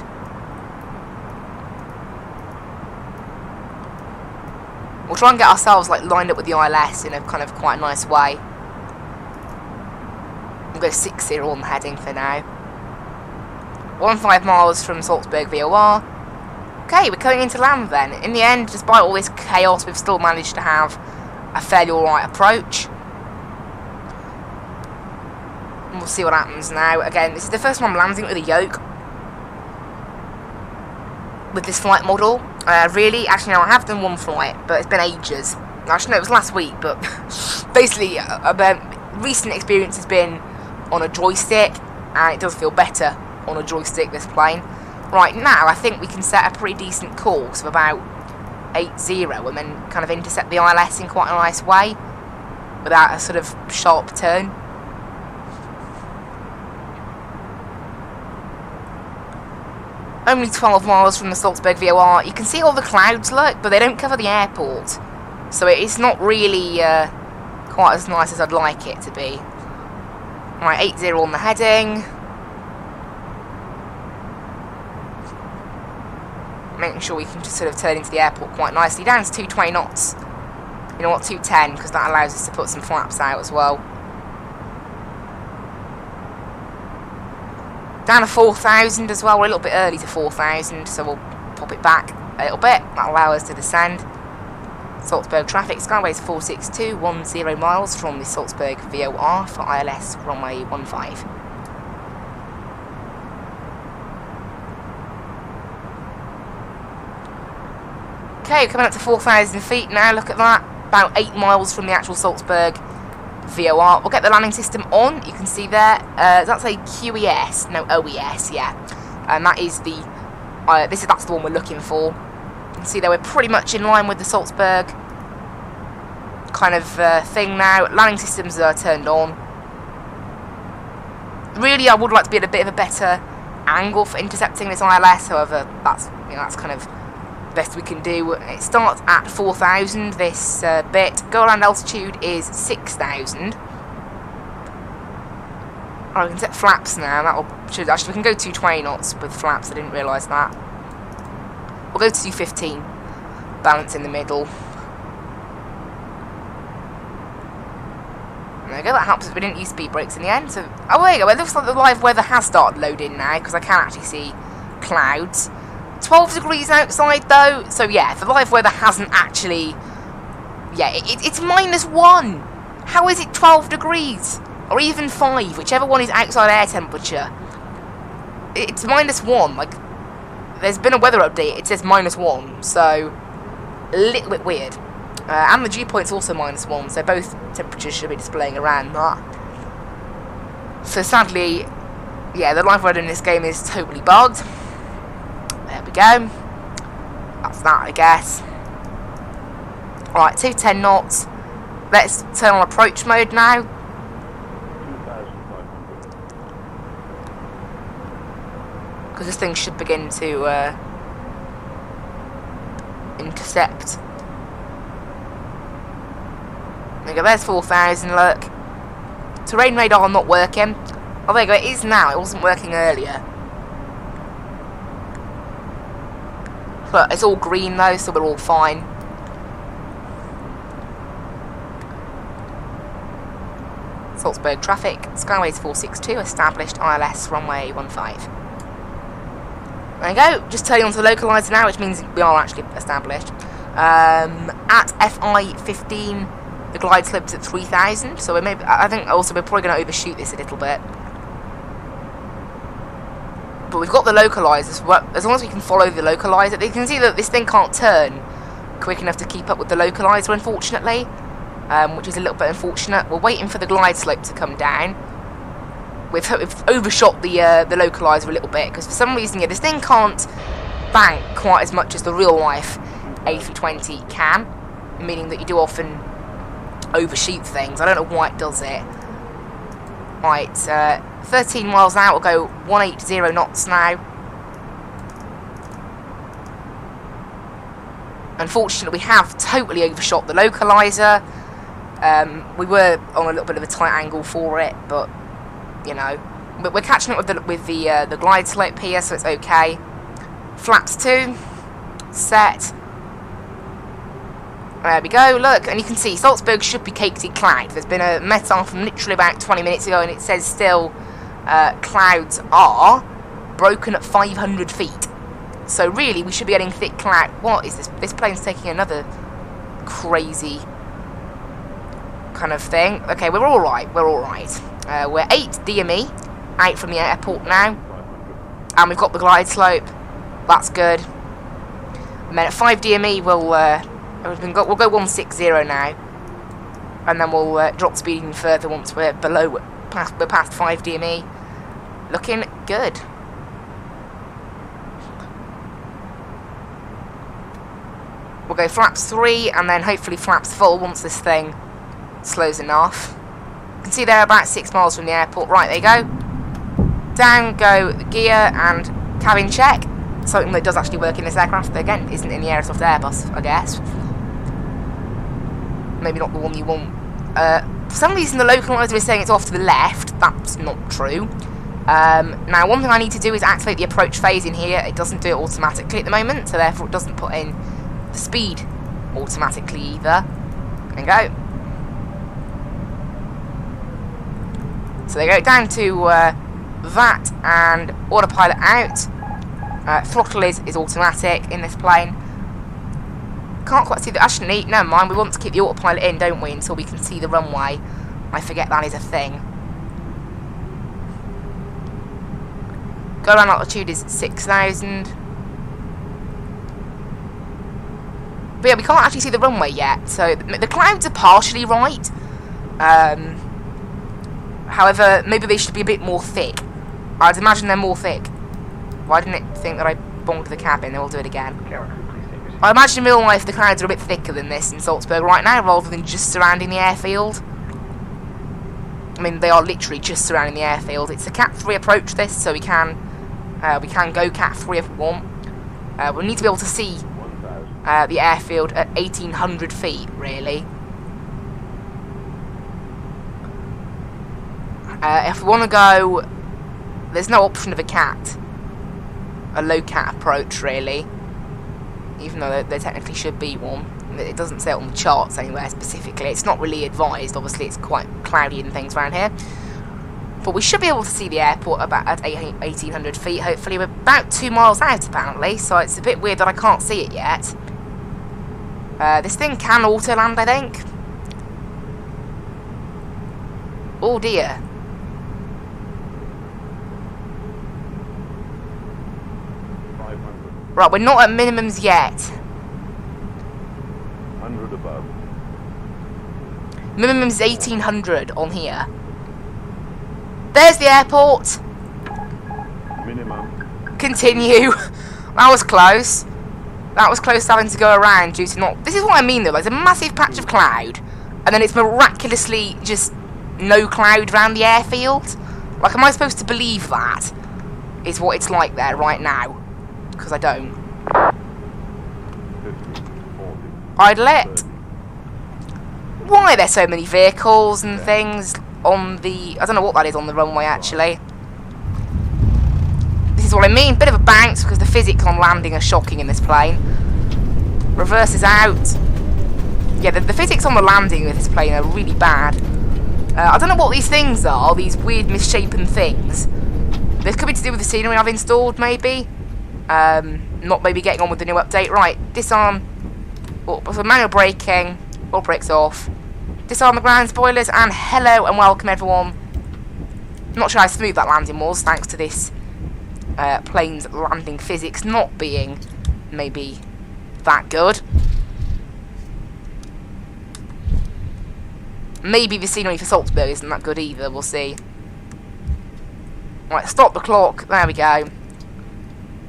We'll try and get ourselves like lined up with the ILS in a kind of quite nice way. We'll go 60 on the heading for now. 15 miles from Salzburg VOR. Okay, we're going into land then. In the end, despite all this chaos, we've still managed to have a fairly alright approach. And we'll see what happens now. Again, this is the first time I'm landing with a yoke. With this flight model. Really, actually no, I have done one flight, but it's been ages. Actually no, it was last week, but basically, recent experience has been on a joystick, and it does feel better on a joystick, this plane. Right, now I think we can set a pretty decent course of about 80 and then kind of intercept the ILS in quite a nice way without a sort of sharp turn. Only 12 miles from the Salzburg VOR. You can see all the clouds, look, but they don't cover the airport. So it's not really quite as nice as I'd like it to be. Right, 80 on the heading. Making sure we can just sort of turn into the airport quite nicely. Down to 220 knots. You know what, 210, because that allows us to put some flaps out as well. Down to 4,000 as well. We're a little bit early to 4,000, so we'll pop it back a little bit. That'll allow us to descend. Salzburg traffic, Skyways 462, 10 miles from the Salzburg VOR for ILS runway 15. Okay, coming up to 4,000 feet now, look at that. About 8 miles from the actual Salzburg VOR. We'll get the landing system on, you can see there. That's a QES, no OES, yeah. And that is the, that's the one we're looking for. You can see that we're pretty much in line with the Salzburg kind of thing now. Landing systems are turned on. Really, I would like to be at a bit of a better angle for intercepting this ILS, however, that's, you know, that's kind of best we can do. It starts at 4,000 this bit. Go around altitude is 6,000. Oh, we can set flaps now. Actually we can go 220 knots with flaps. I didn't realise that. We'll go to 215. Balance in the middle. There we go. That helps us. We didn't use speed brakes in the end. So, oh, there you go. It looks like the live weather has started loading now because I can actually see clouds. 12 degrees outside though, so yeah, the live weather hasn't actually... Yeah, it's -1. How is it 12 degrees? Or even 5, whichever one is outside air temperature. It's -1, like, there's been a weather update, it says -1, so a little bit weird. And the dew point's also -1, so both temperatures should be displaying around that. So sadly, yeah, the live weather in this game is totally bugged. There we go. That's that, I guess. Alright, 210 knots. Let's turn on approach mode now. Because this thing should begin to intercept. There you go, there's 4,000, look. Terrain radar not working. Oh, there you go, it is now. It wasn't working earlier. But it's all green though, so we're all fine. Salzburg traffic, Skyways 462, established ILS runway 15. There you go, just turning on to the localizer now, which means we are actually established. At FI 15, the glide slope's at 3,000, so I think also we're probably going to overshoot this a little bit. But we've got the localizers, as long as we can follow the localizer. You can see that this thing can't turn quick enough to keep up with the localizer, unfortunately, which is a little bit unfortunate. We're waiting for the glide slope to come down. We've overshot the localizer a little bit, because for some reason, yeah, this thing can't bank quite as much as the real-life A320 can, meaning that you do often overshoot things. I don't know why it does it. Right, 13 miles out, we'll go 180 knots now. Unfortunately, we have totally overshot the localizer. We were on a little bit of a tight angle for it, but you know, we're catching up with the glide slope here, so it's okay. Flaps 2, set. There we go, look, and you can see Salzburg should be caked in cloud. There's been a METAR from literally about 20 minutes ago, and it says still clouds are broken at 500 feet. So really, we should be getting thick cloud. What is this? This plane's taking another crazy kind of thing. Okay, we're alright, we're alright. We're 8 DME out from the airport now, and we've got the glide slope. That's good. And then at 5 DME, we'll go 160 now, and then we'll drop speed even further once we're past 5 DME. Looking good. We'll go flaps 3, and then hopefully flaps full once this thing slows enough. You can see they're about 6 miles from the airport. Right, there you go. Down go the gear and cabin check. Something that does actually work in this aircraft, that again isn't in the Aerosoft Airbus, I guess. Maybe not the one you want. For some reason the localizer is saying it's off to the left. That's not true. Now one thing I need to do is activate the approach phase in here. It doesn't do it automatically at the moment, so therefore it doesn't put in the speed automatically either. There you go. So they go down to that and autopilot out. Throttle is automatic in this plane. Can't quite see the... Actually, never mind. We want to keep the autopilot in, don't we, until we can see the runway. I forget that is a thing. Go around altitude is 6,000. But yeah, we can't actually see the runway yet. So the clouds are partially right. However, maybe they should be a bit more thick. I'd imagine they're more thick. Why didn't it think that I bonked the cabin? Then we'll do it again. I imagine in real life the clouds are a bit thicker than this in Salzburg right now, rather than just surrounding the airfield. I mean, they are literally just surrounding the airfield. It's a Cat 3 approach, this, so we can go Cat 3 if we want. We need to be able to see the airfield at 1,800 feet, really. If we want to go, there's no option of a low cat approach, really, even though there technically should be one. It doesn't say it on the charts anywhere specifically. It's not really advised. Obviously, it's quite cloudy and things around here. But we should be able to see the airport about at 1,800 feet, hopefully. We're about 2 miles out, apparently, so it's a bit weird that I can't see it yet. This thing can auto-land, I think. Oh, dear. Right, we're not at minimums yet. 100 above. Minimum's 1,800 on here. There's the airport. Minimum. Continue. That was close. That was close to having to go around due to not... This is what I mean, though. There's a massive patch of cloud, and then it's miraculously just no cloud around the airfield. Like, am I supposed to believe that is what it's like there right now? Because I don't. 50, 40, Idle it. 30. Why are there so many vehicles and things on the... I don't know what that is on the runway, actually. This is what I mean. Bit of a bounce, because the physics on landing are shocking in this plane. Reverse is out. Yeah, the physics on the landing with this plane are really bad. I don't know what these things are, these weird misshapen things. This could be to do with the scenery I've installed, maybe. Not maybe getting on with the new update. Right, disarm. Oh, so manual braking. All brakes off. Disarm the ground spoilers, and hello and welcome everyone. I'm not sure how smooth that landing was, thanks to this plane's landing physics not being maybe that good. Maybe the scenery for Salzburg isn't that good either, we'll see. Right, stop the clock, there we go.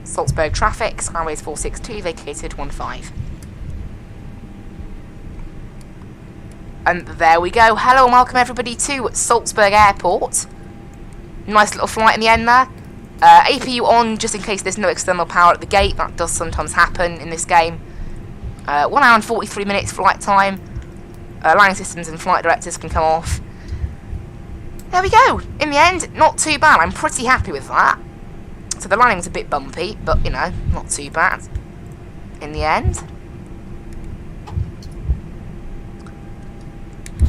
Salzburg traffic, Skyways 462, vacated 15. And there we go. Hello and welcome everybody to Salzburg Airport. Nice little flight in the end there. APU on just in case there's no external power at the gate. That does sometimes happen in this game. 1 hour and 43 minutes flight time. Landing systems and flight directors can come off. There we go. In the end, not too bad. I'm pretty happy with that. So the landing's a bit bumpy, but you know, not too bad. In the end.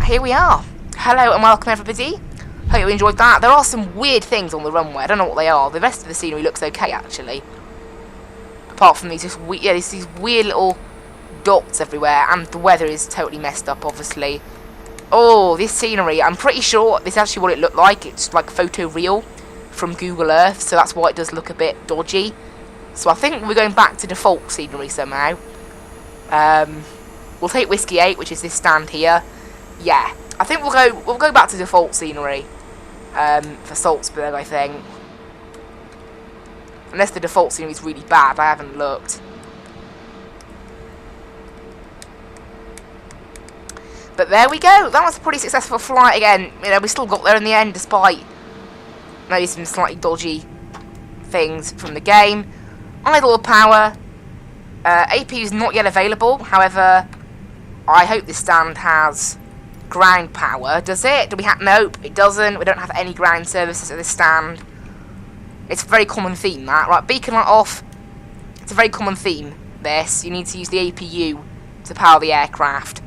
Here we are. Hello and welcome everybody. Hope you enjoyed that. There are some weird things on the runway. I don't know what they are. The rest of the scenery looks okay actually. Apart from these just these weird little dots everywhere, and the weather is totally messed up obviously. Oh, this scenery, I'm pretty sure this is actually what it looked like. It's like photo real from Google Earth, so that's why it does look a bit dodgy. So I think we're going back to default scenery somehow. We'll take Whiskey 8, which is this stand here. Yeah, I think we'll go back to default scenery for Salzburg, I think. Unless the default scenery is really bad, I haven't looked. But there we go. That was a pretty successful flight again. You know, we still got there in the end, despite maybe some slightly dodgy things from the game. Idle power. APU is not yet available. However, I hope this stand has ground power. Does it? Do we have? Nope, it doesn't. We don't have any ground services at this stand. It's a very common theme, that. Right, beacon light off. It's a very common theme, this. You need to use the APU to power the aircraft.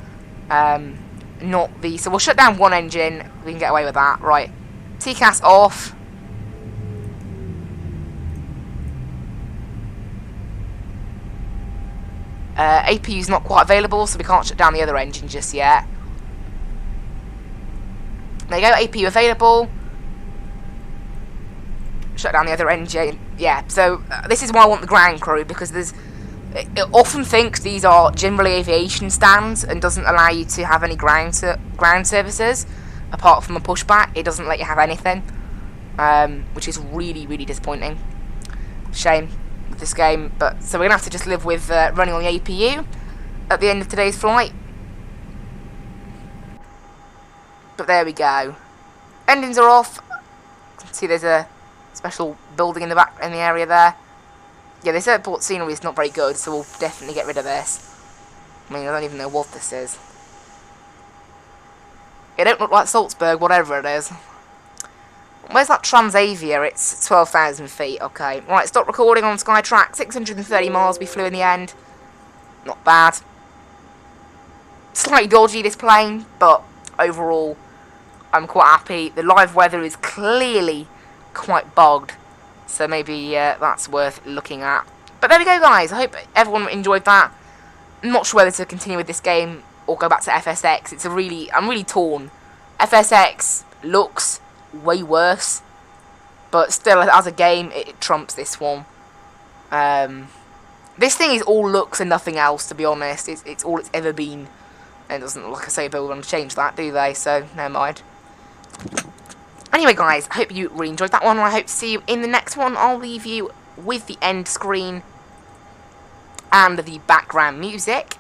Not the... So we'll shut down one engine. We can get away with that. Right. TCAS off. APU's not quite available, so we can't shut down the other engine just yet. There you go, APU available. Shut down the other engine. Yeah, so this is why I want the ground crew, because there's... It often thinks these are generally aviation stands and doesn't allow you to have any ground services. Apart from a pushback, it doesn't let you have anything. Which is really, really disappointing. Shame with this game. But so we're going to have to just live with running on the APU at the end of today's flight. But there we go. Engines are off. You can see there's a special building in the back in the area there. Yeah, this airport scenery is not very good, so we'll definitely get rid of this. I mean, I don't even know what this is. It don't look like Salzburg, whatever it is. Where's that Transavia? It's 12,000 feet. Okay. Right, stop recording on Skytrack. 630 miles we flew in the end. Not bad. Slightly dodgy, this plane, but overall, I'm quite happy. The live weather is clearly quite bugged. So maybe that's worth looking at. But there we go, guys. I hope everyone enjoyed that. I'm not sure whether to continue with this game or go back to FSX. I'm really torn. FSX looks way worse, but still, as a game, it trumps this one. This thing is all looks and nothing else, to be honest. It's all it's ever been. And it doesn't, like I say, they'll want to change that, do they? So, never mind. Anyway, guys, I hope you really enjoyed that one, and I hope to see you in the next one. I'll leave you with the end screen and the background music.